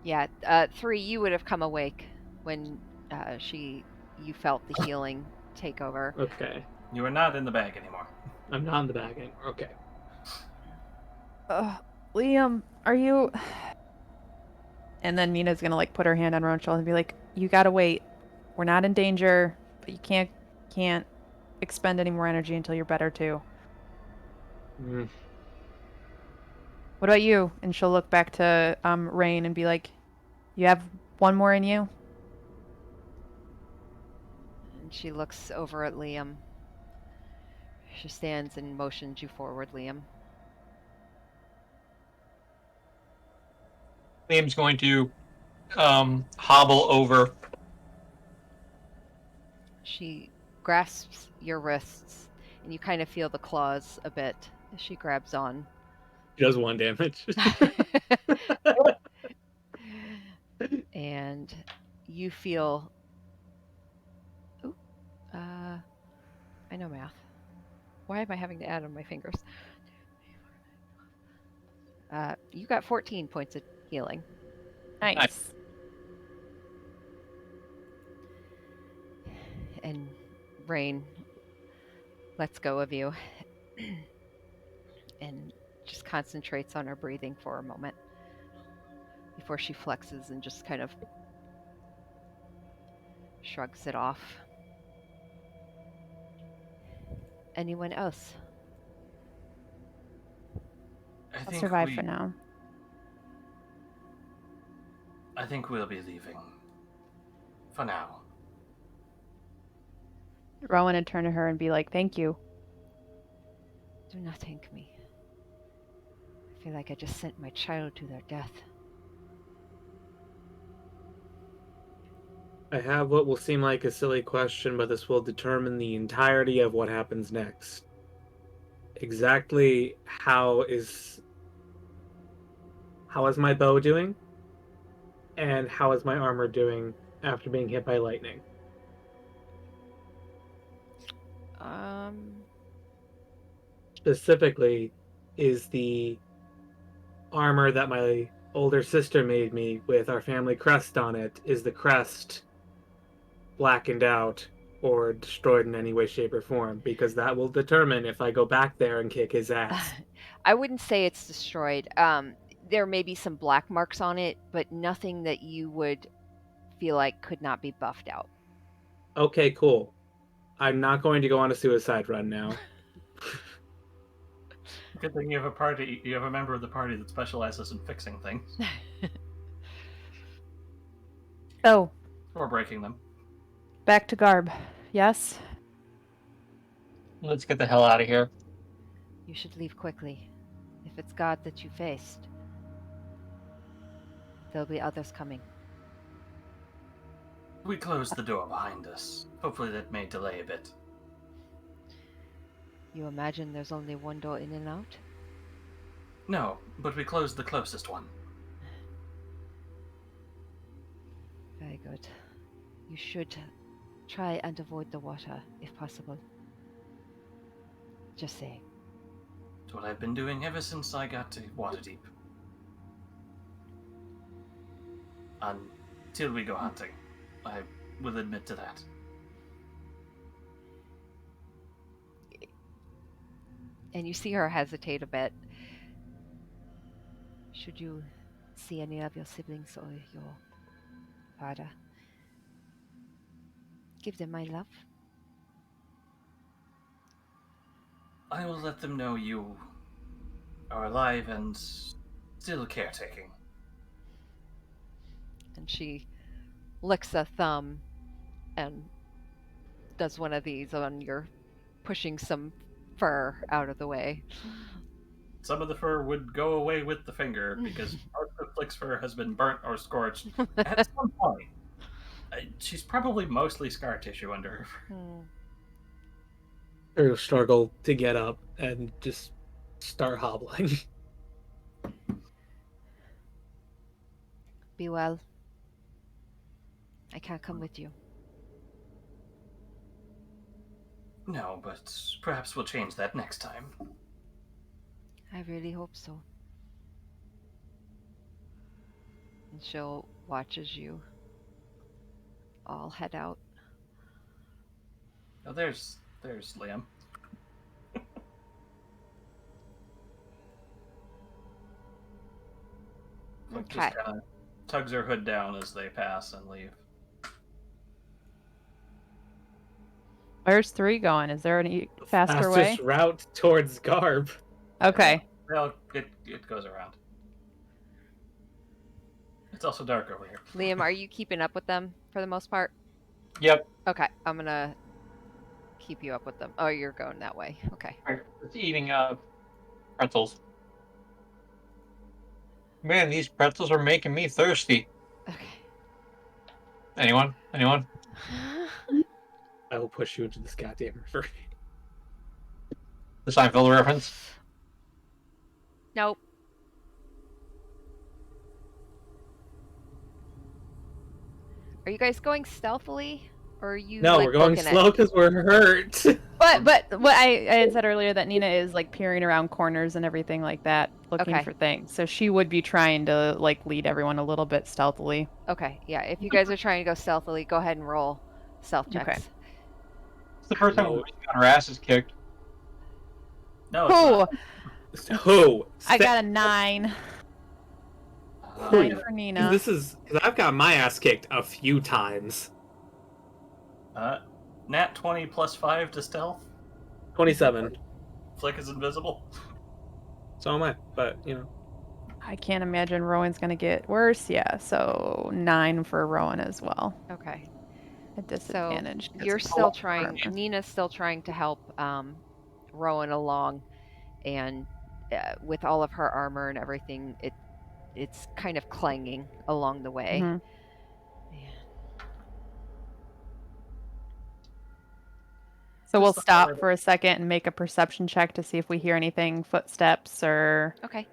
Yeah, 3, you would have come awake when you felt the healing take over. Okay. You are not in the bag anymore. I'm not in the bag anymore. Okay. Liam, are you? And then Nina's gonna like put her hand on Rowan's shoulder and be like, "You gotta wait. We're not in danger, but you can't expend any more energy until you're better too. Mm. What about you?" And she'll look back to Rain and be like, "You have one more in you?" And she looks over at Liam. She stands and motions you forward, Liam. Liam's going to hobble over. She grasps your wrists, and you kind of feel the claws a bit as she grabs on. She does 1 damage. And you feel. Ooh, I know math. Why am I having to add on my fingers? You got 14 points of healing. Nice. And Rain lets go of you and just concentrates on her breathing for a moment before she flexes and just kind of shrugs it off. Anyone else? I'll survive for now. I think we'll be leaving. For now. Rowan would turn to her and be like, "Thank you." Do not thank me. I feel like I just sent my child to their death. I have what will seem like a silly question, but this will determine the entirety of what happens next. Exactly how is my bow doing? And how is my armor doing after being hit by lightning? Specifically, is the armor that my older sister made me with our family crest on it, is the crest blackened out or destroyed in any way, shape, or form? Because that will determine if I go back there and kick his ass. I wouldn't say it's destroyed. There may be some black marks on it, but nothing that you would feel like could not be buffed out. Okay, cool. I'm not going to go on a suicide run now. Good thing you have a member of the party that specializes in fixing things. Oh, Or breaking them. back to Garb. Yes? Let's get the hell out of here. You should leave quickly. If it's God that you faced, there'll be others coming. We closed the door behind us. Hopefully that may delay a bit. You imagine there's only one door in and out? No, but we closed the closest one. Very good. You should try and avoid the water, if possible. Just saying. It's what I've been doing ever since I got to Waterdeep. Until we go hunting. I will admit to that. And you see her hesitate a bit. Should you see any of your siblings or your father, give them my love. I will let them know you are alive and still caretaking. And she licks a thumb and does one of these on your pushing some fur out of the way. Some of the fur would go away with the finger because part of Flick's fur has been burnt or scorched at some point. She's probably mostly scar tissue under her fur. Or struggle to get up and just start hobbling. Be well. I can't come with you. No, but perhaps we'll change that next time. I really hope so. And she'll watch as you all head out. Oh, there's Liam. Flick Okay. just kind of tugs her hood down as they pass and leave. Where's 3 going? Is there any faster way? Fastest route towards Garb. Okay. Well, it goes around. It's also dark over here. Liam, are you keeping up with them for the most part? Yep. Okay, I'm gonna keep you up with them. Oh, you're going that way. Okay. It's eating pretzels. Man, these pretzels are making me thirsty. Okay. Anyone? Anyone? I will push you into this goddamn river. The Seinfeld reference? Nope. Are you guys going stealthily, or are you? No, like, we're going booking it? slow because we're hurt. But what I had said earlier that Nina is like peering around corners and everything like that, looking Okay. for things. So she would be trying to like lead everyone a little bit stealthily. Okay, yeah. If you guys are trying to go stealthily, go ahead and roll stealth checks. Okay. It's the first time No. we got our asses kicked. No, it's Oh, not. Who? I got a 9. Who? 9 for Nina. This is because I've got my ass kicked a few times. Nat 20 plus 5 to stealth. 27. Flick is invisible. So am I, but you know. I can't imagine Rowan's gonna get worse. Yeah, so 9 for Rowan as well. Okay. At disadvantage. 'cause You're it's still all trying. armor. Nina's still trying to help Rowan along, and with all of her armor and everything, it's kind of clanging along the way. Mhm. So we'll stop for a second and make a perception check to see if we hear anything, footsteps or. Okay.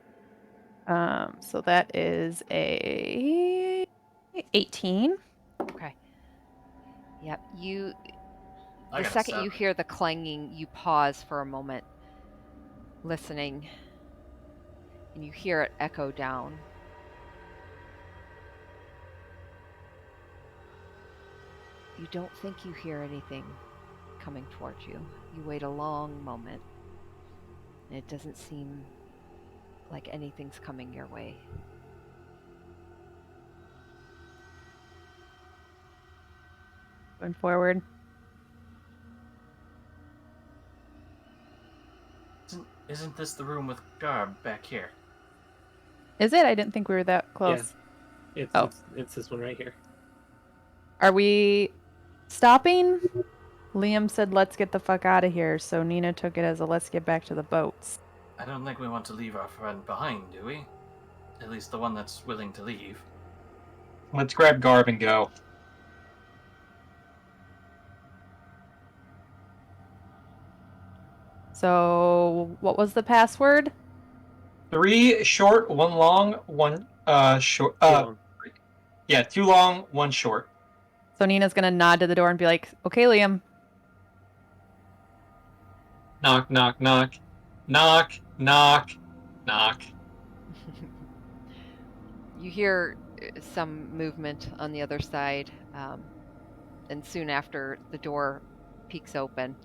So that is a 18. Okay. Yep. You. I The got a second you 7. hear the clanging, you pause for a moment, listening, and you hear it echo down. You don't think you hear anything coming towards you. You wait a long moment, and it doesn't seem like anything's coming your way. Going forward. Isn't this the room with Garb back here? Is it? I didn't think we were that close. It's, Oh. it's this one right here. Are we stopping? Liam said, let's get the fuck out of here. So Nina took it as a let's get back to the boats. I don't think we want to leave our friend behind, do we? At least the one that's willing to leave. Let's grab Garb and go. So what was the password? 3 short, 1 long, 1 short. Too long. Yeah, 2 long, 1 short. So Nina's going to nod to the door and be like, okay, Liam. Knock, knock, knock. Knock, knock, knock. You hear some movement on the other side, and soon after the door peeks open,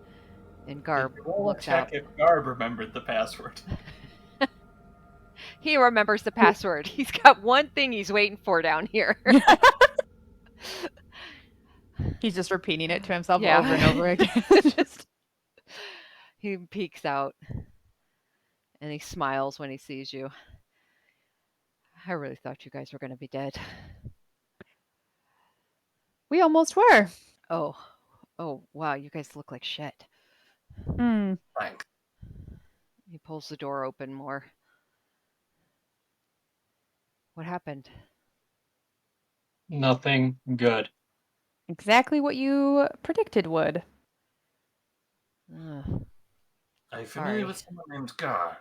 And Garb Roll a looks check out. if Garb remembered the password. He remembers the password. He's got one thing he's waiting for down here. He's just repeating it to himself Yeah. over and over again. Just He peeks out and he smiles when he sees you. I really thought you guys were going to be dead. we almost were. Oh, wow, you guys look like shit. Hmm. Thanks. He pulls the door open more. What happened? Nothing good. Exactly what you predicted would. Ugh. Are you familiar Sorry. with someone named Gar?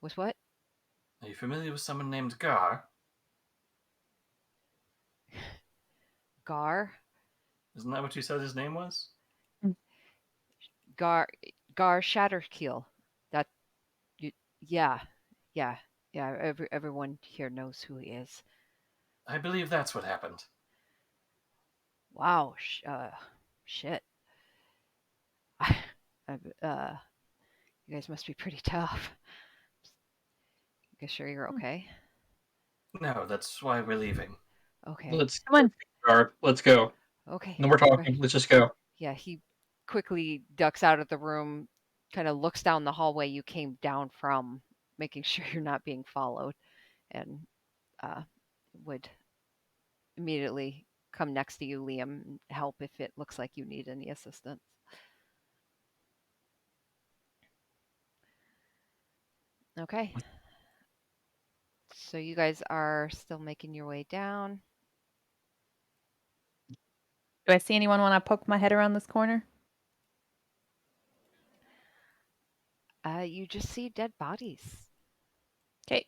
With what? Are you familiar with someone named Gar? Gar? Isn't that what you said his name was? Gar Shatterkeel. That you yeah. Everyone here knows who he is. I believe that's what happened. Wow, shit. You guys must be pretty tough. You guys sure you're okay? No, that's why we're leaving. Okay. Let's Come on. Garb. Let's go. Okay. No more talking. Right. Let's just go. Yeah, he quickly ducks out of the room, kind of looks down the hallway you came down from, making sure you're not being followed, and would immediately come next to you, Liam, and help if it looks like you need any assistance. Okay. So you guys are still making your way down. Do I see anyone want to poke my head around this corner? You just see dead bodies. Okay.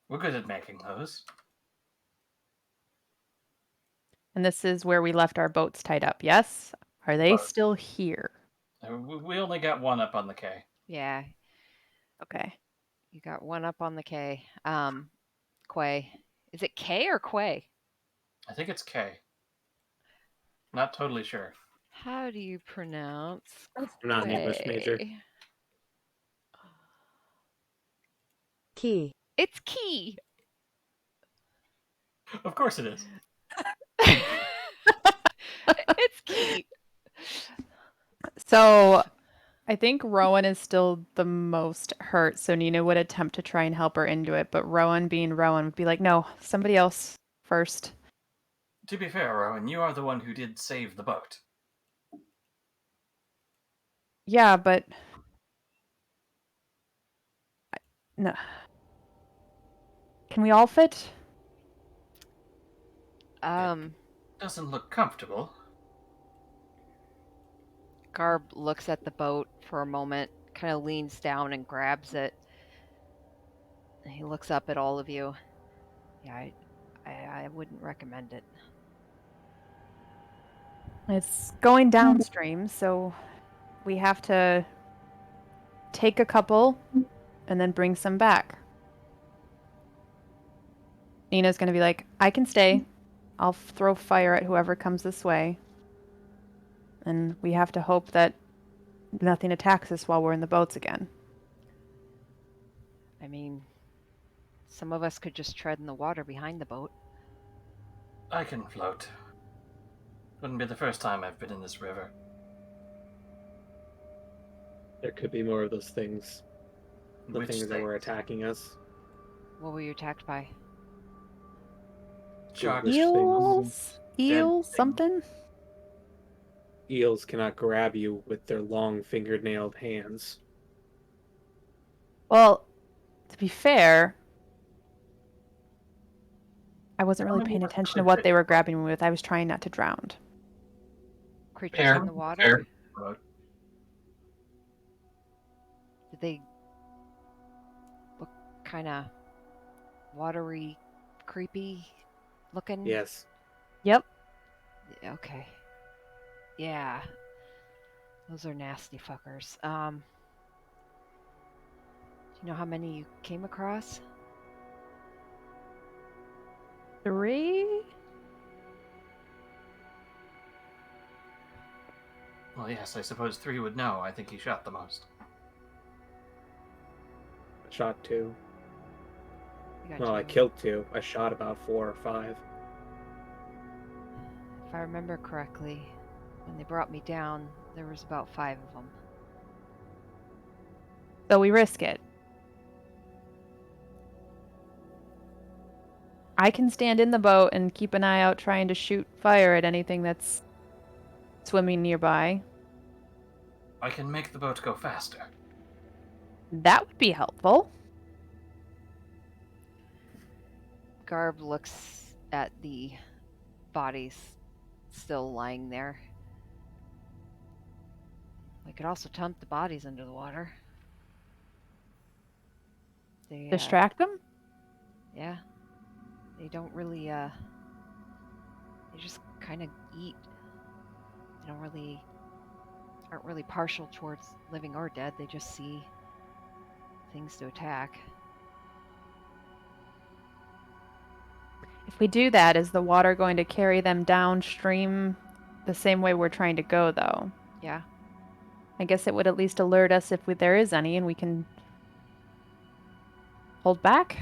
We're good at making those. And this is where we left our boats tied up, yes? Are they Boats. still here? We only got one up on the K. Yeah, Okay. you got one up on the K. Quay. Is it K or Quay? I think it's K. Not totally sure. How do you pronounce I'm not an English major. Quay? Key. It's Key. Of course it is. It's Key. So I think Rowan is still the most hurt, so Nina would attempt to try and help her into it, but Rowan, being Rowan, would be like, no, somebody else first. To be fair, Rowan, you are the one who did save the boat. Yeah, but no. Can we all fit? Doesn't look comfortable. Garb looks at the boat for a moment, kind of leans down and grabs it. And he looks up at all of you. Yeah, I wouldn't recommend it. It's going downstream, so we have to take a couple and then bring some back. Nina's going to be like, I can stay. I'll throw fire at whoever comes this way. And we have to hope that nothing attacks us while we're in the boats again. I mean, some of us could just tread in the water behind the boat. I can float. Wouldn't be the first time I've been in this river. There could be more of those things. The Which things that thing? were attacking us. What were you attacked by? Sharks. Things. Eels? Eel? things. Something? Eels cannot grab you with their long fingernailed hands. Well, to be fair, I wasn't really Well, paying that's attention to really what big. they were grabbing me with. I was trying not to drown. Creatures Fair, in the water? fair. Boat. Did they look kind of watery, creepy looking? Yes. Yep. Okay. Yeah. Those are nasty fuckers. Do you know how many you came across? 3? Well, yes, I suppose 3 would know. I think he shot the most. I shot 2. You got Well, I two. killed 2. I shot about 4 or 5. If I remember correctly, when they brought me down, there was about 5 of them. So we risk it. I can stand in the boat and keep an eye out trying to shoot fire at anything that's swimming nearby. I can make the boat go faster. That would be helpful. Garb looks at the bodies still lying there. We could also dump the bodies under the water. They, Distract them? yeah. They don't really, they just kind of eat. They aren't really partial towards living or dead. They just see things to attack. If we do that, is the water going to carry them downstream the same way we're trying to go, though? Yeah. I guess it would at least alert us if there is any, and we can hold back.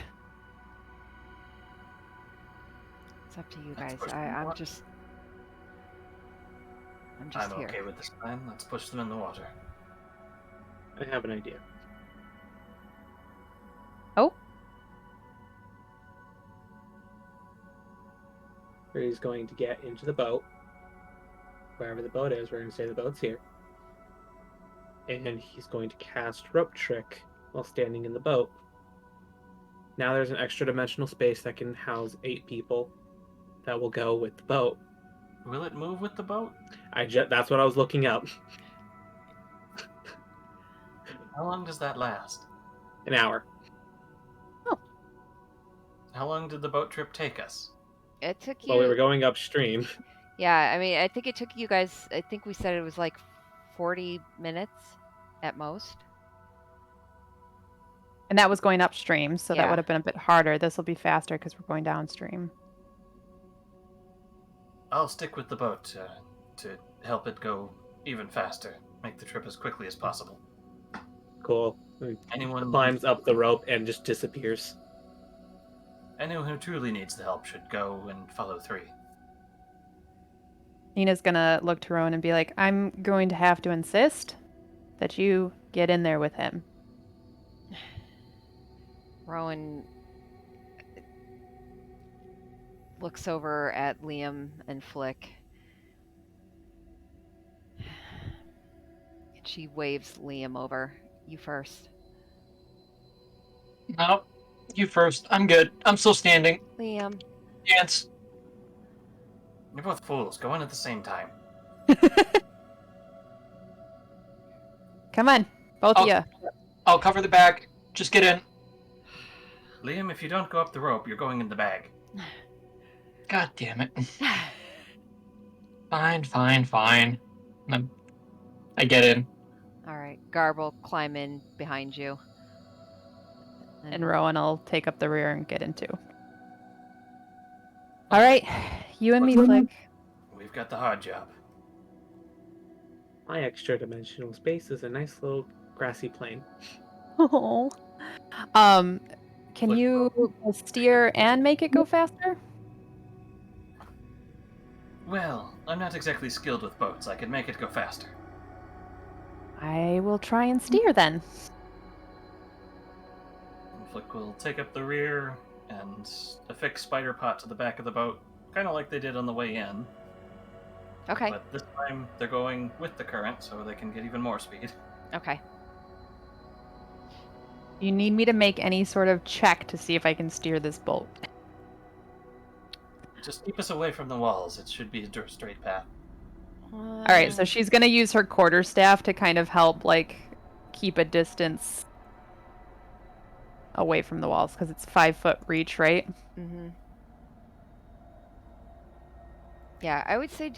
It's up to you Let's guys. push them I'm forward. just I'm here. okay with this plan. Let's push them in the water. I have an idea. Oh, He's going to get into the boat. Wherever the boat is, we're going to say the boat's here. And he's going to cast Rope Trick while standing in the boat. Now there's an extra dimensional space that can house 8 people that will go with the boat. Will it move with the boat? That's what I was looking up. How long does that last? An hour. How long did the boat trip take us? It took you. Well, we were going upstream. Yeah, I mean, I think it took you guys. I think we said it was like 40 minutes at most. and that was going upstream, so that Yeah. would have been a bit harder. This will be faster because we're going downstream. I'll stick with the boat to help it go even faster. Make the trip as quickly as possible. Cool. He Anyone climbs up the rope and just disappears. Anyone who truly needs the help should go and follow 3. Nina's gonna look to Rowan and be like, I'm going to have to insist that you get in there with him. Rowan looks over at Liam and Flick. And she waves Liam over. You first. No, you first. I'm good. I'm still standing. Liam. Chance. You're both fools. Go in at the same time. Come on, both of Oh. you. I'll cover the back. Just get in. Liam, if you don't go up the rope, you're going in the bag. God damn it. Fine. I get in. All right. Garb will climb in behind you. And Rowan will take up the rear and get into. All right, you and me, Flick. We've got the hard job. My extra dimensional space is a nice little grassy plain. Oh. Can Flick you steer and make it go faster? Well, I'm not exactly skilled with boats. I can make it go faster. I will try and steer then. And Flick will take up the rear and affix Spider Pot to the back of the boat, kind of like they did on the way in. Okay. But this time they're going with the current, so they can get even more speed. Okay. You need me to make any sort of check to see if I can steer this boat. Just keep us away from the walls. It should be a straight path. All right, so she's gonna use her quarterstaff to kind of help, like, keep a distance away from the walls because it's 5-foot reach, right? Mm-hmm. Yeah, I would say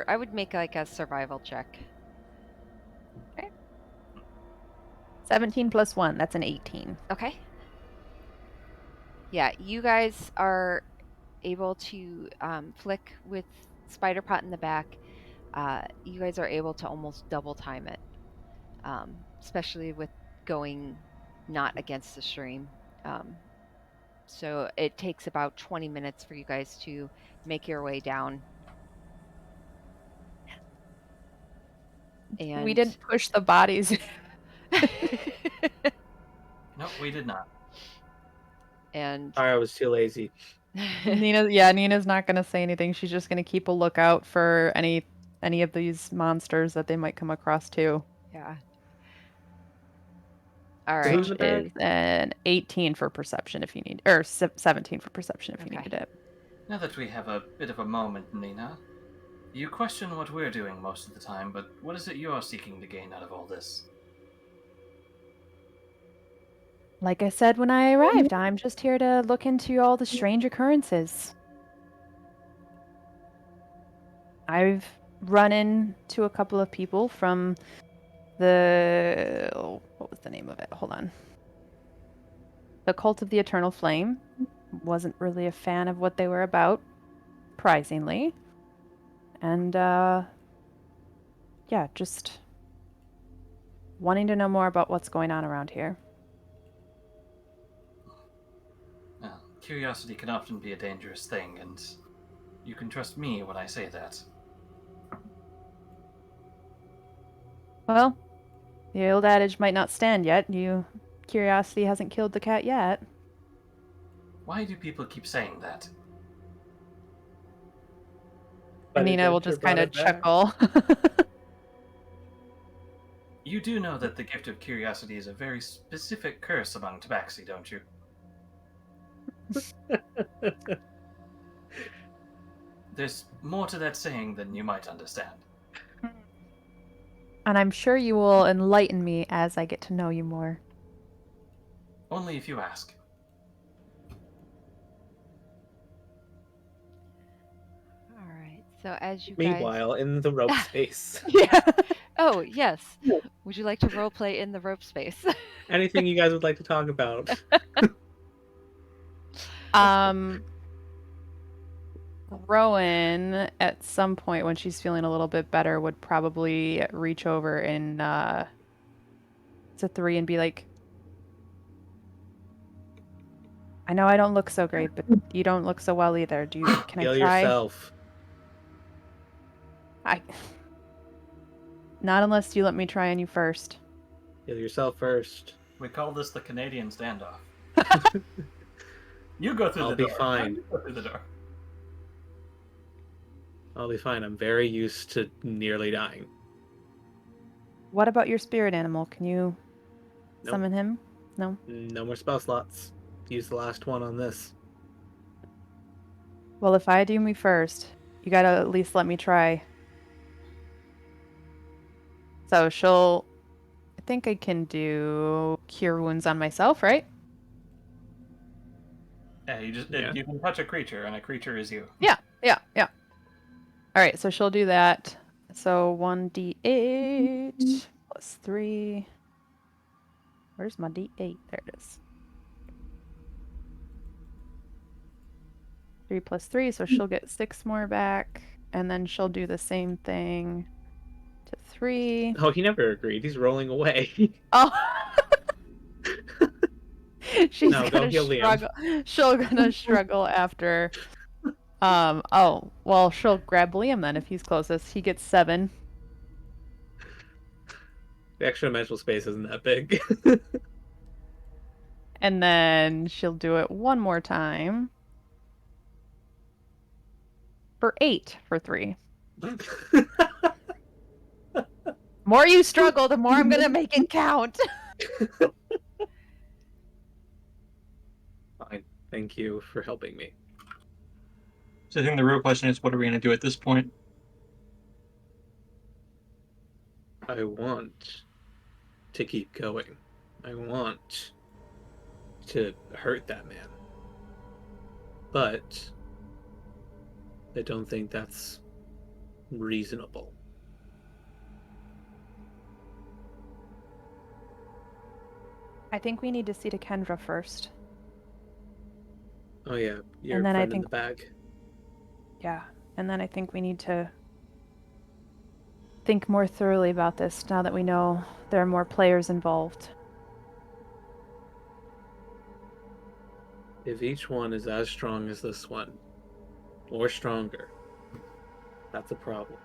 I would make like a survival check. 17 plus 1, that's an 18. Okay. Yeah, you guys are able to flick with Spider Pot in the back, you guys are able to almost double time it, especially with going not against the stream. So it takes about 20 minutes for you guys to make your way down. And We didn't push the bodies. No, we did not. and I was too lazy. Nina's not gonna say anything. She's just gonna keep a lookout for any of these monsters that they might come across too. yeah. All So right. who's in the bag? Is an 18 for perception if you need, or 17 for perception if you Okay. needed it. Now that we have a bit of a moment, Nina, you question what we're doing most of the time, but what is it you're seeking to gain out of all this? Like I said when I arrived, I'm just here to look into all the strange occurrences. I've run into a couple of people from what was the name of it? Hold on. The Cult of the Eternal Flame. Wasn't really a fan of what they were about, surprisingly. And yeah, just wanting to know more about what's going on around here. Curiosity can often be a dangerous thing, and you can trust me when I say that. Well, the old adage might not stand yet. Curiosity hasn't killed the cat yet. Why do people keep saying that? But Nina will adventure just kind brought of it back. chuckle. You do know that the gift of curiosity is a very specific curse among Tabaxi, don't you? There's more to that saying than you might understand. And I'm sure you will enlighten me as I get to know you more. Only if you ask. All right. So as you Meanwhile, in the rope space. Yeah. Oh, yes. Would you like to roleplay in the rope space? Anything you guys would like to talk about? Rowan, at some point when she's feeling a little bit better, would probably reach over and to 3 and be like, I know I don't look so great, but you don't look so well either. Can I Heal try? yourself. Not unless you let me try on you first. Heal yourself first. We call this the Canadian standoff. You go through I'll the be door. fine. You go through the door. I'll be fine. I'm very used to nearly dying. What about your spirit animal? Can you Nope. summon him? No? No more spell slots. Use the last one on this. Well, if I do me first, you gotta at least let me try. So I think I can do Cure Wounds on myself, right? Yeah, Yeah. you can touch a creature, and a creature is you. Yeah. Alright, so she'll do that. So 1d8 plus 3. Where's my d8? There it is. 3 plus 3, so she'll get 6 more back. And then she'll do the same thing to 3. Oh, he never agreed. He's rolling away. Oh! She's No, gonna don't heal Liam. struggle. She'll gonna struggle after. Oh, well, she'll grab Liam then if he's closest. He gets 7. The extra dimensional space isn't that big. And then she'll do it one more time. For 8 for 3. More you struggle, the more I'm gonna make it count. Fine. Thank you for helping me. So I think the real question is, what are we going to do at this point? I want to keep going. I want to hurt that man. But I don't think that's reasonable. I think we need to see to Kendra first. Oh yeah, your And then I friend in think- the bag. Yeah. And then I think we need to think more thoroughly about this now that we know there are more players involved. If each one is as strong as this one, or stronger, that's a problem.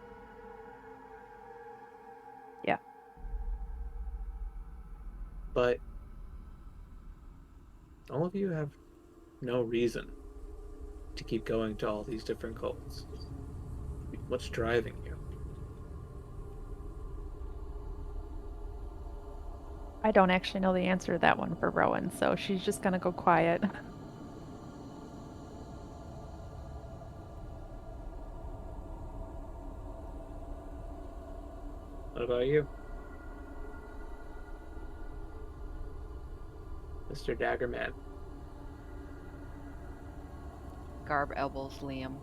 Yeah. But all of you have no reason to keep going to all these different cults. What's driving you? I don't actually know the answer to that one for Rowan, so she's just gonna go quiet. What about you, Mr. Daggerman? Garb elbows Liam.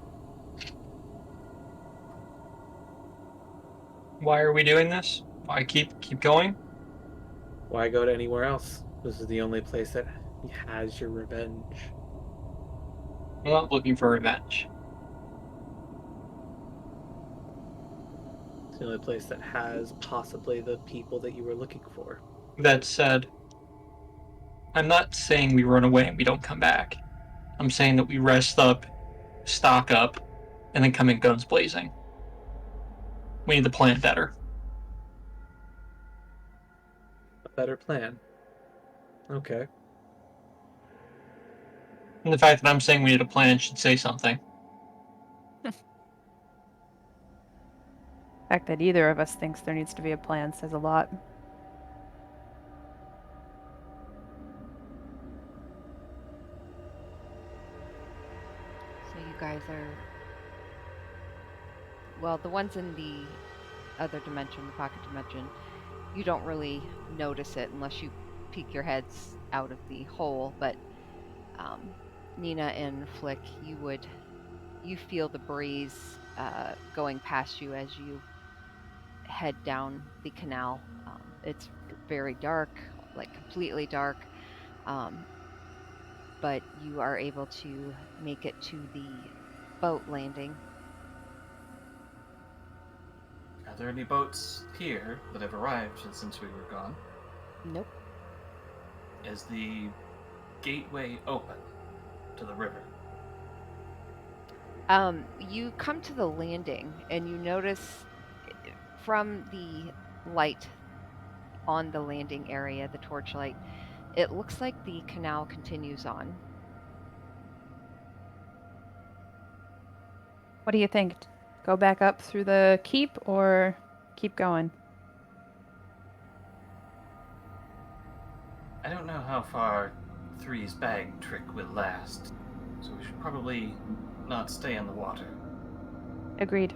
Why are we doing this? Why keep going? Why go to anywhere else? This is the only place that has your revenge. I'm not looking for revenge. It's the only place that has possibly the people that you were looking for. That said, I'm not saying we run away and we don't come back. I'm saying that we rest up, stock up, and then come in guns blazing. We need to plan better. A better plan. Okay. And the fact that I'm saying we need a plan should say something. The fact that either of us thinks there needs to be a plan says a lot. So you guys are, well, the ones in the other dimension, the pocket dimension, you don't really notice it unless you peek your heads out of the hole. But Nina and Flick, you feel the breeze going past you as you head down the canal. It's very dark, like completely dark, but you are able to make it to the boat landing. Are there any boats here that have arrived since we were gone? Nope. Is the gateway open to the river? You come to the landing and you notice from the light on the landing area, the torchlight, it looks like the canal continues on. What do you think? Go back up through the keep or keep going? I don't know how far Three's bag trick will last, so we should probably not stay in the water. Agreed.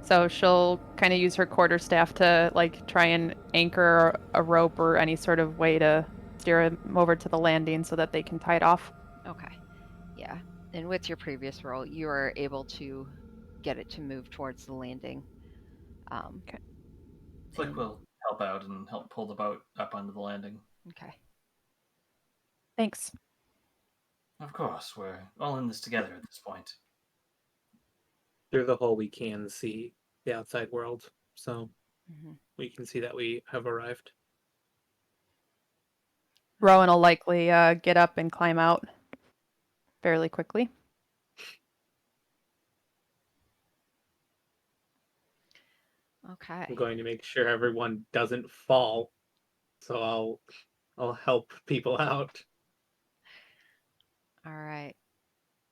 So she'll kind of use her quarterstaff to like try and anchor a rope or any sort of way to steer him over to the landing so that they can tie it off. Okay. Yeah. And with your previous roll, you are able to get it to move towards the landing. Okay. Flick will help out and help pull the boat up onto the landing. Okay. Thanks. Of course, we're all in this together at this point. Through the hole, we can see the outside world, so Mhm. we can see that we have arrived. Rowan will likely get up and climb out fairly quickly. Okay. I'm going to make sure everyone doesn't fall, so I'll help people out. All right.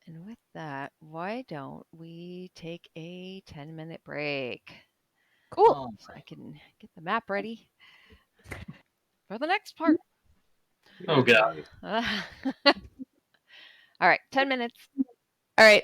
And with that, why don't we take a 10-minute break? Cool. All So I right. can get the map ready for the next part. Oh, God. Yay. All right, 10 minutes. All right.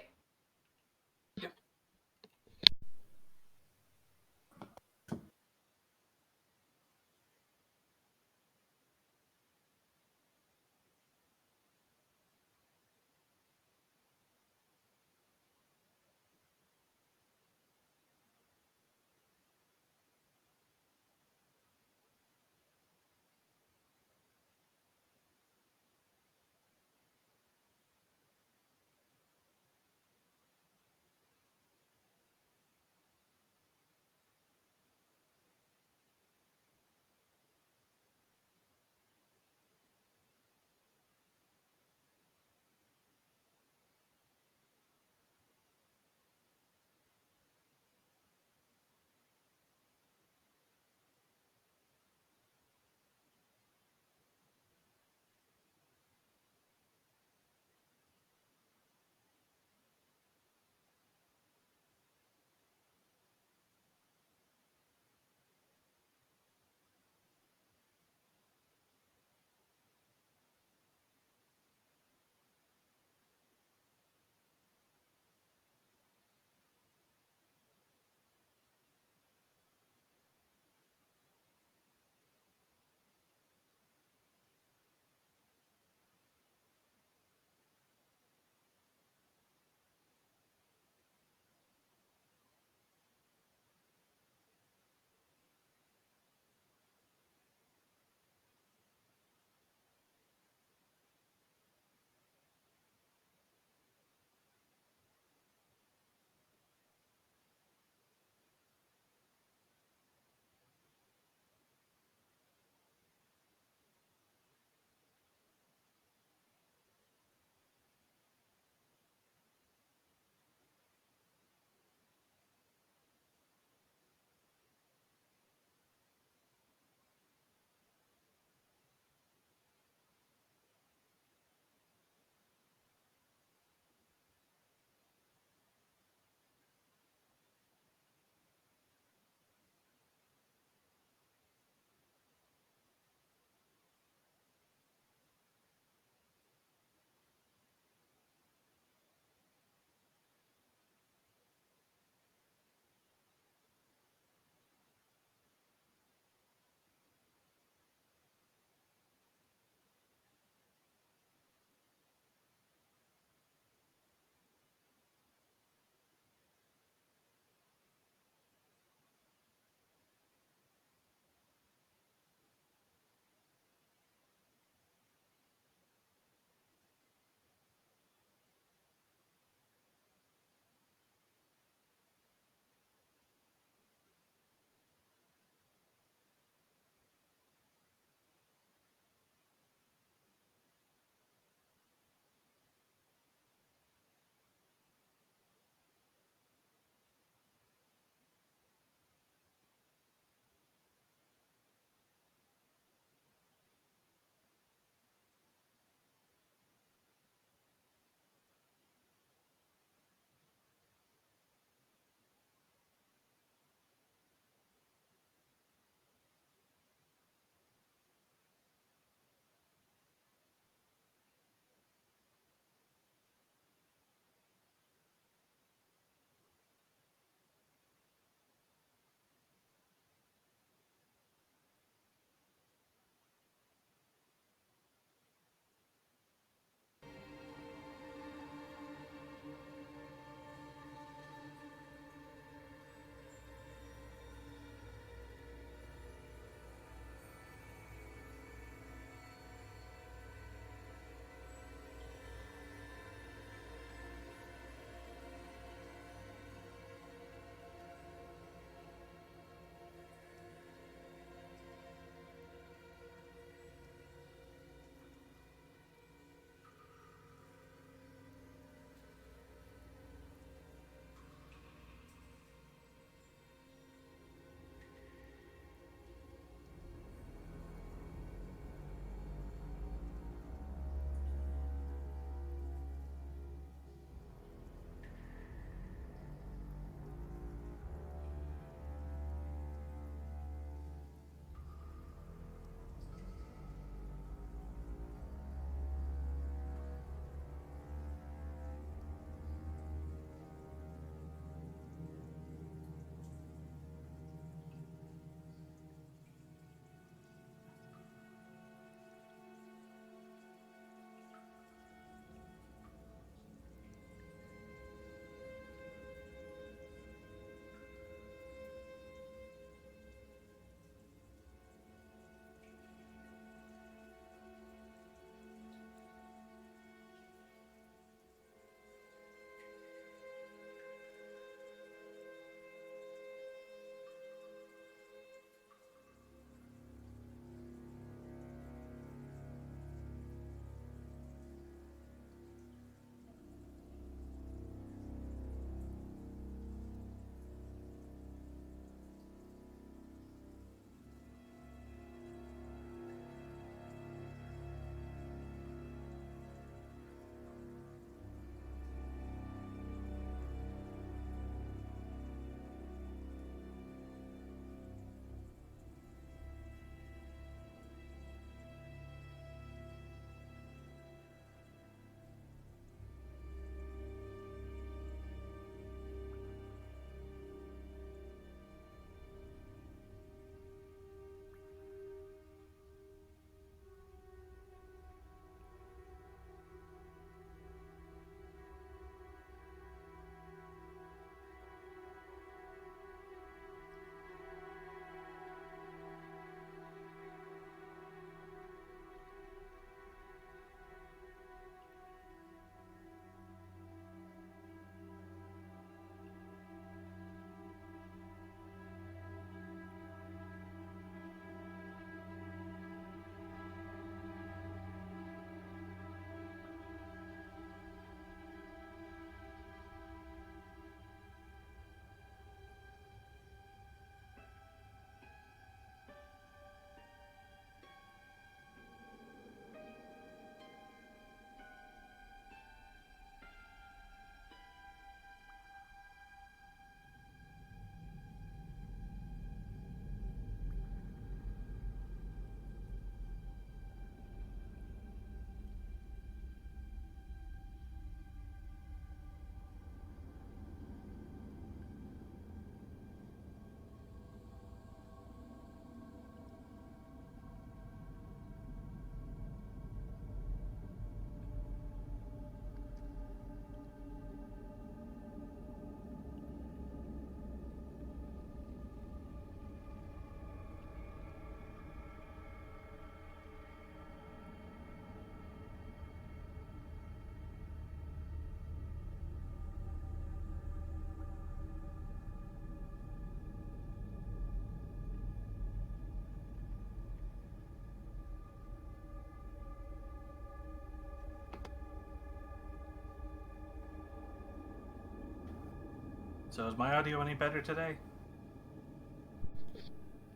So is my audio any better today?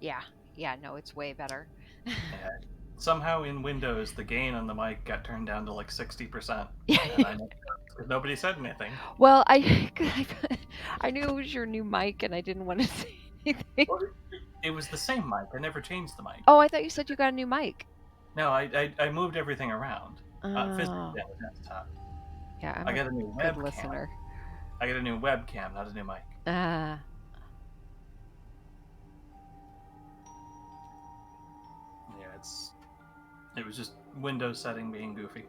Yeah. Yeah, no, it's way better. Yeah. Somehow in Windows, the gain on the mic got turned down to like 60%. Yeah. And I know because nobody said anything. Well, I knew it was your new mic and I didn't want to say anything. Well, it was the same mic. I never changed the mic. Oh, I thought you said you got a new mic. No, I moved everything around. Physically Oh. on the desktop. Yeah, I'm I a got a new good webcam. listener. I got a new webcam, not a new mic. Ah. Yeah, it was just Windows setting being goofy.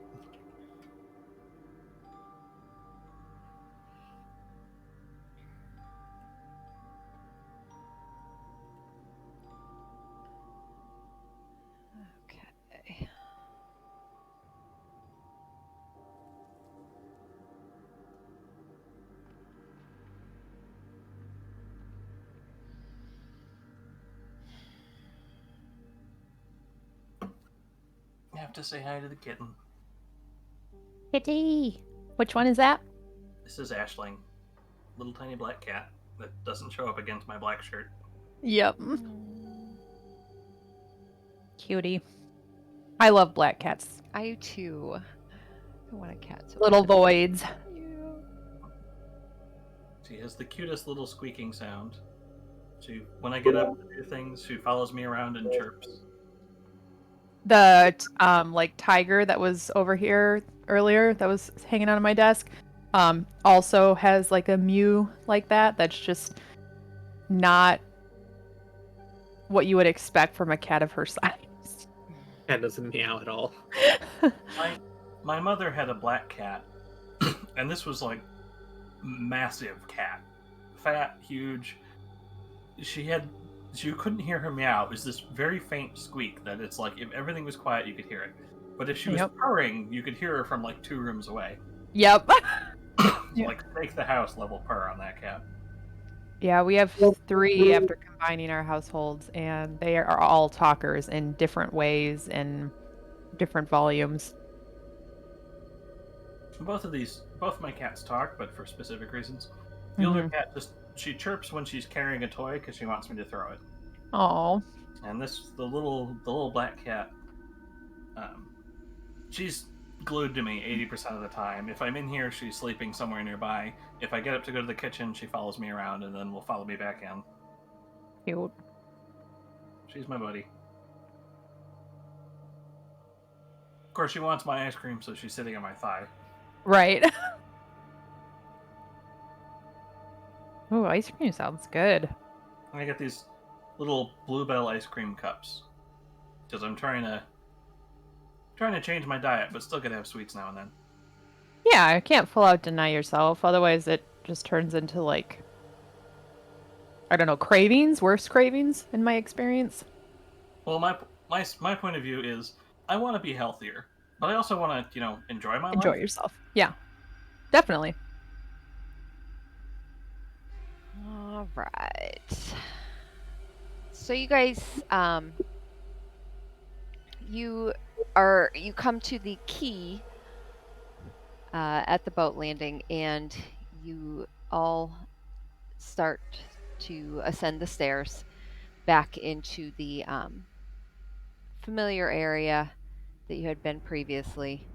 Okay. You have to say hi to the kitten. Kitty. Which one is that? This is Ashling, little tiny black cat that doesn't show up against my black shirt. Yep. Cutie. I love black cats. I do too. I want a cat. So Little bad. voids. Yeah. She has the cutest little squeaking sound. When I get up to do things, she follows me around and chirps. The like tiger that was over here earlier that was hanging out on my desk also has like a mew like that. That's just not what you would expect from a cat of her size. Cat doesn't meow at all. My mother had a black cat, and this was like massive cat, fat, huge. You couldn't hear her meow. It was this very faint squeak that it's like if everything was quiet, you could hear it. But if she was Yep. purring, you could hear her from like 2 rooms away. Yep. Yeah. Like make the house level purr on that cat. Yeah, we have 3 after combining our households, and they are all talkers in different ways and different volumes. Both my cats talk, but for specific reasons. The older cat she chirps when she's carrying a toy because she wants me to throw it. Oh, And the little black cat, she's glued to me 80% of the time. If I'm in here, she's sleeping somewhere nearby. If I get up to go to the kitchen, she follows me around and then will follow me back in. cute. She's my buddy. Of course, she wants my ice cream, so she's sitting on my thigh. Right. Ooh, ice cream sounds good. And I get these little Bluebell ice cream cups because I'm trying to change my diet, but still gonna have sweets now and then. Yeah, I can't full out deny yourself. Otherwise, it just turns into like, I don't know, cravings, worse cravings in my experience. Well, my point of view is I want to be healthier, but I also want to enjoy my Enjoy life. yourself. Yeah, definitely. All right. So you guys, you come to the key at the boat landing, and you all start to ascend the stairs back into the familiar area that you had been previously.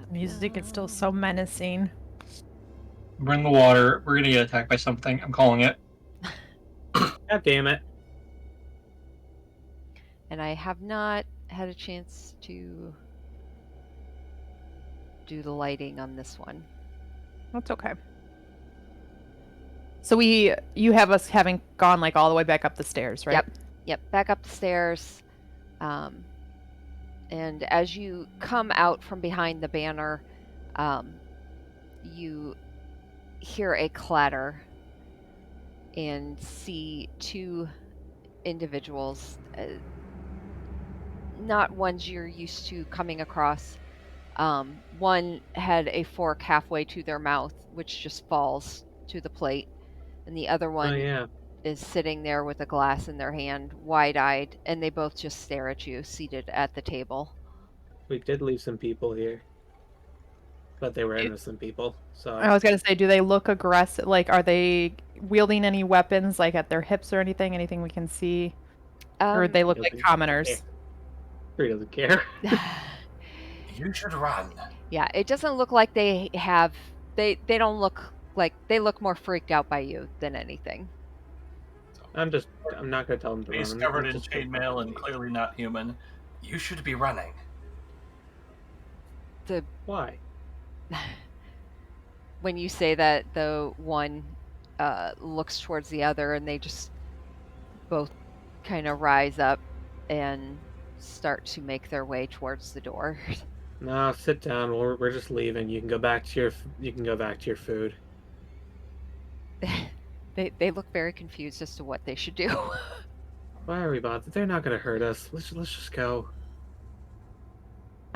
Music is still so menacing. We're in the water. We're gonna get attacked by something. I'm calling it. God damn it. And I have not had a chance to do the lighting on this one. That's okay. So you have us having gone like all the way back up the stairs, right? Yep, back up the stairs. And as you come out from behind the banner, you hear a clatter and see 2 individuals, not ones you're used to coming across. One had a fork halfway to their mouth, which just falls to the plate, and the other one Oh yeah. is sitting there with a glass in their hand, wide-eyed, and they both just stare at you, seated at the table. We did leave some people here. but they were innocent people. So I was gonna say, do they look aggressive? Like, are they wielding any weapons, like at their hips or anything? Anything we can see? Or they look like doesn't commoners? he doesn't care. You should run. Yeah, it doesn't look like they have. They don't look like they look more freaked out by you than anything. I'm not gonna tell him to run. Face I'm covered in just gonna chainmail and leave. clearly not human. You should be running. Why? When you say that, the one looks towards the other, and they just both kind of rise up and start to make their way towards the door. No, sit down. We're just leaving. You can go back to your food. They look very confused as to what they should do. Why are we bothered? They're not gonna hurt us. Let's just go.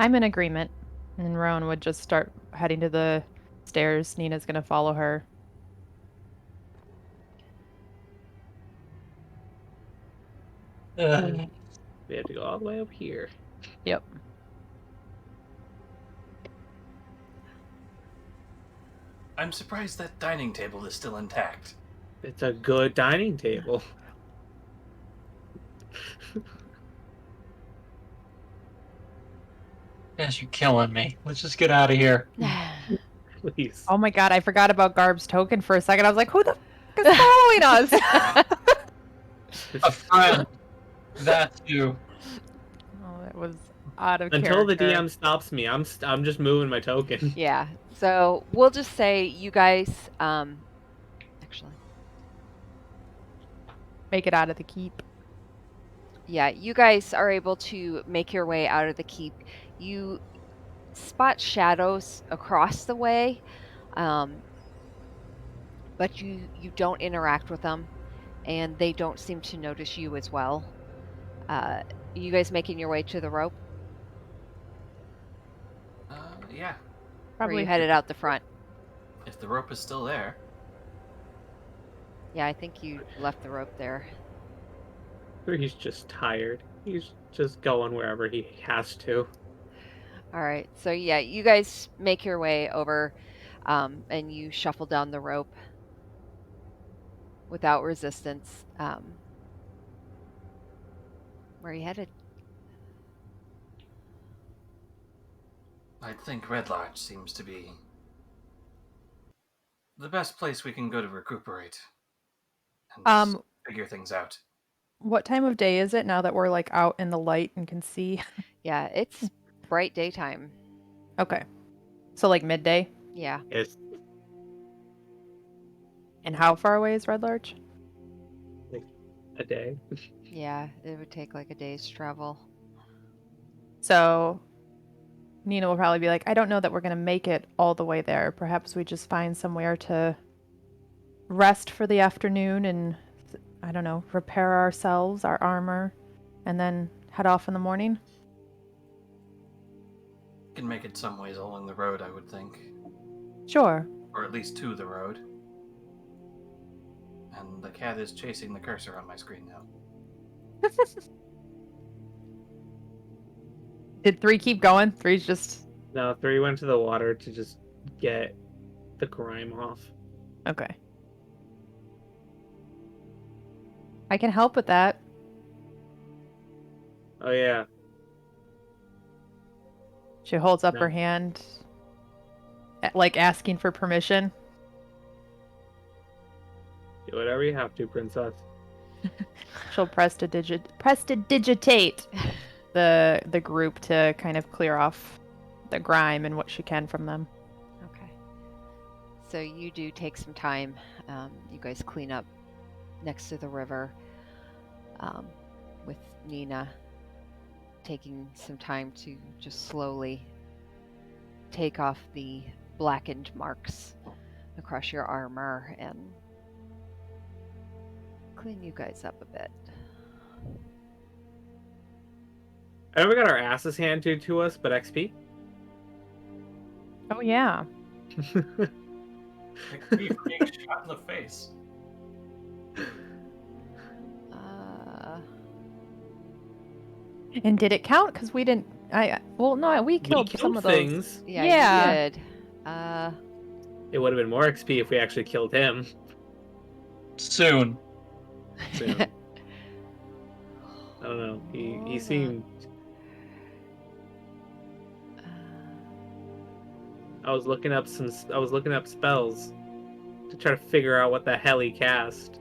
I'm in agreement. And Rowan would just start heading to the stairs. Nina's gonna follow her. We have to go all the way up here. Yep. I'm surprised that dining table is still intact. It's a good dining table. Yes, you're killing me. Let's just get out of here. Please. Oh my god, I forgot about Garb's token for a second. I was like, who the f is following us? A friend. That's you. Oh, it was out of Until the character. DM stops me, I'm just moving my token. Yeah. So we'll just say you guys. Actually, Make it out of the keep. yeah, you guys are able to make your way out of the keep. You spot shadows across the way, but you don't interact with them, and they don't seem to notice you as well. You guys making your way to the rope? Yeah. Or are you headed out the front? If the rope is still there. Yeah, I think you left the rope there. Or he's just tired. He's just going wherever he has to. All right. So yeah, you guys make your way over, and you shuffle down the rope without resistance. Where are you headed? I think Red Lodge seems to be the best place we can go to recuperate and figure things out. What time of day is it now that we're like out in the light and can see? Yeah, it's bright daytime. Okay. So like midday? Yeah. It's And how far away is Red Larch? a day. Yeah, it would take like a day's travel. So Nina will probably be like, I don't know that we're going to make it all the way there. Perhaps we just find somewhere to rest for the afternoon and, I don't know, repair ourselves, our armor, and then head off in the morning. Can make it some ways along the road, I would think. Sure. Or at least to the road. And the cat is chasing the cursor on my screen now. Did 3 keep going? 3's just... No, 3 went to the water to just get the grime off. Okay. I can help with that. Oh yeah. She holds up No. her hand, like asking for permission. Do whatever you have to, princess. She'll prestidigitate the group to kind of clear off the grime and what she can from them. Okay. So you do take some time. You guys clean up next to the river, with Nina taking some time to just slowly take off the blackened marks across your armor and clean you guys up a bit. I know we got our asses handed to us, but XP? Oh yeah. Being shot in the face. And did it count? Because we didn't. We killed some of those. things. Yeah, Yeah. you did. It would have been more XP if we actually killed him. Soon. Soon. I don't know. He Hold on. seemed. I was looking up spells to try to figure out what the hell he cast.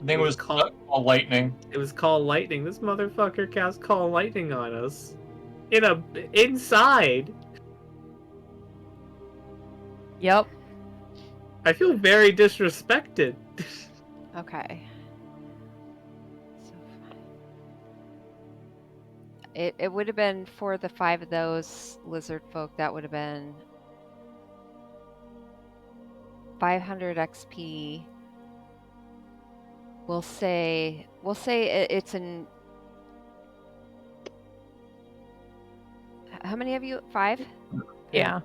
I think it was called lightning. It was Call Lightning. This motherfucker cast Call Lightning on us. Inside. Yep. I feel very disrespected. Okay. So it would have been for the 5 of those lizard folk. That would have been 500 XP. We'll say it's an. How many of you? 5? Yeah.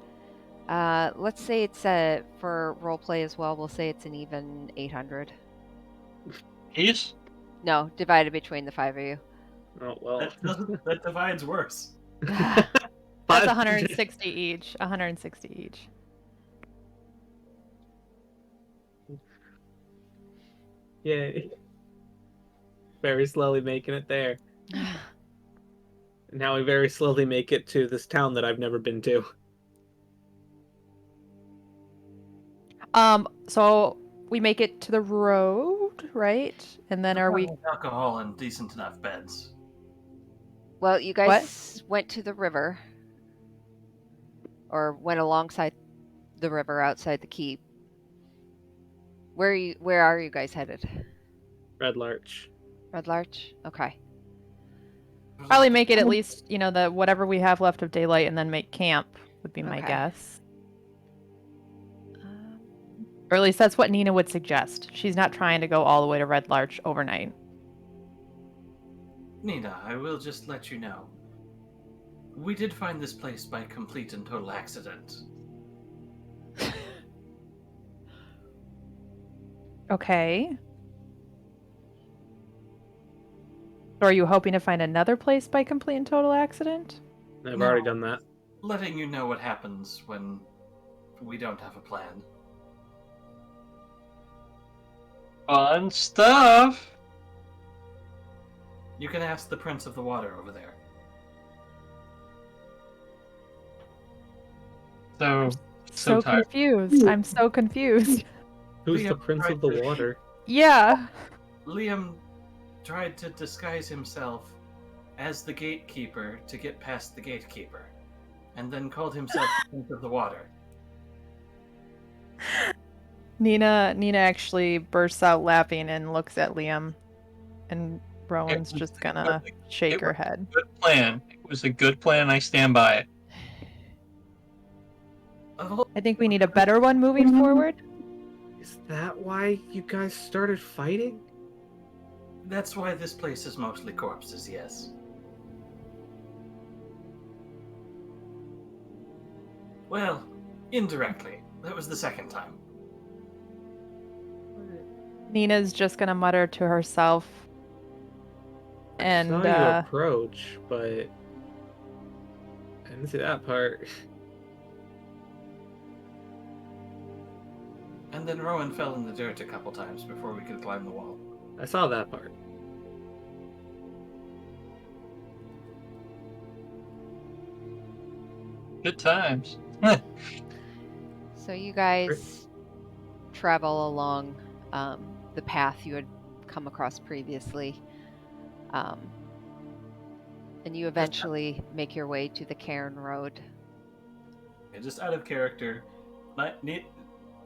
Let's say it's for roleplay as well. We'll say it's an even 800. He's No, divided between the 5 of you. Oh well. That divides worse. That's But- 160 each. 160 each. Yay. Very slowly making it there. Now we very slowly make it to this town that I've never been to. So we make it to the road, right? And then are we? Alcohol and decent enough beds. Well, you guys went to the river, or went alongside the river outside the keep. Where are you guys headed? Red Larch. Red Larch? Okay. Probably make it at least, the whatever we have left of daylight, and then make camp would be my Okay. guess. Or at least that's what Nina would suggest. She's not trying to go all the way to Red Larch overnight. Nina, I will just let you know. We did find this place by complete and total accident. Okay. So are you hoping to find another place by complete and total accident? I've already done that. Letting you know what happens when we don't have a plan. fun stuff. You can ask the Prince of the Water over there. So tired. Confused. I'm so confused. Who's the Liam Prince tried of the to- Water? Yeah. Liam tried to disguise himself as the gatekeeper to get past the gatekeeper, and then called himself the Prince of the Water. Nina actually bursts out laughing and looks at Liam, and Rowan's It was just gonna shake it her was head. Good plan. It was a good plan. I stand by it. Oh, I think we need a better one moving forward. Is that why you guys started fighting? that's why this place is mostly corpses, yes. Well, indirectly. That was the second time. Nina's just gonna mutter to herself, and I saw you approach, but I didn't see that part. And then Rowan fell in the dirt a couple times before we could climb the wall. I saw that part. Good times. So you guys travel along the path you had come across previously, and you eventually make your way to the Cairn Road. Okay, just out of character,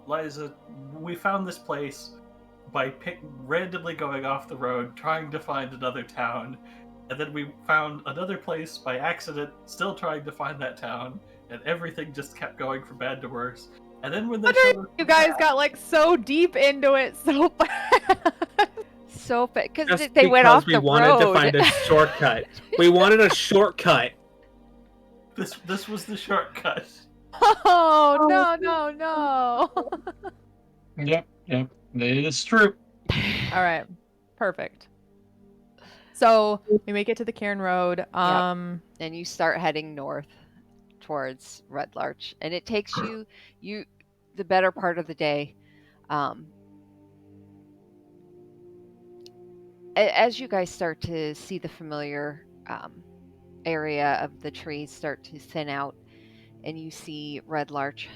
Liza, we found this place by randomly going off the road, trying to find another town, and then we found another place by accident, still trying to find that town, and everything just kept going from bad to worse. And then when they showed us you guys got like so deep into it so fast. So, because Just they went off because the we wanted road. to find a shortcut. We wanted a shortcut. this was the shortcut. Oh no. Yep. It is true. All right, perfect. So we make it to the Cairn Road. And you start heading north, towards Red Larch, and it takes you the better part of the day. As you guys start to see the familiar area of the trees start to thin out, and you see Red Larch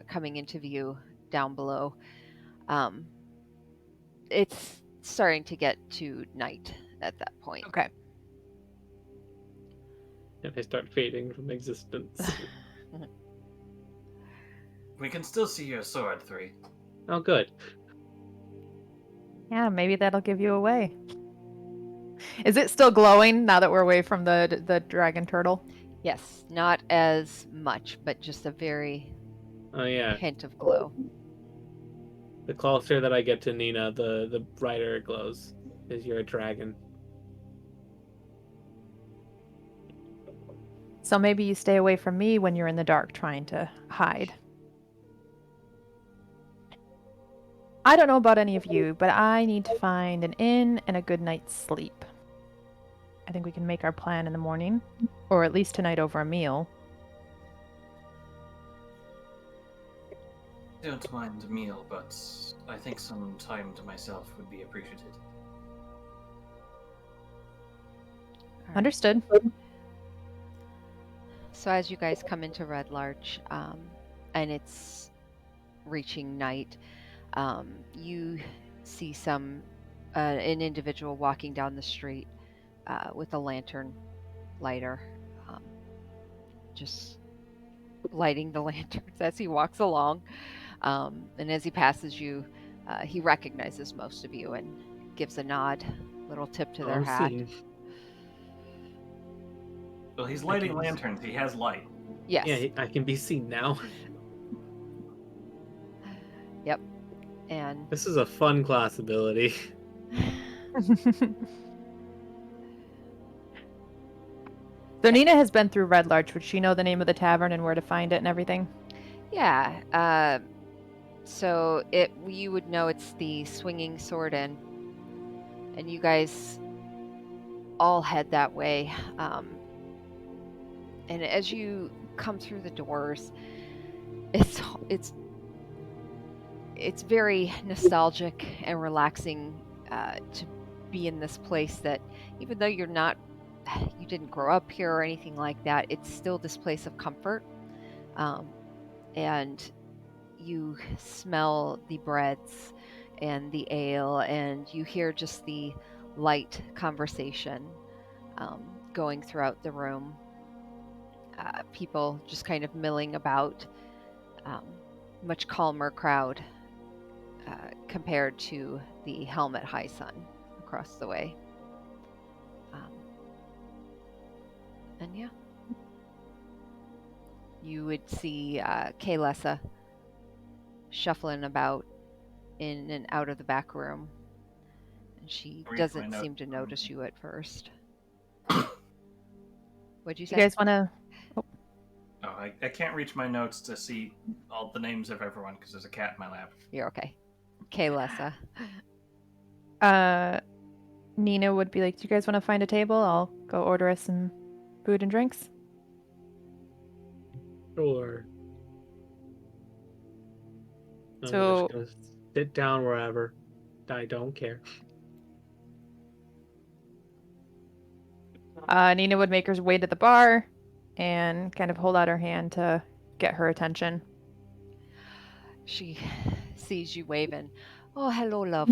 coming into view down below, it's starting to get to night at that point. Okay. And I start fading from existence. We can still see your sword, 3. Oh, good. Yeah, maybe that'll give you away. Is it still glowing now that we're away from the dragon turtle? Yes, not as much, but just a very Oh yeah. hint of glow. The closer that I get to Nina, the brighter it glows. Because you're a dragon. So maybe you stay away from me when you're in the dark trying to hide. I don't know about any of you, but I need to find an inn and a good night's sleep. I think we can make our plan in the morning, or at least tonight over a meal. I don't mind a meal, but I think some time to myself would be appreciated. All right. Understood. So as you guys come into Red Larch, and it's reaching night, you see an individual walking down the street with a lantern lighter, just lighting the lanterns as he walks along. And as he passes you, he recognizes most of you and gives a nod, little tip to their I'm hat. seeing. Well, he's lighting lanterns. He has light. Yes. Yeah, I can be seen now. Yep. And This is a fun class ability. So Nina has been through Red Larch. Would she know the name of the tavern and where to find it and everything? yeah, so you would know it's the Swinging Sword Inn, and you guys all head that way. And as you come through the doors, it's very nostalgic and relaxing to be in this place that, even though you didn't grow up here or anything like that, it's still this place of comfort. And you smell the breads and the ale, and you hear just the light conversation going throughout the room. People just kind of milling about. Much calmer crowd compared to the Helmet High Sun across the way. And yeah, you would see Kaylessa shuffling about in and out of the back room, and she Read my doesn't note. seem to notice you at first. What'd you You say? guys want to? Oh, I can't reach my notes to see all the names of everyone because there's a cat in my lap. You're okay. Kaylessa. Nina would be like, "Do you guys want to find a table? I'll go order us some food and drinks." Sure. I'm So- just gonna sit down wherever. I don't care. Nina would make her way to the bar and kind of hold out her hand to get her attention. She sees you waving. Oh, hello, love.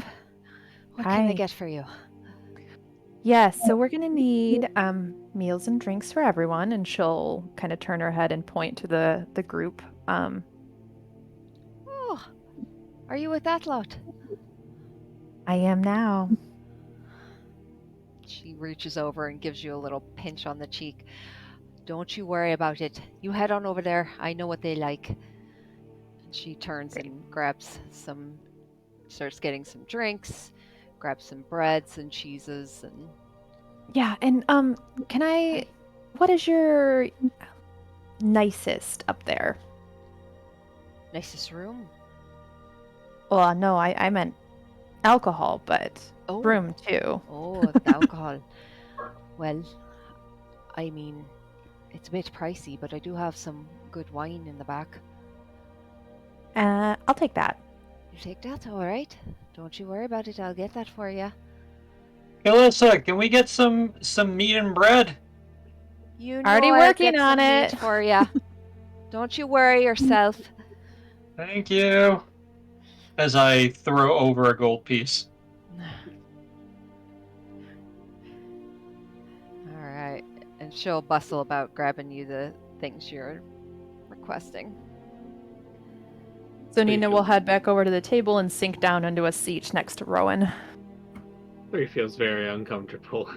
What can I Hi. get for you? Yes, so we're gonna need meals and drinks for everyone, and she'll kind of turn her head and point to the group. Oh, are you with that lot? I am now. She reaches over and gives you a little pinch on the cheek. Don't you worry about it. You head on over there. I know what they like. And she turns and starts getting some drinks, grabs some breads and cheeses, and Yeah, and what is your nicest up there? nicest room. Well, no, I meant alcohol, but Oh, room too. Oh, the alcohol. Well, I mean, It's a bit pricey, but I do have some good wine in the back. I'll take that. You take that, all right? Don't you worry about it. I'll get that for you. Alyssa, can we get some meat and bread? You know Already I'll working get on some meat it. for you. Don't you worry yourself. Thank you. As I throw over a gold piece. All right, and she'll bustle about grabbing you the things you're requesting. So Nina will head back over to the table and sink down into a seat next to Rowan. He feels very uncomfortable.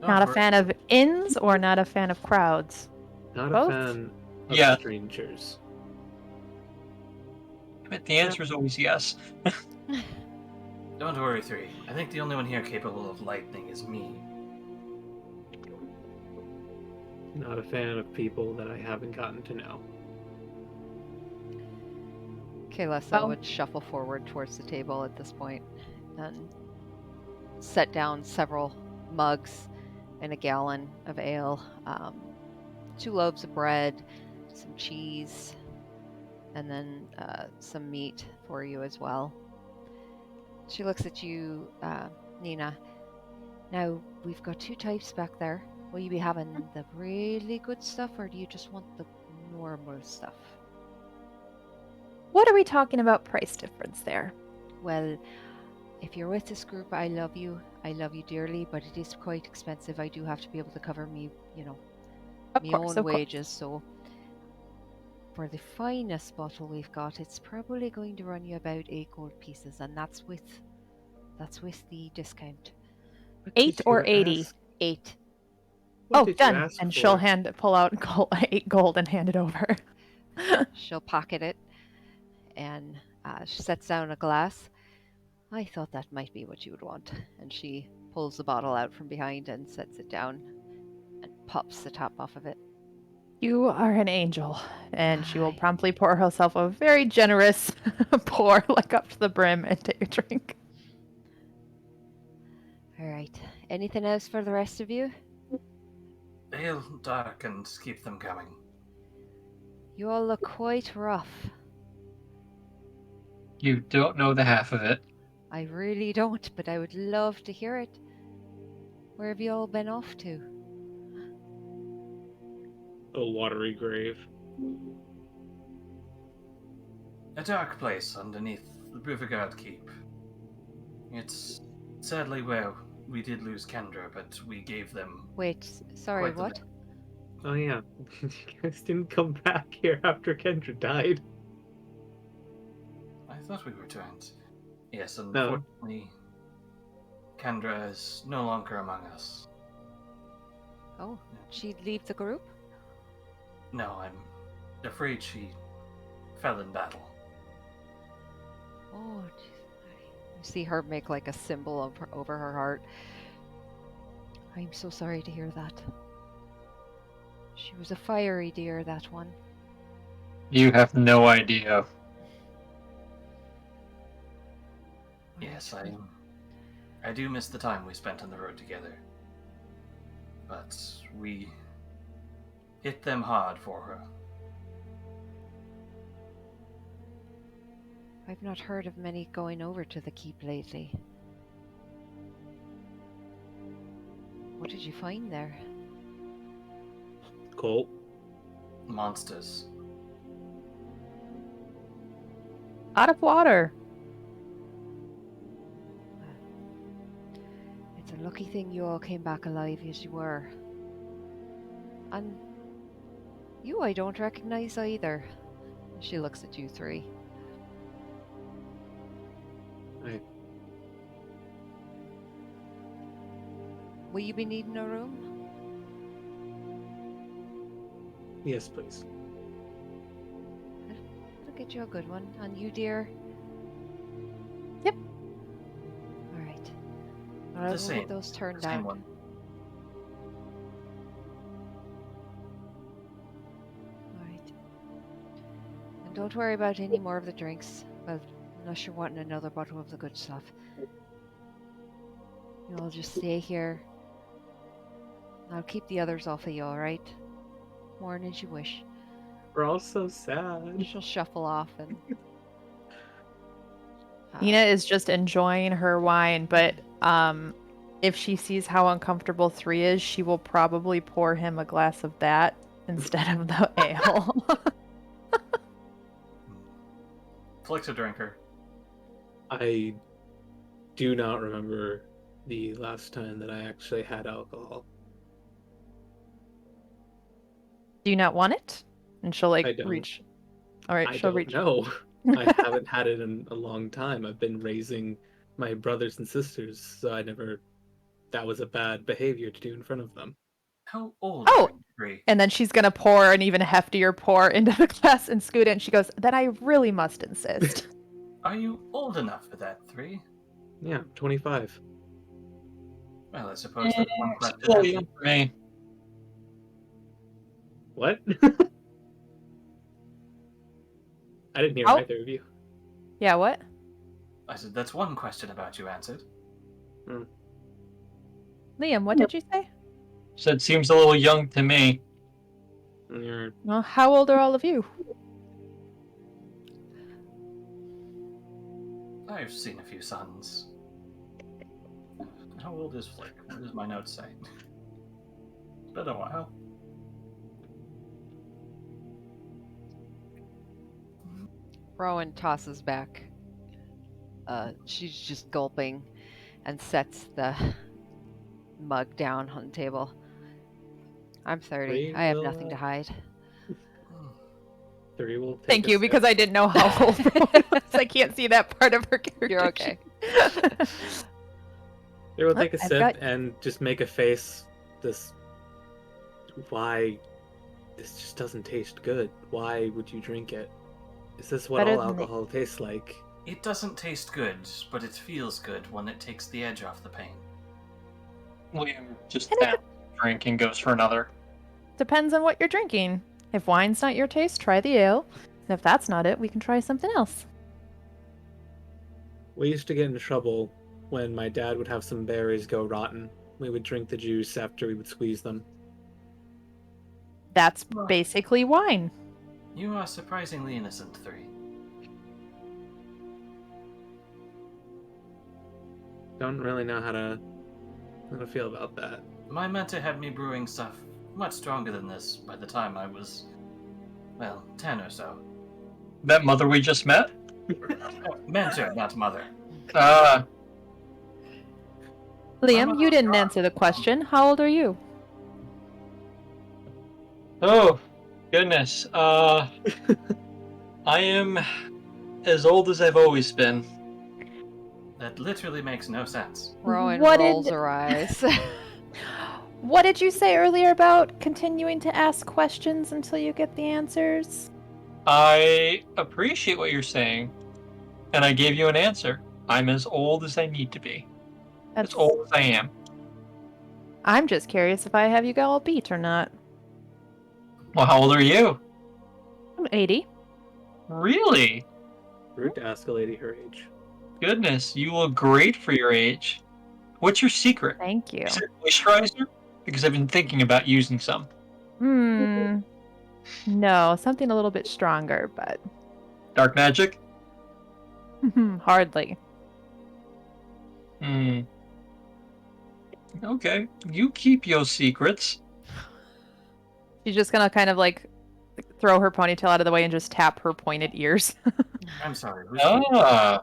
Not a worry. fan of inns or not a fan of crowds? Not Both? a fan of Yeah. strangers. But the answer is always yes. Don't worry, 3. I think the only one here capable of lightning is me. Not a fan of people that I haven't gotten to know. Kaylessa Well- would shuffle forward towards the table at this point and set down several mugs and a gallon of ale, 2 loaves of bread, some cheese, and then some meat for you as well. She looks at you, Nina. Now, we've got 2 types back there. Will you be having the really good stuff, or do you just want the normal stuff? What are we talking about price difference there? Well, if you're with this group, I love you dearly, but it is quite expensive. I do have to be able to cover me, Of my course, own of course. wages. So for the finest bottle we've got, it's probably going to run you about 8 gold pieces, and that's with the discount. What 8 did you or 80? ask? 8. What Oh, did you done. ask And for? she'll pull out 8 gold and hand it over. She'll pocket it, and she sets down a glass. I thought that might be what you would want. And she pulls the bottle out from behind and sets it down and pops the top off of it. You are an angel. And she will Aye. promptly pour herself a very generous pour, like up to the brim, and take a drink. All right. Anything else for the rest of you? Ale, dark, and keep them coming. You all look quite rough. You don't know the half of it. I really don't, but I would love to hear it. Where have you all been off to? A watery grave. A dark place underneath the Riverguard Keep. It's sadly where we did lose Kendra, but we gave them Wait, sorry, quite the what? Oh yeah, you guys didn't come back here after Kendra died. I thought we returned. Yes, No. unfortunately, Kendra is no longer among us. Oh, she'd leave the group? No, I'm afraid she fell in battle. Oh, jeez. You see her make like a symbol of over her heart. I'm so sorry to hear that. She was a fiery dear, that one. You have no idea. Yes, I do miss the time we spent on the road together. But we hit them hard for her. I've not heard of many going over to the keep lately. What did you find there? Colt. Monsters. Out of water. It's a lucky thing you all came back alive as you were. And you I don't recognize either. She looks at you 3. Will you be needing a room? Yes, please. I'll get you a good one. And you, dear? Yep. All right. All right, The we'll get those turned Same down. one. All right. And don't worry about any more of the drinks. Well, unless you're wanting another bottle of the good stuff. You'll just stay here I'll keep the others off of you, alright? Mourn as you wish. We're all so sad. She'll shuffle off and. Nina is just enjoying her wine, but if she sees how uncomfortable 3 is, she will probably pour him a glass of that instead of the ale. Flick's a drinker. I do not remember the last time that I actually had alcohol. Do you not want it? And she'll I like don't. reach. All right, I she'll don't reach. know. I haven't had it in a long time. I've been raising my brothers and sisters, so that was a bad behavior to do in front of them. How old Oh! are you, Bree? And then she's gonna pour an even heftier pour into the glass and scoot it. And she goes, "Then I really must insist." Are you old enough for that, 3? Yeah, 25. Well, I suppose that's one question. Still young for me. What? I didn't hear Oh. either of you. Yeah, what? I said that's one question about you answered. Liam, what did you say? Said seems a little young to me. You're Well, how old are all of you? I've seen a few sons. How old is Flick? What does my notes say? It's been a while. Rowan tosses back. She's just gulping and sets the mug down on the table. I'm 30. We I have will, nothing to hide. 3 will take Thank a you, sip. because I didn't know how old Rowan was. I can't see that part of her character. You're okay. They will take a I've sip got- and just make a face. Why? This just doesn't taste good. Why would you drink it? Is this what Better all than the- alcohol tastes like? It doesn't taste good, but it feels good when it takes the edge off the pain. William just And taps a drink and goes for another. Depends on what you're drinking. If wine's not your taste, try the ale. And if that's not it, we can try something else. We used to get in trouble when my dad would have some berries go rotten. We would drink the juice after we would squeeze them. That's basically wine. You are surprisingly innocent, 3. Don't really know how to feel about that. My mentor had me brewing stuff much stronger than this by the time I was, well, 10 or so. That mother we just met? Mentor, not mother. Uh, Liam, you didn't answer the question. How old are you? oh, goodness. I am as old as I've always been. That literally makes no sense. Rowan What rolls did- her eyes. What did you say earlier about continuing to ask questions until you get the answers? I appreciate what you're saying, and I gave you an answer. I'm as old as I need to be. As old as I am. I'm just curious if I have you all beat or not. Well, how old are you? I'm 80. Really? Rude to ask a lady her age. Goodness, you look great for your age. What's your secret? Thank you. Is it moisturizer? Because I've been thinking about using some. No, something a little bit stronger, but Dark magic? hardly. Hmm. Okay, you keep your secrets. She's just gonna kind of like throw her ponytail out of the way and just tap her pointed ears. I'm sorry. who's- Ah,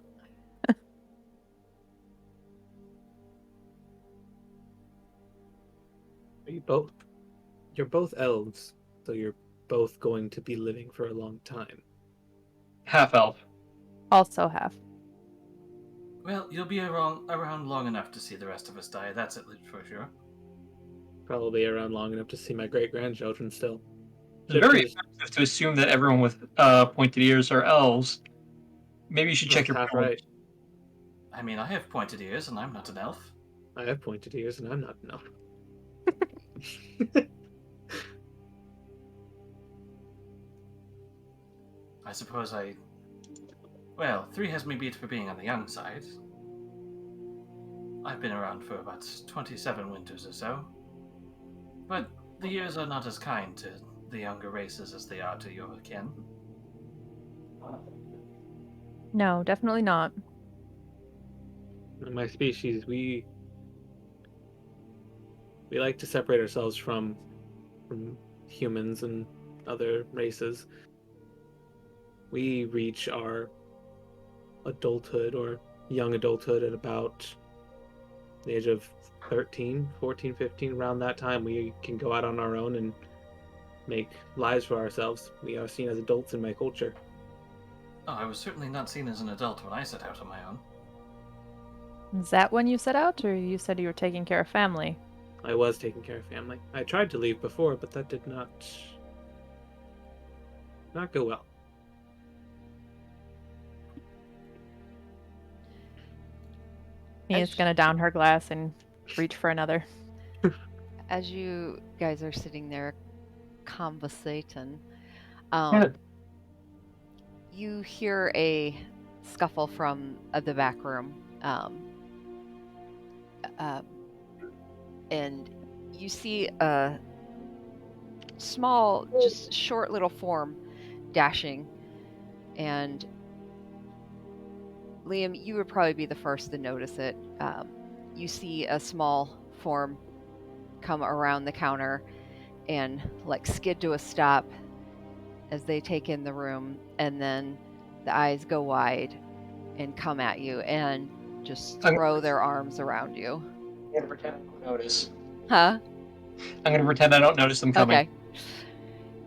You're both elves, so you're both going to be living for a long time. half elf. Also have. Well, you'll be around long enough to see the rest of us die. That's at least for sure. Probably around long enough to see my great-grandchildren still. It's very offensive to assume that everyone with pointed ears are elves. Maybe you should check your half privilege. right. I mean, I have pointed ears, and I'm not an elf. I have pointed ears, and I'm not an elf. I suppose well, 3 has me beat for being on the young side. I've been around for about 27 winters or so. But the years are not as kind to the younger races as they are to your kin. No, definitely not. In my species, we like to separate ourselves from humans and other races. We reach our adulthood or young adulthood at about the age of 13, 14, 15. Around that time, we can go out on our own and make lives for ourselves. We are seen as adults in my culture. Oh, I was certainly not seen as an adult when I set out on my own. Is that when you set out, or you said you were taking care of family? I was taking care of family. I tried to leave before, but that did not go well. Nina's gonna down her glass and reach for another. As you guys are sitting there conversating, Yeah. you hear a scuffle from the back room. And you see a small, just short little form dashing. And Liam, you would probably be the first to notice it. You see a small form come around the counter and like skid to a stop as they take in the room, and then the eyes go wide and come at you and just throw their arms around you. I'm gonna pretend I don't notice. Huh? I'm gonna pretend I don't notice them coming. Okay.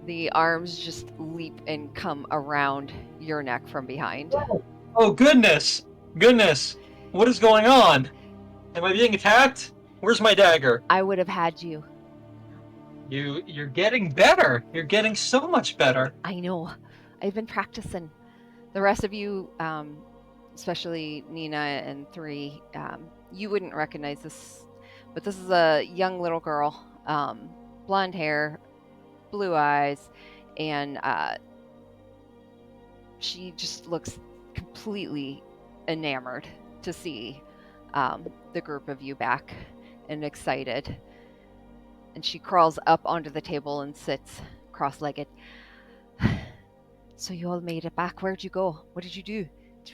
The arms just leap and come around your neck from behind. Oh goodness! Goodness! What is going on? Am I being attacked? Where's my dagger? I would have had you. You're getting better. You're getting so much better. I know. I've been practicing. The rest of you, especially Nina and 3, you wouldn't recognize this, but this is a young little girl, blonde hair, blue eyes, and she just looks completely enamored to see the group of you back and excited. And she crawls up onto the table and sits cross-legged. So you all made it back. Where'd you go? What did you do?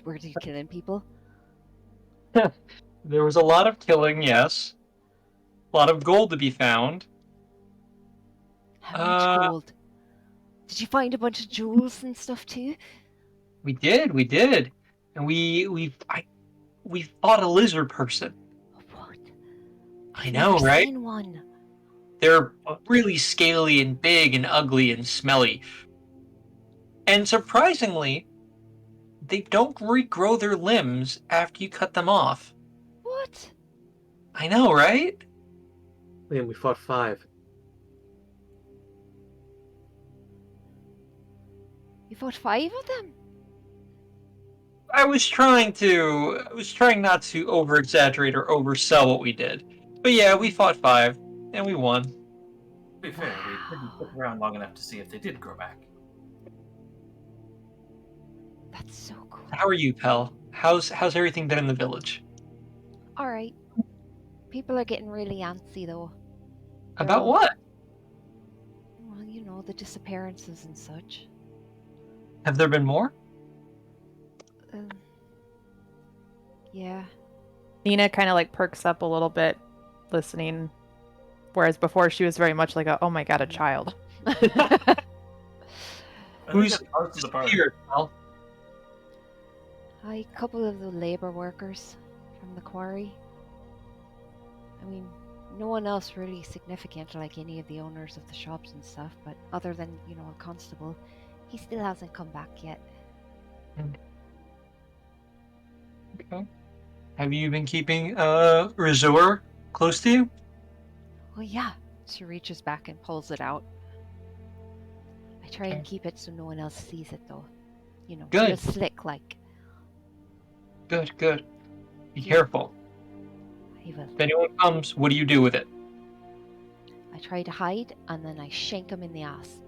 Were you killing people? There was a lot of killing, yes. A lot of gold to be found. How much gold? Did you find a bunch of jewels and stuff too? We did. And we fought a lizard person. What? I know, Never right? seen one. They're really scaly and big and ugly and smelly. And surprisingly, they don't regrow their limbs after you cut them off. What? I know, right? Liam, we fought 5. You fought 5 of them? I was trying not to over-exaggerate or oversell what we did. But yeah, we fought 5, and we won. To be fair, we didn't stick around long enough to see if they did grow back. That's so cool. How are you, pal? How's everything been in the village? All right. People are getting really antsy though. About what? Well, you know, the disappearances and such. Have there been more? Yeah. Nina kind of like perks up a little bit, listening, whereas before she was very much like, oh my god, a child. Who's most of the party? here, pal? A couple of the labor workers from the quarry. I mean, no one else really significant like any of the owners of the shops and stuff, but other than, you know, a constable, he still hasn't come back yet. Okay. Have you been keeping Razor close to you? Well, yeah. She reaches back and pulls it out. I try and keep it so no one else sees it, though. You know, Good. real slick like. Good. Be Yeah. careful. I will. If anyone comes, what do you do with it? I try to hide, and then I shank him in the ass.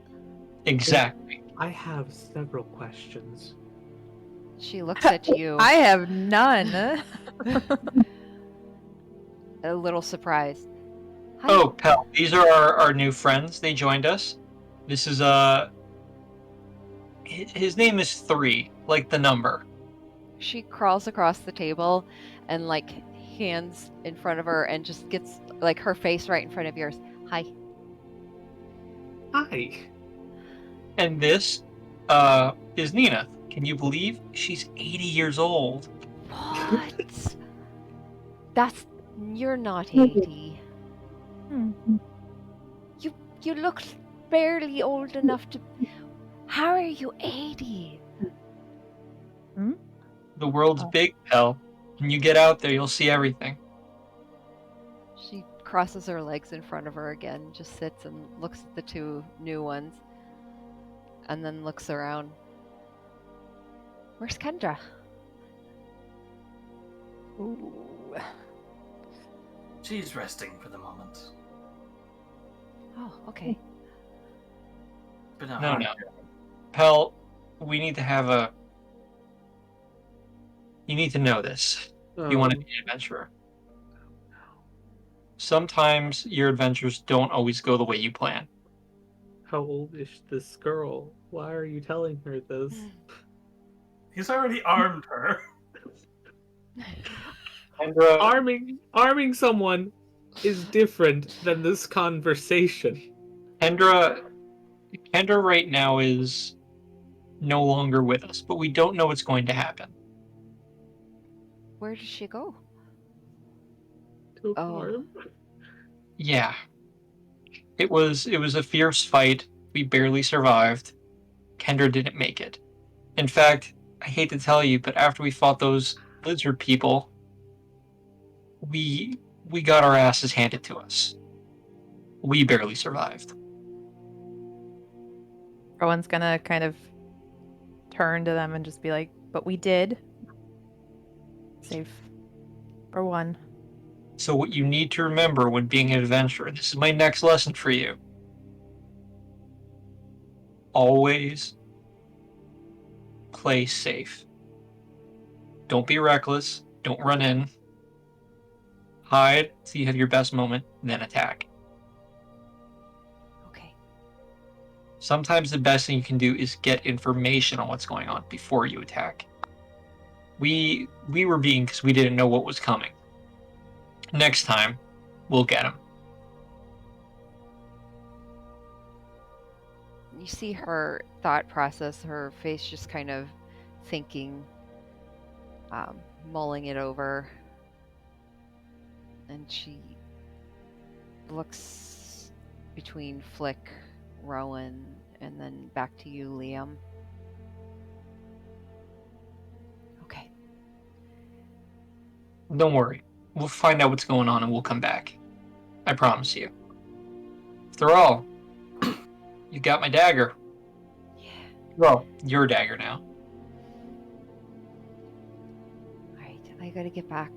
Exactly. I have several questions. She looks at you, I have none. a little surprised. Hi. Oh, Pell, these are our new friends. They joined us. This is his name is 3, like the number. She crawls across the table and like hands in front of her and just gets like her face right in front of yours. Hi. Hi. And this is Nina. Can you believe she's 80 years old? What? You're not 80. Hmm. You look barely old enough to. How are you 80? The world's Oh. big, Pell. When you get out there, you'll see everything. She crosses her legs in front of her again, just sits and looks at the 2 new ones, and then looks around. Where's Kendra? Ooh. She's resting for the moment. Oh, okay. But no, No. Pell, we need to have a... You need to know this if you want to be an adventurer. Sometimes your adventures don't always go the way you plan. How old is this girl? Why are you telling her this? He's already armed her. Kendra, Arming someone is different than this conversation. Kendra right now is no longer with us, but we don't know what's going to happen. Where did she go? To Oh. harm? Yeah. It was a fierce fight. We barely survived. Kendra didn't make it. In fact, I hate to tell you, but after we fought those lizard people, we got our asses handed to us. We barely survived. Rowan's gonna kind of turn to them and just be like, but we did. Save for one. So what you need to remember when being an adventurer, this is my next lesson for you. Always play safe. Don't be reckless. Don't run in. Hide so you have your best moment, then attack. Okay. Sometimes the best thing you can do is get information on what's going on before you attack. We were being because we didn't know what was coming. Next time, we'll get him. You see her thought process, her face just kind of thinking, mulling it over. And she looks between Flick, Rowan, and then back to you, Liam. Okay. Don't worry. We'll find out what's going on and we'll come back. I promise you. After all, you got my dagger. Yeah. Well, your dagger now. Alright, I gotta get back.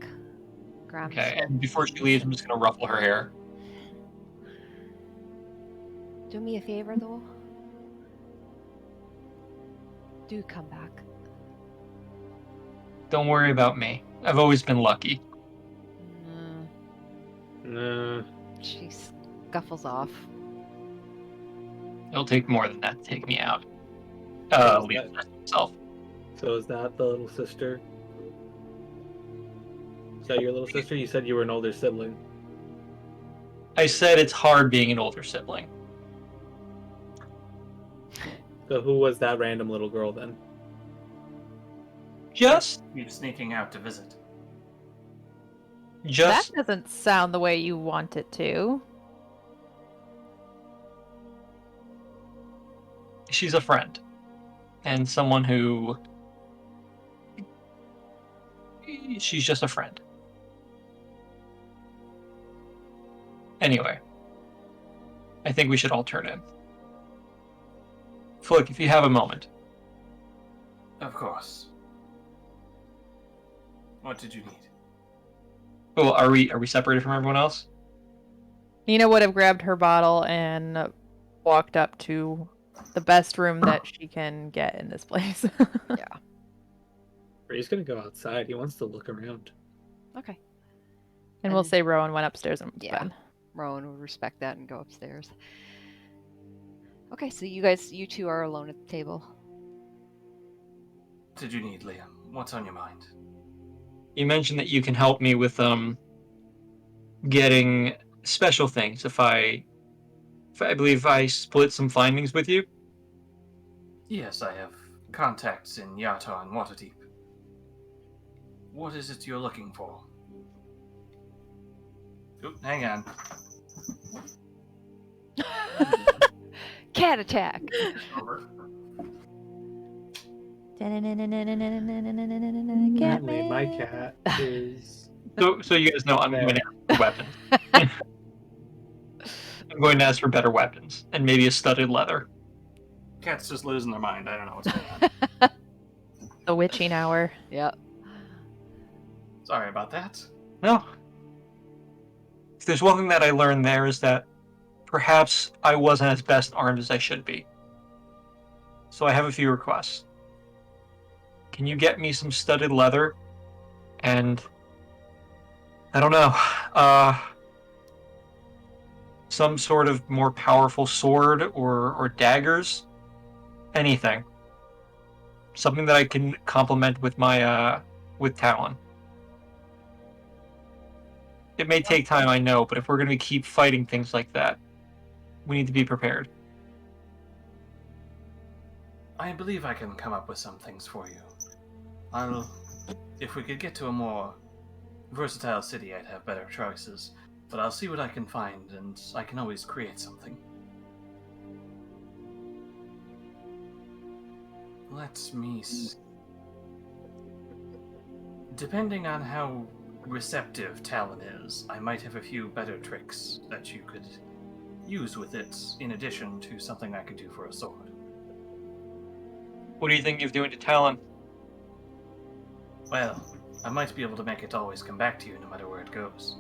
Grams Okay, will and before she leaves, I'm just gonna ruffle her hair. do me a favor, though. Do come back. Don't worry about me. I've always been lucky. Nah. She scuffles off. It'll take more than that to take me out. Oh, Liam says to himself. So is that the little sister? Is that your little sister? You said you were an older sibling. I said it's hard being an older sibling. So who was that random little girl then? Just He's sneaking out to visit. That doesn't sound the way you want it to. She's a friend. And someone who... She's just a friend. Anyway. I think we should all turn in. Flick, if you have a moment. Of course. What did you need? Oh, are we separated from everyone else? Nina would have grabbed her bottle and walked up to the best room that she can get in this place. Or he's gonna go outside. He wants to look around. Okay. And we'll And- say Rowan went upstairs and went to Yeah. bed. Rowan would respect that and go upstairs. Okay, so you two are alone at the table. What did you need, Liam? What's on your mind? You mentioned that you can help me with getting special things if I believe I split some findings with you. Yes, I have contacts in Yatar and Waterdeep. What is it you're looking for? Oop, hang on. Cat attack. Get Apparently, my me. cat is. So you guys know I'm going to ask for weapons. I'm going to ask for better weapons and maybe a studded leather. Cat's just losing their mind. I don't know what's going on. The witching hour. Yep. Sorry about that. No. If there's one thing that I learned there is that perhaps I wasn't as best armed as I should be. So I have a few requests. Can you get me some studded leather? And I don't know, some sort of more powerful sword or daggers? Anything. Something that I can complement with my with Talon. It may take time, I know, but if we're going to keep fighting things like that, we need to be prepared. I believe I can come up with some things for you. If we could get to a more versatile city, I'd have better choices. But I'll see what I can find, and I can always create something. Let me see. Depending on how receptive Talon is, I might have a few better tricks that you could use with it, in addition to something I could do for a sword. What do you think of doing to Talon? Well, I might be able to make it always come back to you no matter where it goes.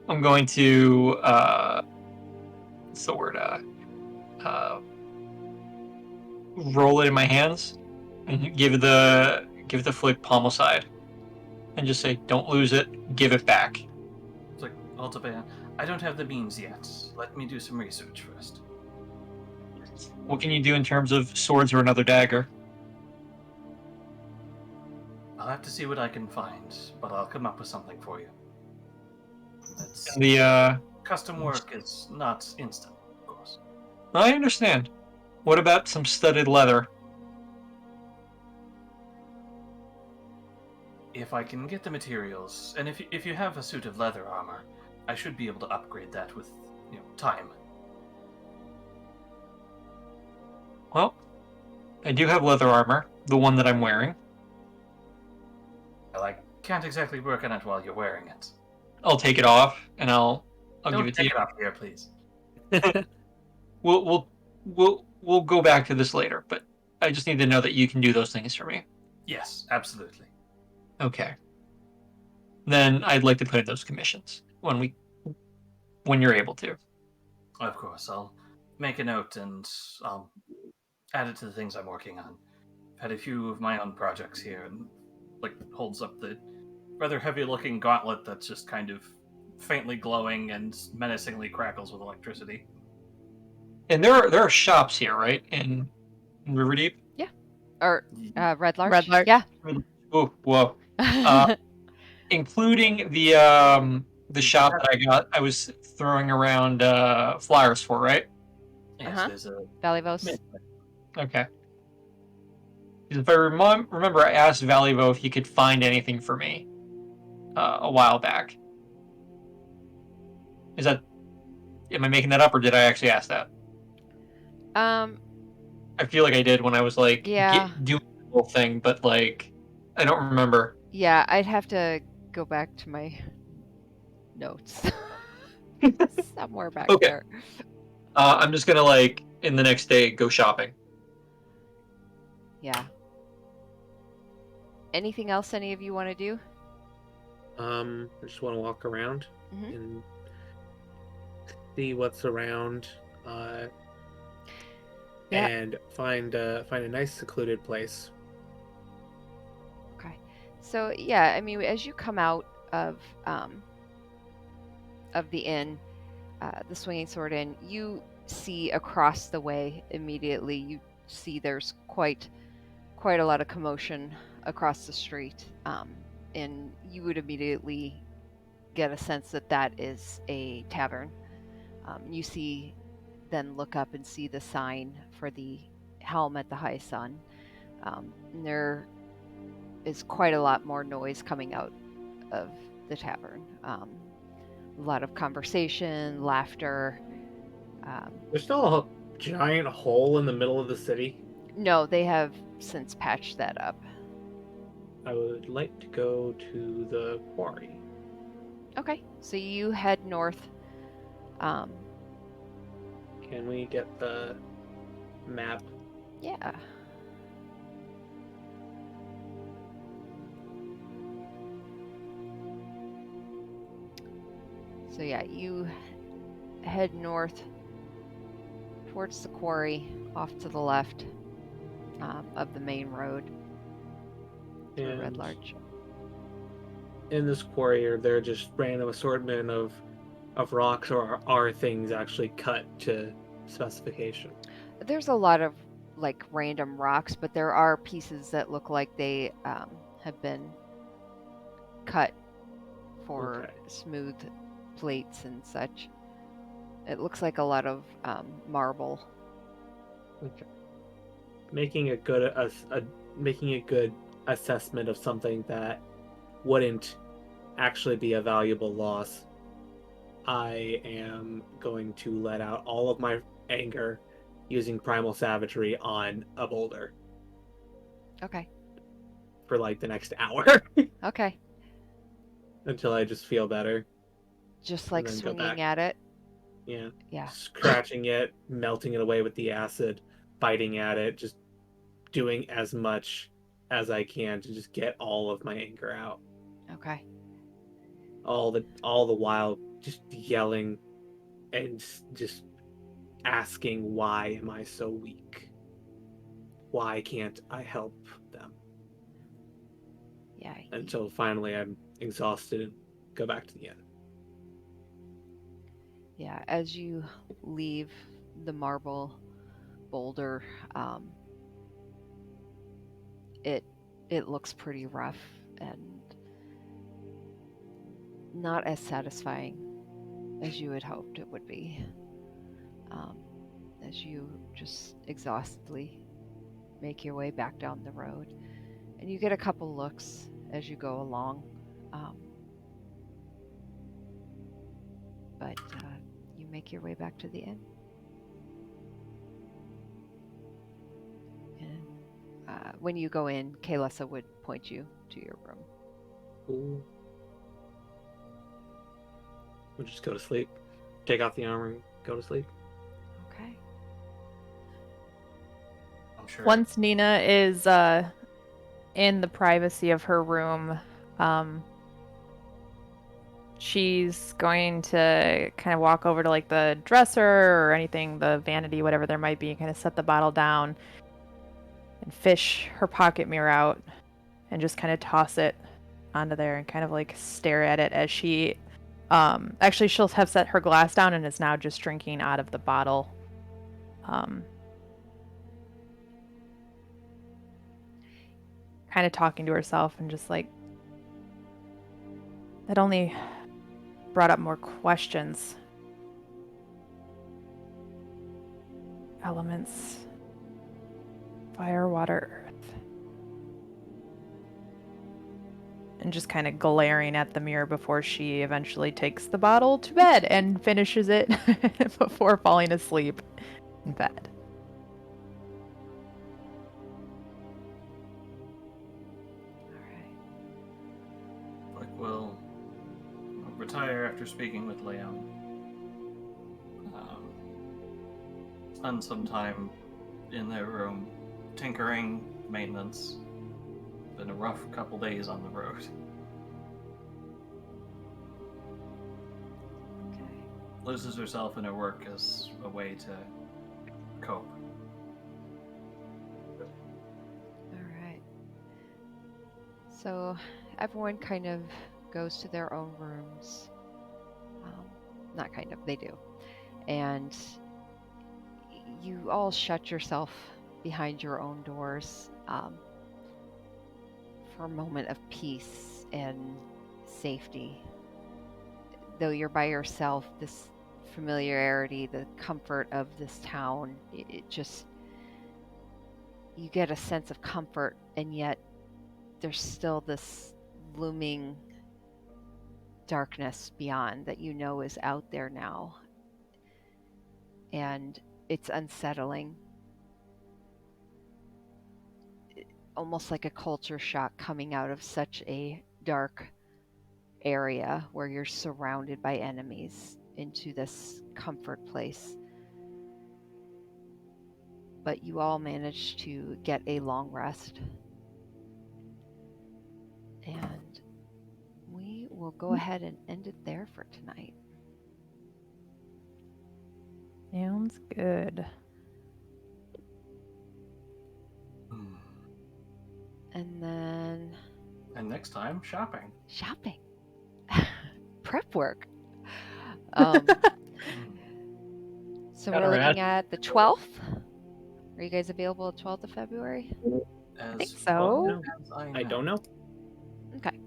I'm going to, what's the word, roll it in my hands and give it the flick pommel side and just say, don't lose it, give it back. It's like, Altaban, I don't have the means yet. Let me do some research first. What can you do in terms of swords or another dagger? I'll have to see what I can find, but I'll come up with something for you. That's, The, custom work is not instant, of course. I understand. What about some studded leather? If I can get the materials, and if you have a suit of leather armor, I should be able to upgrade that with, time. Well, I do have leather armor, the one that I'm wearing. Well, I can't exactly work on it while you're wearing it. I'll take it off and I'll Don't give it to take you. it off here, please. We'll go back to this later, but I just need to know that you can do those things for me. Yes, absolutely. Okay. Then I'd like to put in those commissions when you're able to. Of course, I'll make a note and I'll add it to the things I'm working on. I've had a few of my own projects here, and holds up the rather heavy-looking gauntlet that's just kind of faintly glowing and menacingly crackles with electricity. And there are shops here, right? In Riverdeep? Or Red Larch. Red Larch. Yeah. Oh, whoa. Including the shop that I was throwing around flyers for, right? Yes, Uh-huh. there's a Valyvos. Okay. Because if I remember, I asked Valivo if he could find anything for me a while back. Am I making that up, or did I actually ask that? I feel like I did when I was doing the whole thing, but I don't remember. Yeah, I'd have to go back to my notes. Somewhere back Okay. there. I'm just gonna in the next day go shopping. Yeah. Anything else any of you want to do? I just want to walk around Mhm. and see what's around, Yeah. and find a nice secluded place. Okay. So yeah, I mean, as you come out of of the inn, the Swinging Sword Inn, you see across the way immediately. You see there's quite a lot of commotion across the street, and you would immediately get a sense that that is a tavern. You see, then look up and see the sign for the Helm at the High Sun. And there is quite a lot more noise coming out of the tavern. A lot of conversation, laughter. There's still a giant hole in the middle of the city. No, they have since patched that up. I would like to go to the quarry. Okay, so you head north. Can we get the map? Yeah. So yeah, you head north towards the quarry, off to the left of the main road to Red And Larch. in this quarry, are there just random assortment of rocks, or are things actually cut to specification? There's a lot of like random rocks, but there are pieces that look like they have been cut for Okay. smooth plates and such. It looks like a lot of marble. Okay. Making a good making a good assessment of something that wouldn't actually be a valuable loss. I am going to let out all of my anger using primal savagery on a boulder Okay. for like the next hour Okay. until I just feel better. Just like then go back. swinging at it. Yeah. Yeah. Scratching it, melting it away with the acid, biting at it, just doing as much as I can to just get all of my anger out. Okay. All the while just yelling and just asking, why am I so weak? Why can't I help them? Yeah. Until finally I'm exhausted and go back to the inn. Yeah. As you leave the marble boulder, it looks pretty rough and not as satisfying as you had hoped it would be. As you just exhaustedly make your way back down the road, and you get a couple looks as you go along, but you make your way back to the inn. And when you go in, Kaylessa would point you to your room. Ooh. We'll just go to sleep. Take off the armor and go to sleep. Okay. I'm sure. Once Nina is in the privacy of her room, she's going to kind of walk over to like the dresser or anything, the vanity, whatever there might be, kind of set the bottle down and fish her pocket mirror out and just kind of toss it onto there and kind of like stare at it as she actually she'll have set her glass down and is now just drinking out of the bottle. Kind of talking to herself and just like, that only brought up more questions. Elements: fire, water, earth. And just kind of glaring at the mirror before she eventually takes the bottle to bed and finishes it before falling asleep in bed. Like we'll retire after speaking with Leon. Spend some time in their room, tinkering, maintenance. Been a rough couple days on the road. Okay. Loses herself in her work as a way to cope. All right. So everyone kind of goes to their own rooms. not kind of, they do. And you all shut yourself behind your own doors for a moment of peace and safety. Though you're by yourself, this familiarity, the comfort of this town, it just, you get a sense of comfort, and yet there's still this looming darkness beyond that you know is out there now. And it's unsettling. Almost like a culture shock coming out of such a dark area where you're surrounded by enemies into this comfort place. But you all managed to get a long rest. And we will go ahead and end it there for tonight. Sounds good. Hmm. And then And next time, shopping. shopping. Prep work. So Gotta we're rat- looking at the 12th. Are you guys available the 12th of February? As think far so. as I don't know. Okay.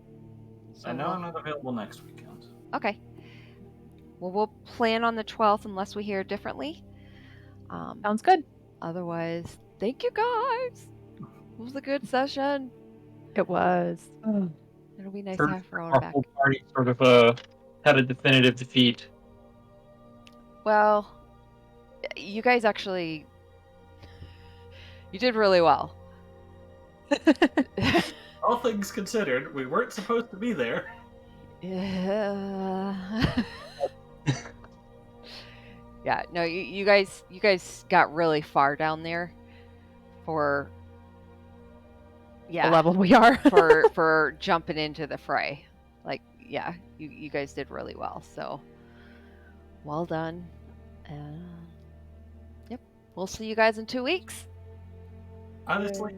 So I know we'll- I'm not available next weekend. Okay. Well, we'll plan on the 12th unless we hear differently. Sounds good. Otherwise, thank you guys. It was a good session. It was. It'll be nice Sure. to have Rowan Our back. whole party sort of had a definitive defeat. Well, you guys actually, you did really well. All things considered, we weren't supposed to be there. Yeah. Yeah, no, you guys got really far down there for The level we are. for jumping into the fray. Like, yeah, you guys did really well. So, well done. Yep. We'll see you guys in 2 weeks. Honestly,